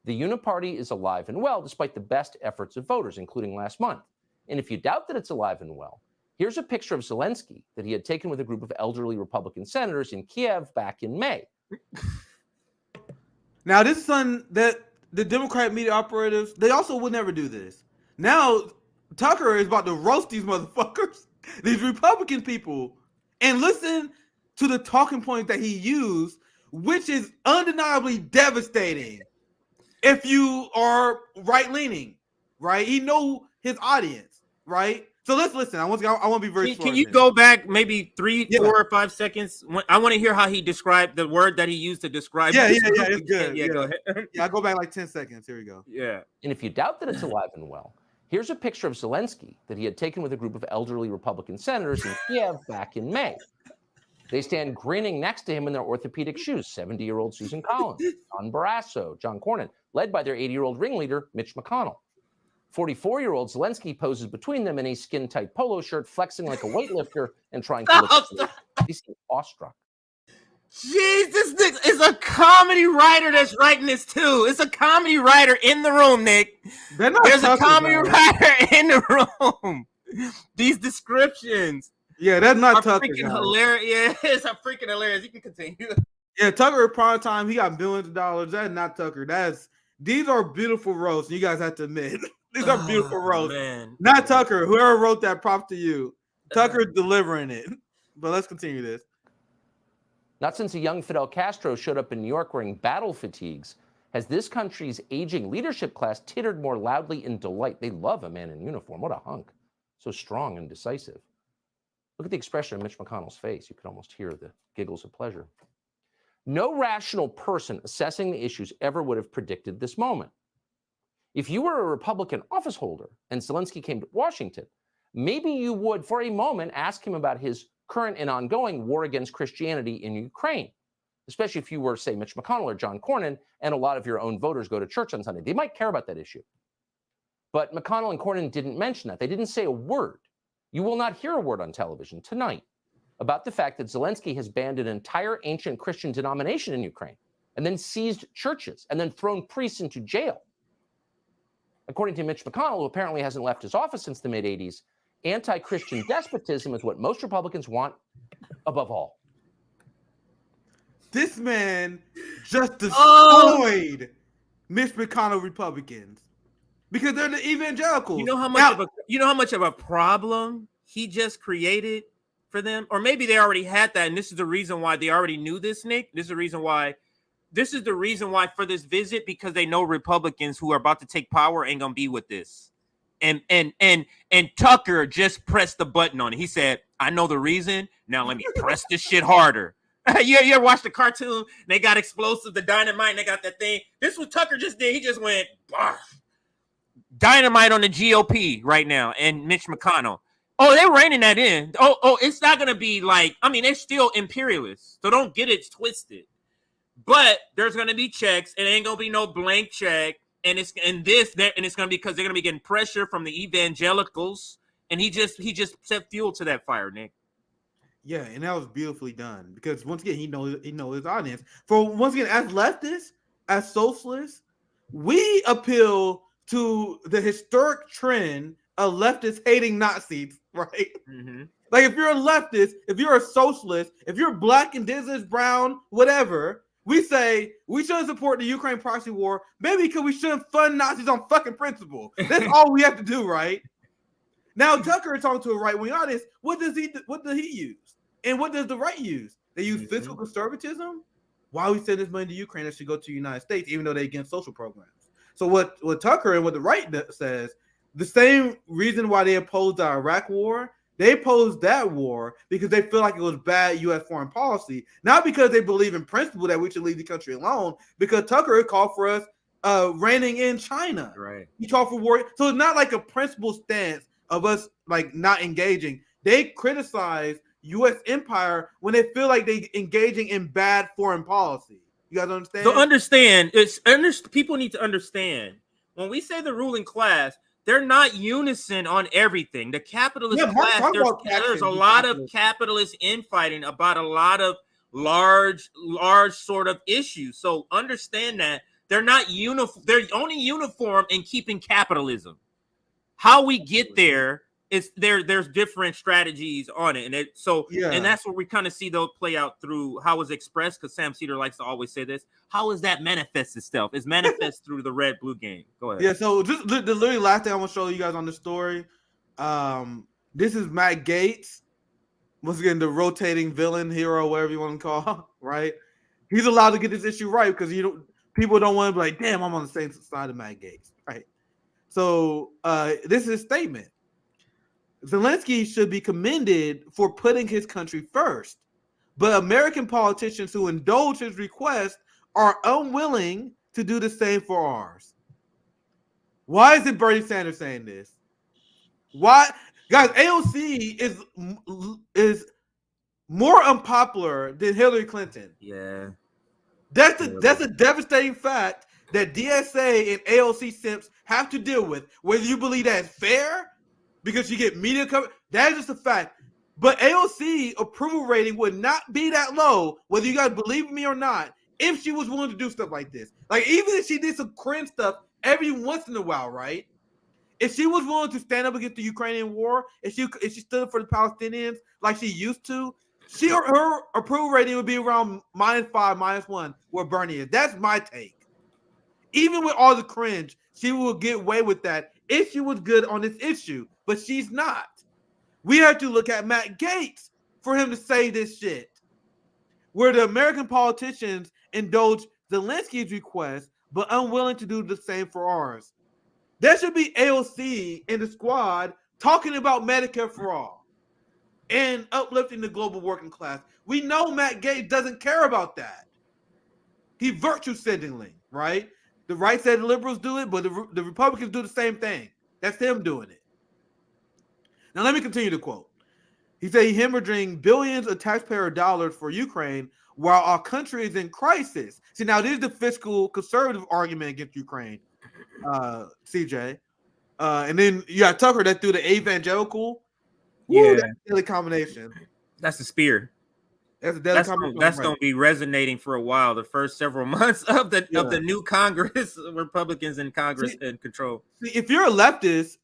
The Uniparty is alive and well, despite the best efforts of voters, including last month. And if you doubt that it's alive and well, here's a picture of Zelenskyy that he had taken with a group of elderly Republican senators in Kiev back in May. Now, this son, that the Democrat media operatives, they also would never do this. Now, Tucker is about to roast these motherfuckers, these Republican people, and listen to the talking points that he used, which is undeniably devastating if you are right-leaning, right? He know his audience, right? So let's listen. I want to be very Can you go back maybe 3, 4, or 5 seconds? I want to hear how he described the word that he used to describe. Yeah, it's good. Yeah, go ahead. Yeah, I'll go back like 10 seconds. Here we go. Yeah. And if you doubt that it's alive and well, here's a picture of Zelenskyy that he had taken with a group of elderly Republican senators in Kiev back in May. They stand grinning next to him in their orthopedic shoes. 70-year-old Susan Collins, John Barrasso, John Cornyn, led by their 80-year-old ringleader, Mitch McConnell. 44-year-old Zelenskyy poses between them in a skin-tight polo shirt, flexing like a weightlifter and trying to look awestruck. Jeez, this is a comedy writer that's writing this too. It's a comedy writer in the room, Nick. There's a comedy writer in the room. These descriptions. Yeah, that's not Tucker. Freaking hilarious. Yeah, it's a freaking hilarious. You can continue. Yeah, Tucker at prime time, he got billions of dollars. That's not Tucker. These are beautiful roasts. You guys have to admit. These are beautiful roasts. Man. Not Tucker. Whoever wrote that, props to you. Tucker's delivering it. But let's continue this. Not since a young Fidel Castro showed up in New York wearing battle fatigues has this country's aging leadership class tittered more loudly in delight. They love a man in uniform. What a hunk. So strong and decisive. Look at the expression on Mitch McConnell's face. You can almost hear the giggles of pleasure. No rational person assessing the issues ever would have predicted this moment. If you were a Republican office holder and Zelenskyy came to Washington, maybe you would, for a moment, ask him about his current and ongoing war against Christianity in Ukraine, especially if you were, say, Mitch McConnell or John Cornyn, and a lot of your own voters go to church on Sunday. They might care about that issue. But McConnell and Cornyn didn't mention that. They didn't say a word. You will not hear a word on television tonight about the fact that Zelenskyy has banned an entire ancient Christian denomination in Ukraine and then seized churches and then thrown priests into jail. According to Mitch McConnell, who apparently hasn't left his office since the mid-'80s, anti-Christian despotism is what most Republicans want above all. This man just destroyed Mitch McConnell Republicans because they're the evangelicals. You know how much of a problem he just created for them? Or maybe they already had that, and this is the reason why they already knew this, Nick. This is the reason why for this visit, because they know Republicans who are about to take power ain't gonna be with this. And Tucker just pressed the button on it. He said, I know the reason. Now let me press this shit harder. You ever watch the cartoon? They got explosives, the dynamite, and they got that thing. This is what Tucker just did. He just went, bah. Dynamite on the GOP right now and Mitch McConnell. Oh, they're reining that in. Oh, it's not gonna be like, I mean, they're still imperialists, so don't get it twisted. But there's gonna be checks. It ain't gonna be no blank check, and it's gonna be because they're gonna be getting pressure from the evangelicals, and he just set fuel to that fire, Nick. Yeah, and that was beautifully done because once again he knows his audience. For once again, as leftists, as socialists, we appeal to the historic trend of leftists hating Nazis, right? Mm-hmm. Like if you're a leftist, if you're a socialist, if you're black, indigenous, brown, whatever, we say we shouldn't support the Ukraine proxy war, maybe because we shouldn't fund Nazis on fucking principle. That's all we have to do, right? Now Tucker is talking to a right-wing audience. What does he use? And what does the right use? They use fiscal conservatism. Why we send this money to Ukraine that should go to the United States, even though they're against social programs. So what Tucker and what the right says, the same reason why they opposed the Iraq war, they opposed that war because they feel like it was bad U.S. foreign policy, not because they believe in principle that we should leave the country alone, because Tucker called for us reining in China. Right. He called for war. So it's not like a principle stance of us like not engaging. They criticize U.S. empire when they feel like they engaging in bad foreign policy. You guys understand? So people need to understand when we say the ruling class, they're not unison on everything. The capitalist class, there's a lot of capitalist infighting about a lot of large sort of issues. So understand that they're not uniform. They're only uniform in keeping capitalism. How we get there is there's different strategies on it, and that's where we kind of see those play out through how it's expressed, because Sam Cedar likes to always say this. How is that manifest itself? It's manifest through the red blue game. Go ahead. Yeah, so just the literally last thing I want to show you guys on the story. This is Matt Gaetz, once again the rotating villain, hero, whatever you want to call, right? He's allowed to get this issue right because people don't want to be like, damn, I'm on the same side of Matt Gaetz, right? So this is a statement. Zelenskyy should be commended for putting his country first, but American politicians who indulge his request are unwilling to do the same for ours. Why is it Bernie Sanders saying this? Why, guys? AOC is more unpopular than Hillary Clinton. Yeah, that's a devastating fact that DSA and AOC simps have to deal with. Whether you believe that's fair because you get media coverage, that is just a fact. But AOC approval rating would not be that low, whether you guys believe me or not, if she was willing to do stuff like this. Like, even if she did some cringe stuff every once in a while, right? If she was willing to stand up against the Ukrainian war, if she stood up for the Palestinians like she used to, her approval rating would be around -5, -1, where Bernie is. That's my take. Even with all the cringe, she will get away with that if she was good on this issue, but she's not. We have to look at Matt Gaetz for him to say this shit, where the American politicians indulge Zelensky's request, but unwilling to do the same for ours. There should be AOC in the squad talking about Medicare for all and uplifting the global working class. We know Matt Gaetz doesn't care about that. He virtue signaling, right? The right side, the liberals do it, but the Republicans do the same thing. That's him doing it. Now, let me continue to quote. He said he's hemorrhaging billions of taxpayer dollars for Ukraine while our country is in crisis. See, now this is the fiscal conservative argument against Ukraine, CJ. And then you got Tucker that threw the evangelical. Woo, Yeah, that's a deadly combination. that's the spear. That's a deadly combination. That's going to be resonating for a while. The first several months of the new Congress, Republicans in Congress in control. See, if you're a leftist,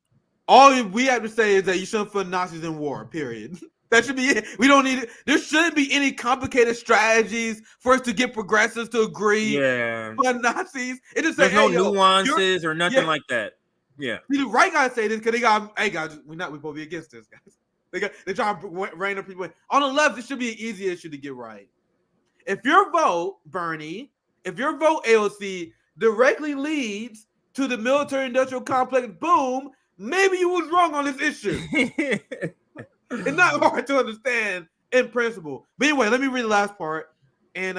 all we have to say is that you shouldn't put Nazis in war, period. That should be it. We don't need it. There shouldn't be any complicated strategies for us to get progressives to agree on Nazis. It just There's say, no nuances or nothing like that. Yeah. See, the right guys say this because they got, hey guys, we supposed to be against this, guys. They try to rein up people. On the left, this should be an easy issue to get right. If your vote, Bernie, if your vote, AOC, directly leads to the military-industrial complex boom, maybe you was wrong on this issue. It's not hard to understand in principle. But anyway, let me read the last part. And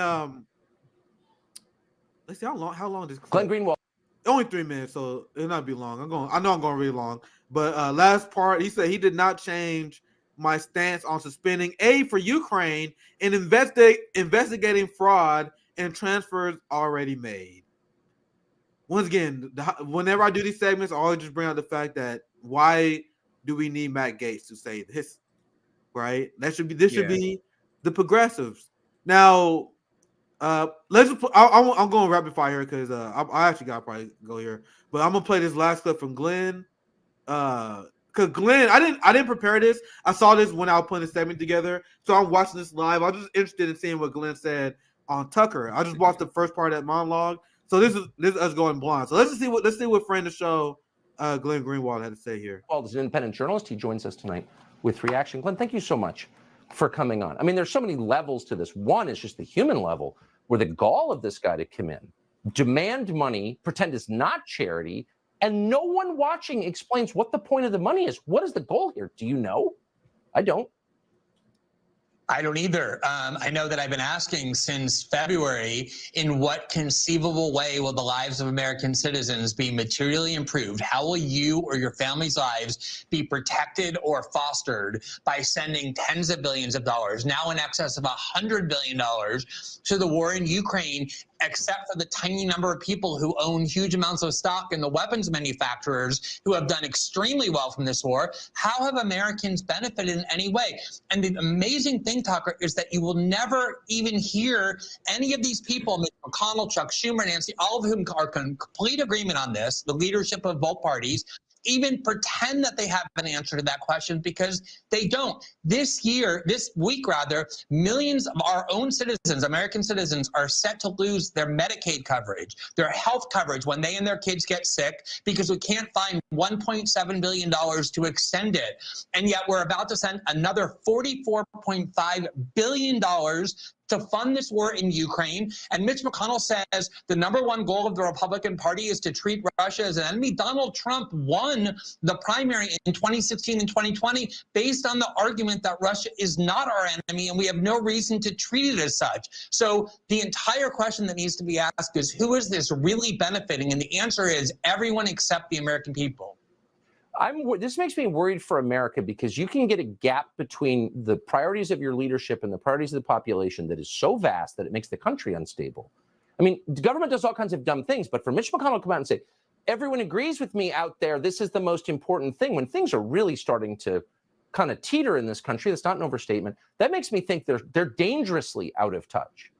let's see how long this Glenn Greenwald. Only 3 minutes, so it'll not be long. I know I'm going really long. But last part, he said he did not change my stance on suspending aid for Ukraine and investigating fraud and transfers already made. Once again, whenever I do these segments, I always just bring out the fact that why do we need Matt Gaetz to say this, right? This should be the progressives. Now, I'm going rapid fire here because I actually got to probably go here, but I'm gonna play this last clip from Glenn. Because Glenn, I didn't prepare this. I saw this when I was putting the segment together, so I'm watching this live. I was just interested in seeing what Glenn said on Tucker. I just watched the first part of that monologue, so this is us going blind. So let's see what friend of the show, Glenn Greenwald, had to say here. Well, as an independent journalist, he joins us tonight with reaction. Glenn, thank you so much for coming on. I mean, there's so many levels to this. One is just the human level, where the gall of this guy to come in, demand money, pretend it's not charity, and no one watching explains what the point of the money is. What is the goal here? Do you know? I don't. I don't either. I know that I've been asking since February, in what conceivable way will the lives of American citizens be materially improved? How will you or your family's lives be protected or fostered by sending tens of billions of dollars, now in excess of $100 billion, to the war in Ukraine, except for the tiny number of people who own huge amounts of stock in the weapons manufacturers who have done extrememly well from this war? How have Americans benefited in any way? And the amazing thing, Tucker, is that you will never even hear any of these people, Mitch McConnell, Chuck Schumer, Nancy, all of whom are in complete agreement on this, the leadership of both parties, even pretend that they have an answer to that question, because they don't. This week, millions of our own citizens, American citizens, are set to lose their Medicaid coverage, their health coverage when they and their kids get sick, because we can't find $1.7 billion to extend it. And yet we're about to send another $44.5 billion to fund this war in Ukraine. And Mitch McConnell says the number one goal of the Republican Party is to treat Russia as an enemy. Donald Trump won the primary in 2016 and 2020 based on the argument that Russia is not our enemy and we have no reason to treat it as such. So the entire question that needs to be asked is, who is this really benefiting? And the answer is everyone except the American people. This makes me worried for America, because you can get a gap between the priorities of your leadership and the priorities of the population that is so vast that it makes the country unstable. I mean, the government does all kinds of dumb things, but for Mitch McConnell to come out and say, everyone agrees with me out there, this is the most important thing, when things are really starting to kind of teeter in this country, that's not an overstatement, that makes me think they're dangerously out of touch.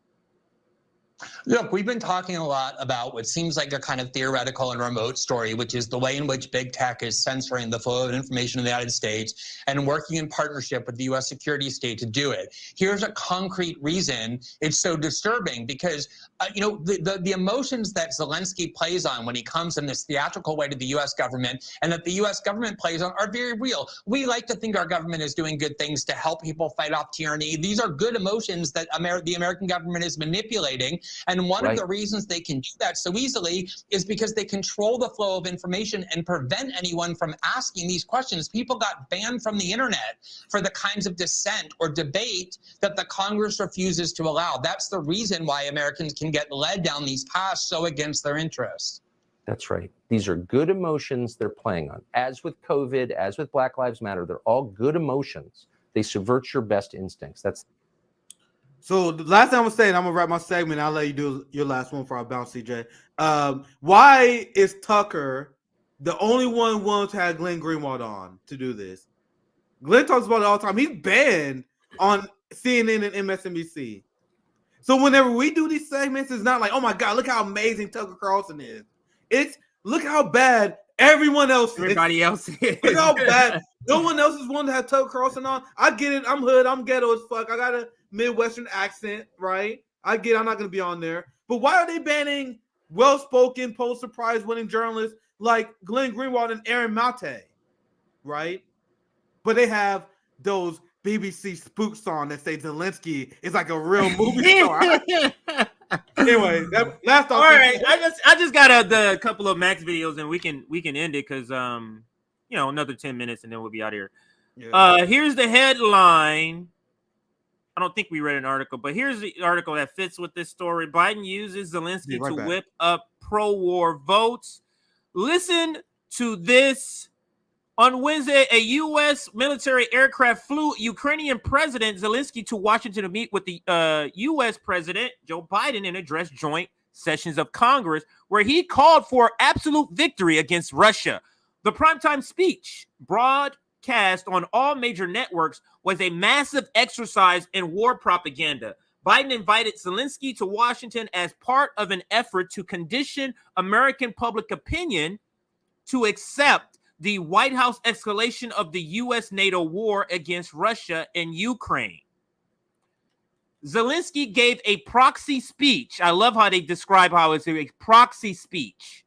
Look, we've been talking a lot about what seems like a kind of theoretical and remote story, which is the way in which big tech is censoring the flow of information in the United States and working in partnership with the U.S. security state to do it. Here's a concrete reason it's so disturbing, because, the emotions that Zelenskyy plays on when he comes in this theatrical way to the U.S. government and that the U.S. government plays on are very real. We like to think our government is doing good things to help people fight off tyranny. These are good emotions that the American government is manipulating. And one of the reasons they can do that so easily is because they control the flow of information and prevent anyone from asking these questions. People got banned from the internet for the kinds of dissent or debate that the Congress refuses to allow. That's the reason why Americans can get led down these paths so against their interests. That's right. These are good emotions they're playing on. As with COVID, as with Black Lives Matter, they're all good emotions. They subvert your best instincts. So the last thing I'm gonna say, and I'm gonna wrap my segment, I'll let you do your last one before I bounce, CJ. Why is Tucker the only one willing to have Glenn Greenwald on to do this? Glenn talks about it all the time. He's banned on CNN and MSNBC. So whenever we do these segments, it's not like, oh my God, look how amazing Tucker Carlson is. It's look how bad everyone else is. Everybody else is. Look how bad. No one else is wanting to have Tucker Carlson on. I get it. I'm hood. I'm ghetto as fuck. I got a Midwestern accent, right? I get it. I'm not going to be on there. But why are they banning well-spoken, Pulitzer Prize-winning journalists like Glenn Greenwald and Aaron Mate, right? But they have those BBC spooks on that say Zelenskyy is like a real movie star. Anyway, last all right. I just got a couple of Max videos, and we can end it because another 10 minutes and then we'll be out of here. Yeah. Here's the headline. I don't think we read an article, but here's the article that fits with this story. Biden uses Zelenskyy to whip up pro-war votes. Listen to this. On Wednesday, a U.S. military aircraft flew Ukrainian President Zelenskyy to Washington to meet with the U.S. President Joe Biden and address joint sessions of Congress, where he called for absolute victory against Russia. The primetime speech, broadcast on all major networks, was a massive exercise in war propaganda. Biden invited Zelenskyy to Washington as part of an effort to condition American public opinion to accept the White House escalation of the U.S.-NATO war against Russia and Ukraine. Zelenskyy gave a proxy speech. I love how they describe how it's a proxy speech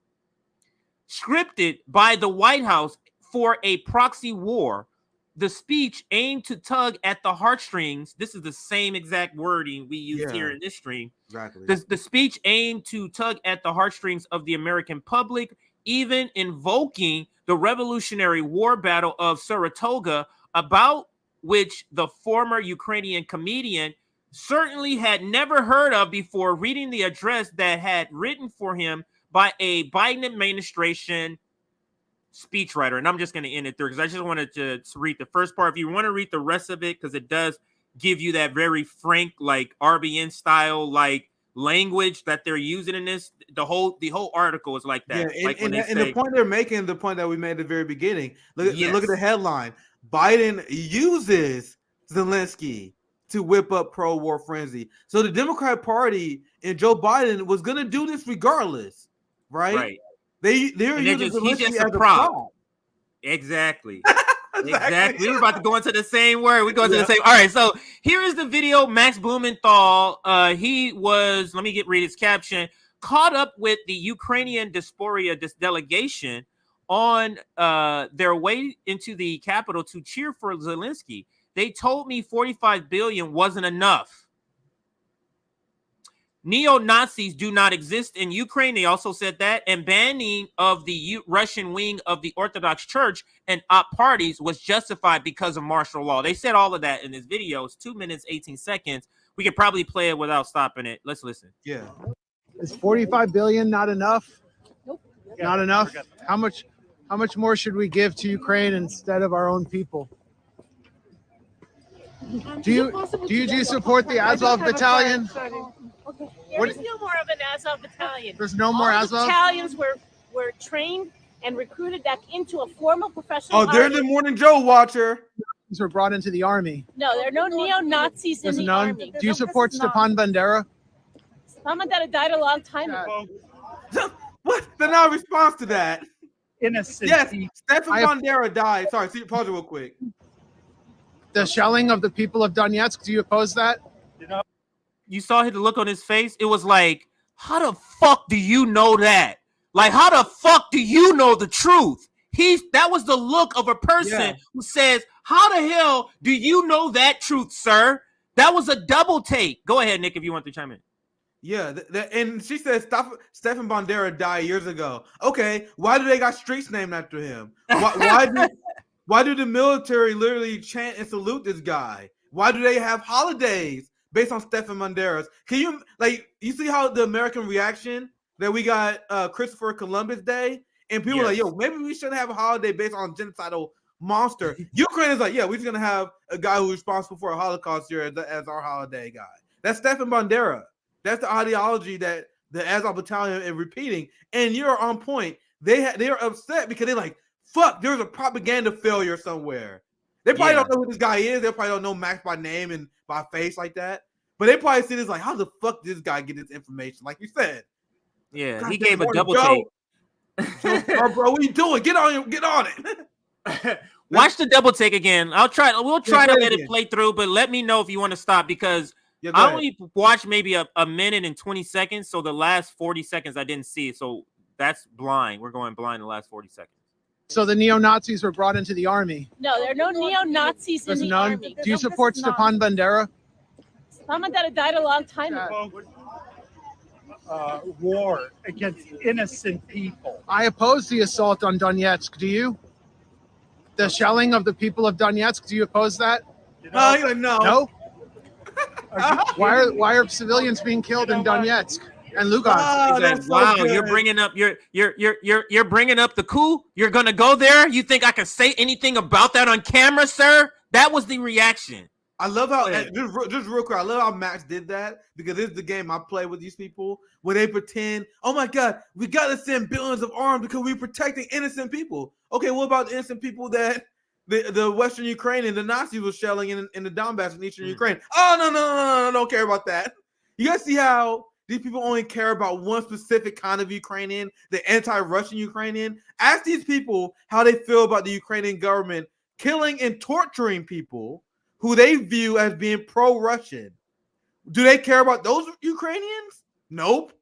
scripted by the White House for a proxy war. The speech aimed to tug at the heartstrings. This is the same exact wording we use here in this stream. Exactly. The speech aimed to tug at the heartstrings of the American public, even invoking the Revolutionary War battle of Saratoga, about which the former Ukrainian comedian certainly had never heard of before reading the address that had written for him by a Biden administration speechwriter. And I'm just going to end it through because I just wanted to read the first part. If you want to read the rest of it, because it does give you that very frank, like RBN style, like language that they're using in this. The whole article is like that. Yeah, like and the point they're making, the point that we made at the very beginning. Look at the headline: Biden uses Zelenskyy to whip up pro-war frenzy. So the Democrat Party and Joe Biden was going to do this regardless, right? Right. They're using Zelenskyy he's just as a prop. Exactly. Exactly. We're about to go into the same word. We're going to the same. All right. So here is the video. Max Blumenthal. He was, let me read his caption, caught up with the Ukrainian diaspora delegation on their way into the Capitol to cheer for Zelenskyy. They told me 45 billion wasn't enough. Neo-Nazis do not exist in Ukraine. They also said that. And banning of the Russian wing of the Orthodox Church and op parties was justified because of martial law. They said all of that in this video. It's 2 minutes, 18 seconds. We could probably play it without stopping it. Let's listen. Yeah. Is 45 billion not enough? Nope. Not enough? How much more should we give to Ukraine instead of our own people? Do you support the Azov battalion? Okay. There is no more of an Azov battalion. There's no more All Azov? the battalions were trained and recruited back into a formal professional Oh, they're army. the Morning Joe watcher. These were brought into the army. No, there are no neo-Nazis in There's the none. army. Do you support Stepan Bandera? Stepan Bandera died a long time ago. What? The now response to that. Innocent. Yes, Stefan Bandera died. Sorry, pause it real quick. The shelling of the people of Donetsk, do you oppose that? You saw the look on his face. It was like, how the fuck do you know that? Like, how the fuck do you know the truth? That was the look of a person who says, how the hell do you know that truth, sir? That was a double take. Go ahead, Nick, if you want to chime in. Yeah, and she said Stefan Bandera died years ago. Okay, why do they got streets named after him? Why do the military literally chant and salute this guy? Why do they have holidays based on Stefan Bandera's? Can you see how the American reaction that we got Christopher Columbus Day? And people are like, yo, maybe we shouldn't have a holiday based on a genocidal monster. Ukraine is like, yeah, we're just going to have a guy who's responsible for a Holocaust here as our holiday guy. That's Stefan Bandera. That's the ideology that the Azov Battalion is repeating. And you're on point. They're upset because they're like, fuck, there's a propaganda failure somewhere. They probably don't know who this guy is. They probably don't know Max by name and by face like that. But they probably see this like, how the fuck did this guy get this information? Like you said. Yeah, God, he gave a double take. Bro, what are you doing? Get on it. Watch the double take again. We'll try to let it again. play through, but let me know if you want to stop because go I ahead. only watched maybe a minute and 20 seconds. So the last 40 seconds I didn't see. So that's blind. We're going blind the last 40 seconds. So the neo-Nazis were brought into the army. No, there are no neo-Nazis in There's the none. army. Do you support Stepan Bandera? Stepan Bandera died a long time ago. War against innocent people. I oppose the assault on Donetsk. Do you? The shelling of the people of Donetsk. Do you oppose that? No, you're like, no. No. Why are civilians being killed in Donetsk and Lugansk? He's like, wow, you're bringing up you're bringing up the coup. You're gonna go there. You think I can say anything about that on camera, sir? That was the reaction. I love how just real quick. I love how Max did that because this is the game I play with these people where they pretend, oh my god, we gotta send billions of arms because we're protecting innocent people. Okay, what about the innocent people that the Western Ukraine and the Nazis were shelling in the Donbass and Eastern Ukraine? Oh no, don't care about that. You guys see how these people only care about one specific kind of Ukrainian, the anti-Russian Ukrainian? Ask these people how they feel about the Ukrainian government killing and torturing people who they view as being pro-Russian. Do they care about those Ukrainians? Nope,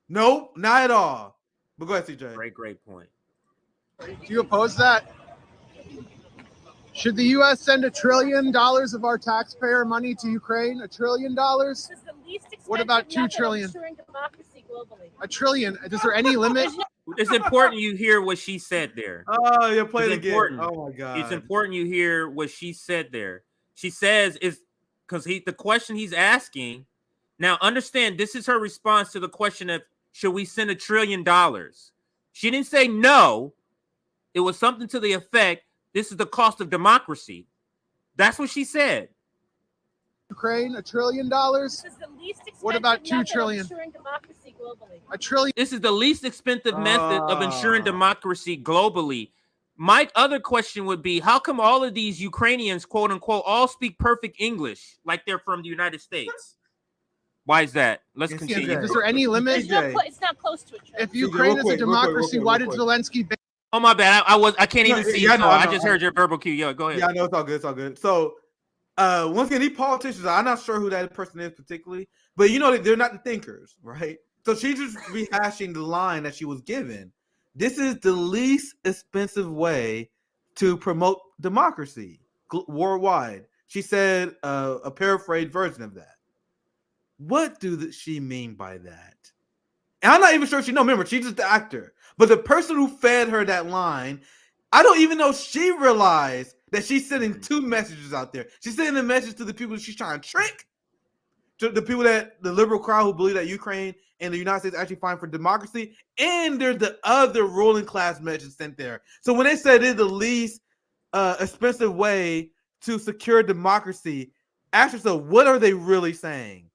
not at all. But go ahead, CJ. Great point. Do you oppose that? Should the U.S. send $1 trillion of our taxpayer money to Ukraine? $1 trillion? This is the least expensive What about $2 method of trillion? ensuring democracy globally. $1 trillion. Is there any limit? It's important you hear what she said there. Oh, you played It's again. important. Oh my god. It's important you hear what she said there. She says is because the question he's asking. Now, understand, this is her response to the question of should we send $1 trillion? She didn't say no. It was something to the effect, this is the cost of democracy. That's what she said. Ukraine, $1 trillion. This is the least expensive What about 2 method of trillion? ensuring democracy globally. $1 trillion. This is the least expensive method of ensuring democracy globally. My other question would be, how come all of these Ukrainians, quote unquote, all speak perfect English like they're from the United States? Why is that? Let's continue. Is there any limit? It's not close to a trillion. If Ukraine is a democracy, why did Zelensky ban? Oh, my bad. I can't even see you. Yeah, no, I just heard your verbal cue. Yo, go ahead. Yeah, I know, it's all good. It's all good. So, once again, these politicians, I'm not sure who that person is particularly, but you know, they're not the thinkers, right? So she's just rehashing the line that she was given. This is the least expensive way to promote democracy worldwide. She said a paraphrased version of that. What do she mean by that? And I'm not even sure she knows. Remember, she's just the actor. But the person who fed her that line, I don't even know she realized that she's sending two messages out there. She's sending a message to the people she's trying to trick, to the people the liberal crowd who believe that Ukraine and the United States actually fight for democracy. And there's the other ruling class message sent there. So when they said it's the least expensive way to secure democracy, ask yourself, what are they really saying?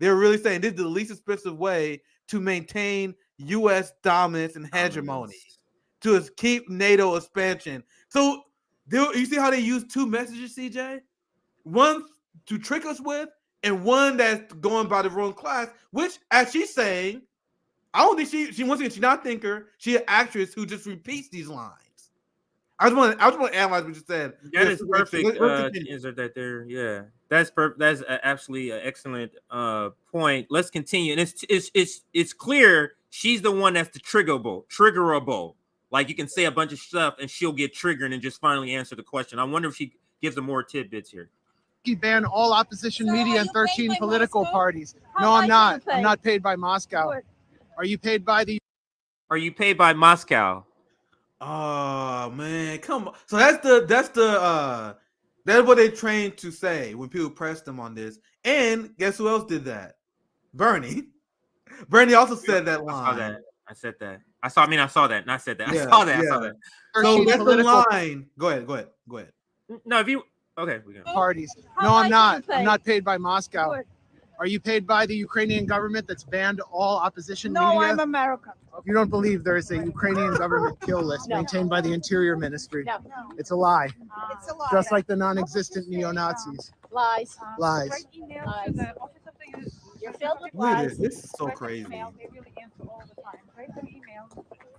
They're really saying this is the least expensive way to maintain U.S. dominance and hegemony, to keep NATO expansion. So you see how they use two messages, CJ? One to trick us with, and one that's going by the wrong class, which, as she's saying, I don't think she once again, she's not a thinker. She's an actress who just repeats these lines. I just want to analyze what you said. That is perfect. Insert that there. Yeah, that's perfect. That's absolutely an excellent point. Let's continue. And it's clear she's the one that's the triggerable. Like you can say a bunch of stuff and she'll get triggered and just finally answer the question. I wonder if she gives them more tidbits here. He banned all opposition media and 13 political parties. No, I'm not. I'm not paid by Moscow. Are you paid by the? Are you paid by Moscow? Oh man, come on. So that's what they trained to say when people press them on this. And guess who else did that? Bernie. Bernie also said that line. I saw that. I said that. I saw that. Not said that. Yeah, I saw that. yeah. I saw that. So that's the line. Go ahead. No, if you okay, we go. Parties. No, I'm not. I'm not paid by Moscow. Are you paid by the Ukrainian government that's banned all opposition media? No, I'm American. You don't believe there is a Ukrainian government kill list maintained by the Interior Ministry? No. It's a lie. It's a lie. Just like the non-existent neo-Nazis. Lies. Lies. You're filled with Look at lies. this. This is so crazy.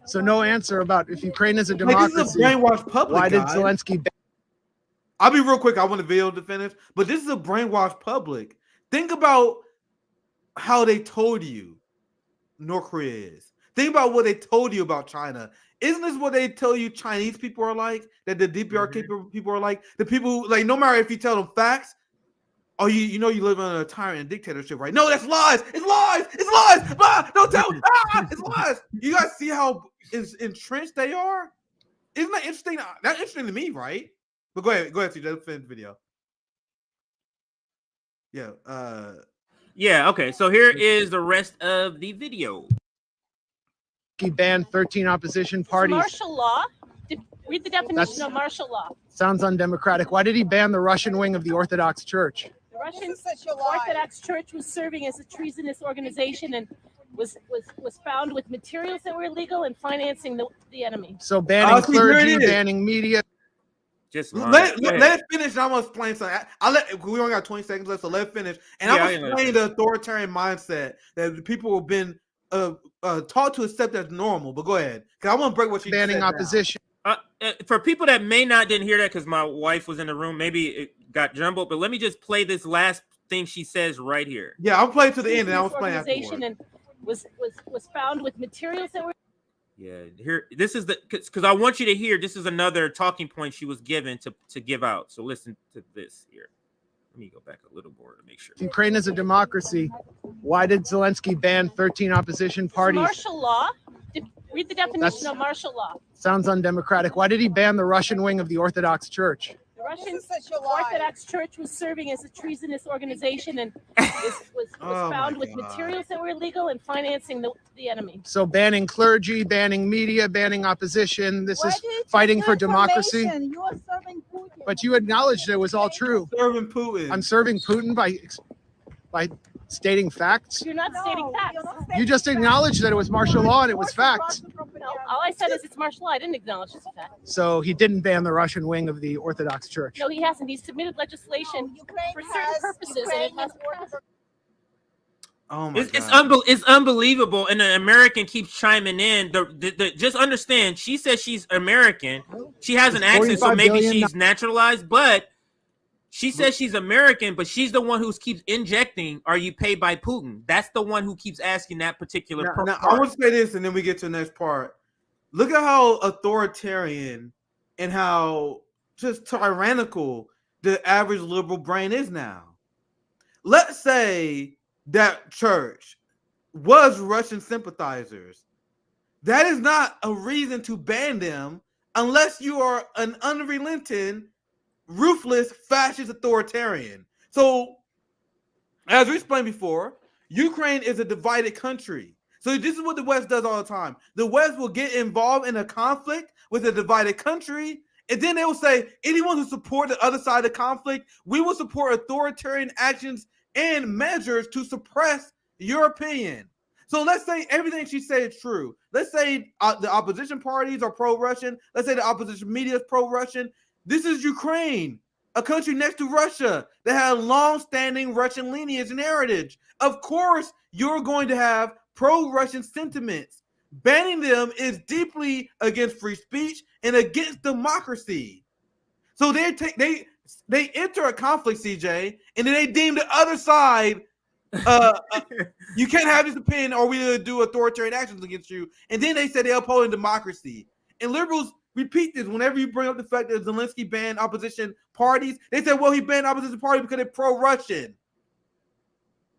So no answer about if Ukraine is a Like, democracy. this is a brainwashed public. Why did guys. Zelensky? I'll be real quick. I want the video to finish, but this is a brainwashed public. Think about how they told you North Korea is. Think about what they told you about China. Isn't this what they tell you Chinese people are like? That the DPRK people are like? The people who, like, no matter if you tell them facts, oh, you know you live in a tyrant and dictatorship, right? No, that's lies. It's lies. It's lies. Ah, don't tell. It's lies. You guys see how entrenched they are? Isn't that interesting? That's interesting to me, right? But go ahead, CJ. Let's finish the video. Yeah. Yeah. Okay. So here is the rest of the video. He banned 13 opposition parties. Martial law. Read the definition of martial law. Sounds undemocratic. Why did he ban the Russian wing of the Orthodox Church? The Russian Orthodox Church was serving as a treasonous organization and was found with materials that were illegal and financing the enemy. So banning clergy, banning media. Just let it finish. And I'm gonna explain something. We only got 20 seconds left, so let it finish. And I'm gonna explain the authoritarian mindset that the people have been taught to accept as normal. But go ahead, because I want to break what you banning opposition. For people that didn't hear that because my wife was in the room, maybe it got jumbled. But let me just play this last thing she says right here. Yeah, I'll play it to the end, and I'll explain afterwards. And was found with materials that were. Yeah, here. This is because I want you to hear. This is another talking point she was given to give out. So listen to this here. Let me go back a little more to make sure. Ukraine is a democracy. Why did Zelensky ban 13 opposition parties? Martial law. Read the definition of martial law. Sounds undemocratic. Why did he ban the Russian wing of the Orthodox Church? The Russian Orthodox Church was serving as a treasonous organization and was found with materials that were illegal and financing the enemy. So banning clergy, banning media, banning opposition. This is fighting for democracy. You are serving Putin. But you acknowledged it was all true. Serving Putin. I'm serving Putin by stating facts. You're not stating facts. You just acknowledged that it was martial law and it was fact. No, all I said is it's martial law. I didn't acknowledge it's a fact. So he didn't ban the Russian wing of the Orthodox Church. No, he hasn't. He's submitted legislation for certain purposes, and it has Oh my It's unbelievable, and the American keeps chiming in. Just understand, she says she's American. She has an accent, so maybe she's naturalized, but she says she's American, but she's the one who keeps injecting, are you paid by Putin? That's the one who keeps asking that particular part. Now, I want to say this, and then we get to the next part. Look at how authoritarian and how just tyrannical the average liberal brain is now. Let's say that church was Russian sympathizers. That is not a reason to ban them unless you are an unrelenting, ruthless, fascist authoritarian. So, as we explained before, Ukraine is a divided country. So this is what the West does all the time. The West will get involved in a conflict with a divided country, and then they will say, anyone who supports the other side of the conflict, we will support authoritarian actions and measures to suppress your opinion. So let's say everything she said is true. Let's say the opposition parties are pro-Russian. Let's say the opposition media is pro-Russian. This is Ukraine, a country next to Russia that had long-standing Russian lineage and heritage. Of course, you're going to have pro-Russian sentiments. Banning them is deeply against free speech and against democracy. So they enter a conflict, CJ, and then they deem the other side, you can't have this opinion or we'll do authoritarian actions against you. And then they say they're upholding democracy. And liberals repeat this whenever you bring up the fact that Zelenskyy banned opposition parties. They said, well, he banned opposition parties because they're pro-Russian.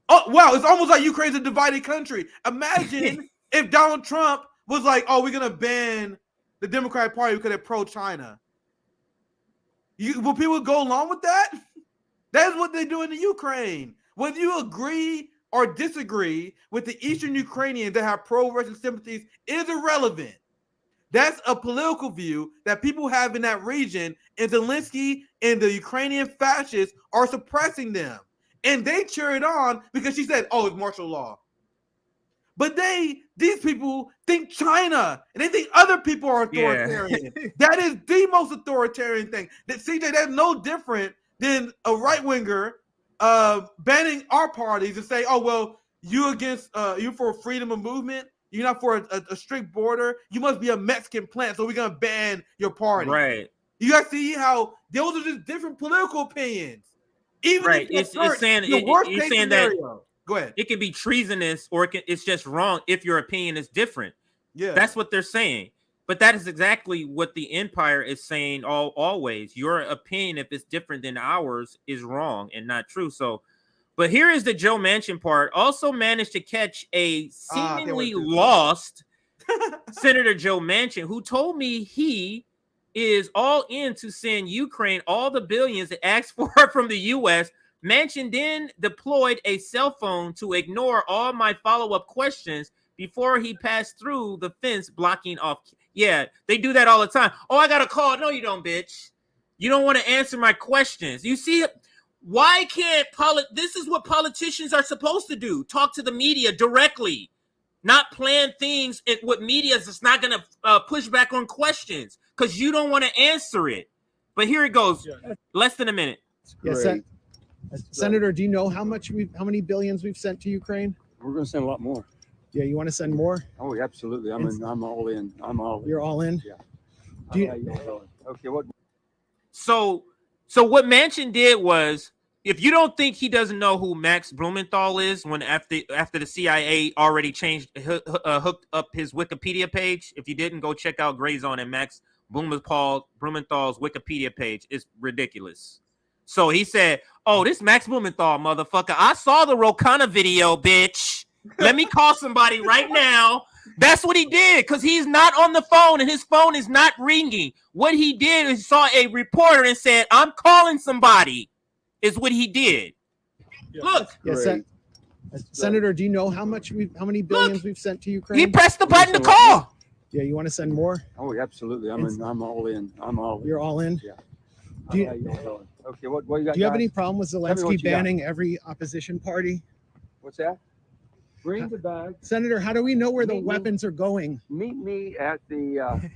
Oh, wow, it's almost like Ukraine's a divided country. Imagine if Donald Trump was like, oh, we're going to ban the Democratic Party because they're pro-China. Will people go along with that? That's what they do in the Ukraine. Whether you agree or disagree with the Eastern Ukrainians that have pro-Russian sympathies is irrelevant. That's a political view that people have in that region, and Zelenskyy and the Ukrainian fascists are suppressing them. And they cheer it on because she said, oh, it's martial law. But these people think China, and they think other people are authoritarian. Yeah. That is the most authoritarian thing. That CJ, that's no different than a right-winger banning our parties and say, oh, well, you for freedom of movement. You're not for a strict border. You must be a Mexican plant, so we're going to ban your party. Right. You guys see how those are just different political opinions. Even right. It's saying that. Go ahead. It can be treasonous or it's just wrong if your opinion is different. Yeah. That's what they're saying. But that is exactly what the empire is saying always. Your opinion, if it's different than ours, is wrong and not true. So, but here is the Joe Manchin part. Also managed to catch a seemingly lost Senator Joe Manchin, who told me he is all in to send Ukraine all the billions it asked for from the U.S. Manchin then deployed a cell phone to ignore all my follow-up questions before he passed through the fence blocking off. Yeah, they do that all the time. Oh, I got a call. No, you don't, bitch. You don't want to answer my questions. You see, why can't this is what politicians are supposed to do. Talk to the media directly, not plan things with media that's not going to push back on questions because you don't want to answer it. But here it goes. Less than a minute. Yes, Senator, do you know how many billions we've sent to Ukraine? We're going to send a lot more. Yeah, you want to send more? Oh, absolutely. I'm all in. I'm all in. You're all in? Yeah. Okay. What? So what Manchin did was, if you don't think he doesn't know who Max Blumenthal is, when after the CIA already hooked up his Wikipedia page, if you didn't, go check out Gray Zone and Max Blumenthal's Wikipedia page. It's ridiculous. So he said, oh, this Max Blumenthal motherfucker. I saw the Rokana video, bitch. Let me call somebody right now That's what he did, because he's not on the phone and his phone is not ringing. What he did is saw a reporter and said, I'm calling somebody, is what he did. Look. Yes, Senator, do you know how many billions we've sent to Ukraine? He pressed the button to call. Yeah, you want to send more? Oh, absolutely. I'm all in. I'm all in. You're all in? Yeah. Do you, Okay, what you got? do you have guys? any problem with Tell me what Zelensky you got. banning every opposition party? What's that? Bring the bag. Senator, how do we know where the Meet me. weapons are going? Meet me at the.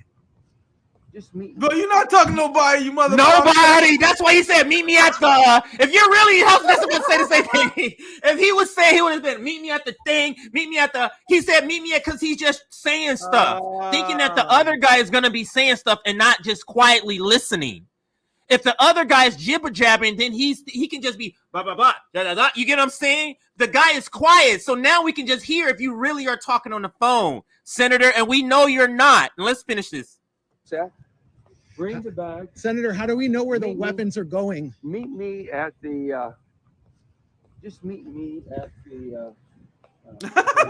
Just meet. Bro, you're not talking to nobody, you motherfucker. Nobody. That's why he said, meet me at the. If you're really, I was just about to say the same thing. If he was saying, he would have been, meet me at the thing, meet me at the. He said, meet me at, because he's just saying stuff, thinking that the other guy is going to be saying stuff and not just quietly listening. If the other guy's jibber jabbing, then he can just be blah blah blah. Da, da, da. You get what I'm saying? The guy is quiet, so now we can just hear if you really are talking on the phone, Senator, and we know you're not. And let's finish this. Seth, bring the bag. Senator, how do we know where the weapons are going? Meet me at the. Just meet me at the.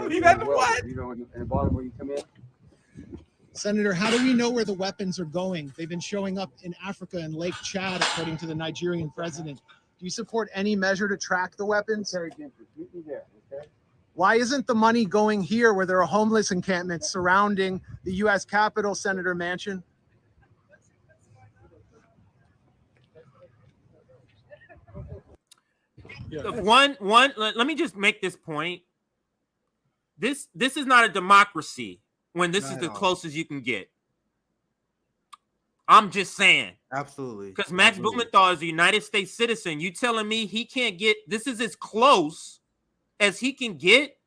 You got the what? You know, in the bottom where you come in. Senator, how do we know where the weapons are going? They've been showing up in Africa and Lake Chad, according to the Nigerian president. Do you support any measure to track the weapons? Meet me there, okay? Why isn't the money going here where there are homeless encampments surrounding the U.S. Capitol, Senator Manchin? Let me just make this point. This is not a democracy when this is the closest you can get. I'm just saying. Absolutely. Because Max Blumenthal is a United States citizen. You telling me he can't get, this is as close as he can get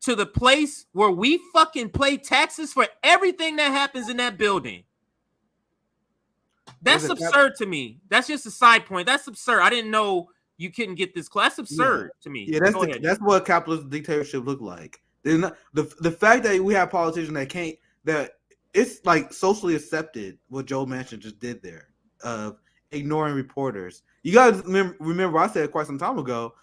to the place where we fucking pay taxes for everything that happens in that building. That's absurd to me. That's just a side point. That's absurd. I didn't know you couldn't get this close. That's absurd to me. Yeah, that's what capitalist dictatorship look like. Not, the fact that we have politicians that can't, that it's like socially accepted what Joe Manchin just did there of ignoring reporters. You guys remember I said quite some time ago,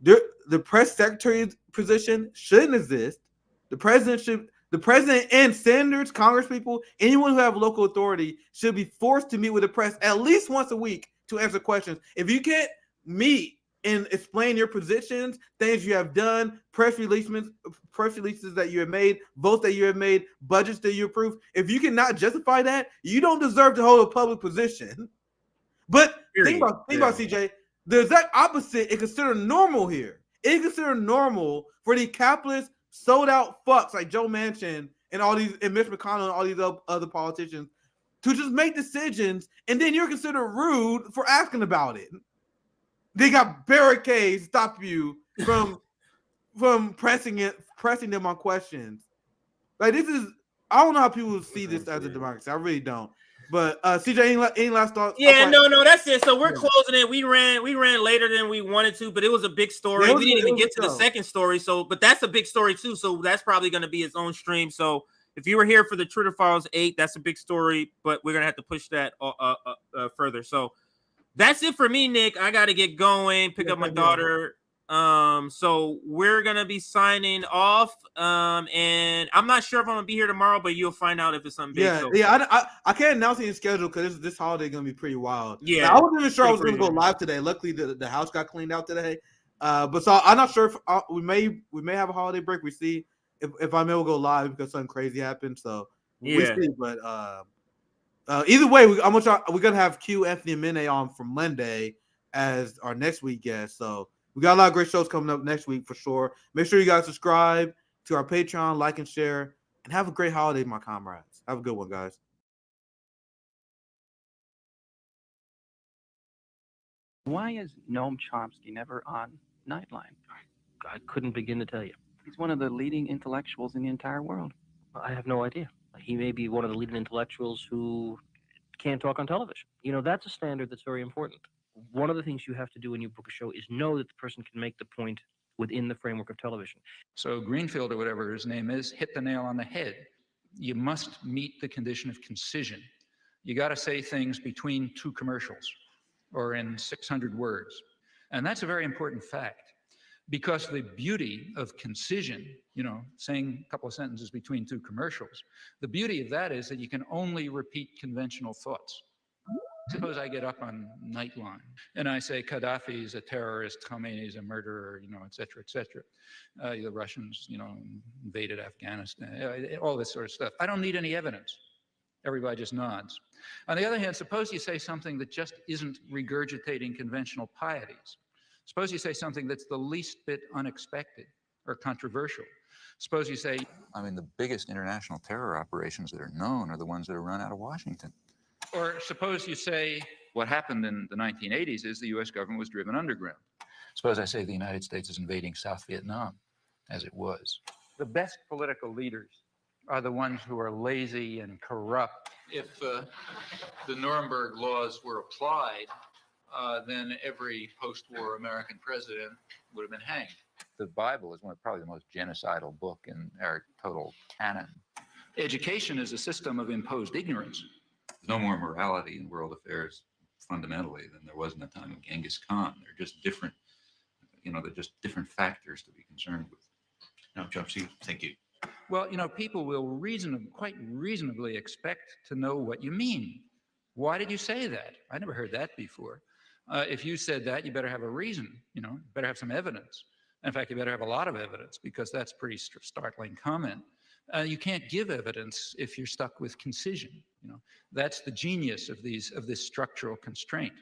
the press secretary position shouldn't exist. The president and senators, congresspeople, anyone who have local authority should be forced to meet with the press at least once a week to answer questions. If you can't meet and explain your positions, things you have done, press releases that you have made, votes that you have made, budgets that you approve. If you cannot justify that, you don't deserve to hold a public position. But think about CJ, the exact opposite is considered normal here. It's considered normal for the capitalist, sold out fucks like Joe Manchin and Mitch McConnell and all these other politicians to just make decisions, and then you're considered rude for asking about it. They got barricades to stop you from pressing them on questions. Like this is, I don't know how people see this as a democracy. I really don't. But CJ, any last thoughts? Yeah, no, that's it. So we're closing it. We ran later than we wanted to, but it was a big story. We didn't even get to the second story. So, but that's a big story too. So that's probably going to be its own stream. So if you were here for the Twitter Files 8, that's a big story, but we're gonna have to push that further. So. That's it for me, Nick. I got to get going, pick up my daughter. So we're going to be signing off. And I'm not sure if I'm going to be here tomorrow, but you'll find out if it's something big. I can't announce any schedule because this holiday is going to be pretty wild. Yeah. Now, I wasn't even sure I was going to go live today. Luckily, the house got cleaned out today. But so I'm not sure if we may have a holiday break. We see if I may will go live because something crazy happened. So we see. But either way, we're gonna have Q, Anthony, and Mene on from Monday as our next week guest. So we got a lot of great shows coming up next week for sure. Make sure you guys subscribe to our Patreon, like and share, and have a great holiday, my comrades. Have a good one, guys. Why is Noam Chomsky never on Nightline? I couldn't begin to tell you. He's one of the leading intellectuals in the entire world. I have no idea. He may be one of the leading intellectuals who can't talk on television. You know, that's a standard that's very important. One of the things you have to do when you book a show is know that the person can make the point within the framework of television. So Greenfield, or whatever his name is, hit the nail on the head. You must meet the condition of concision. You got to say things between two commercials or in 600 words. And that's a very important fact. Because the beauty of concision, you know, saying a couple of sentences between two commercials, the beauty of that is that you can only repeat conventional thoughts. Suppose I get up on Nightline and I say Gaddafi is a terrorist, Khomeini is a murderer, you know, et cetera, et cetera. The Russians, you know, invaded Afghanistan, all this sort of stuff. I don't need any evidence. Everybody just nods. On the other hand, suppose you say something that just isn't regurgitating conventional pieties. Suppose you say something that's the least bit unexpected or controversial. Suppose you say, I mean, the biggest international terror operations that are known are the ones that are run out of Washington. Or suppose you say, what happened in the 1980s is the US government was driven underground. Suppose I say the United States is invading South Vietnam, as it was. The best political leaders are the ones who are lazy and corrupt. If the Nuremberg laws were applied, then every post-war American president would have been hanged. The Bible is probably the most genocidal book in our total canon. Education is a system of imposed ignorance. There's no more morality in world affairs fundamentally than there was in the time of Genghis Khan. They're just different, you know, they're just different factors to be concerned with. No, Chelsea, thank you. Well, you know, people will quite reasonably expect to know what you mean. Why did you say that? I never heard that before. If you said that, you better have a reason, you know, better have some evidence. In fact, you better have a lot of evidence because that's a pretty startling comment. You can't give evidence if you're stuck with concision. You know, that's the genius of this structural constraint.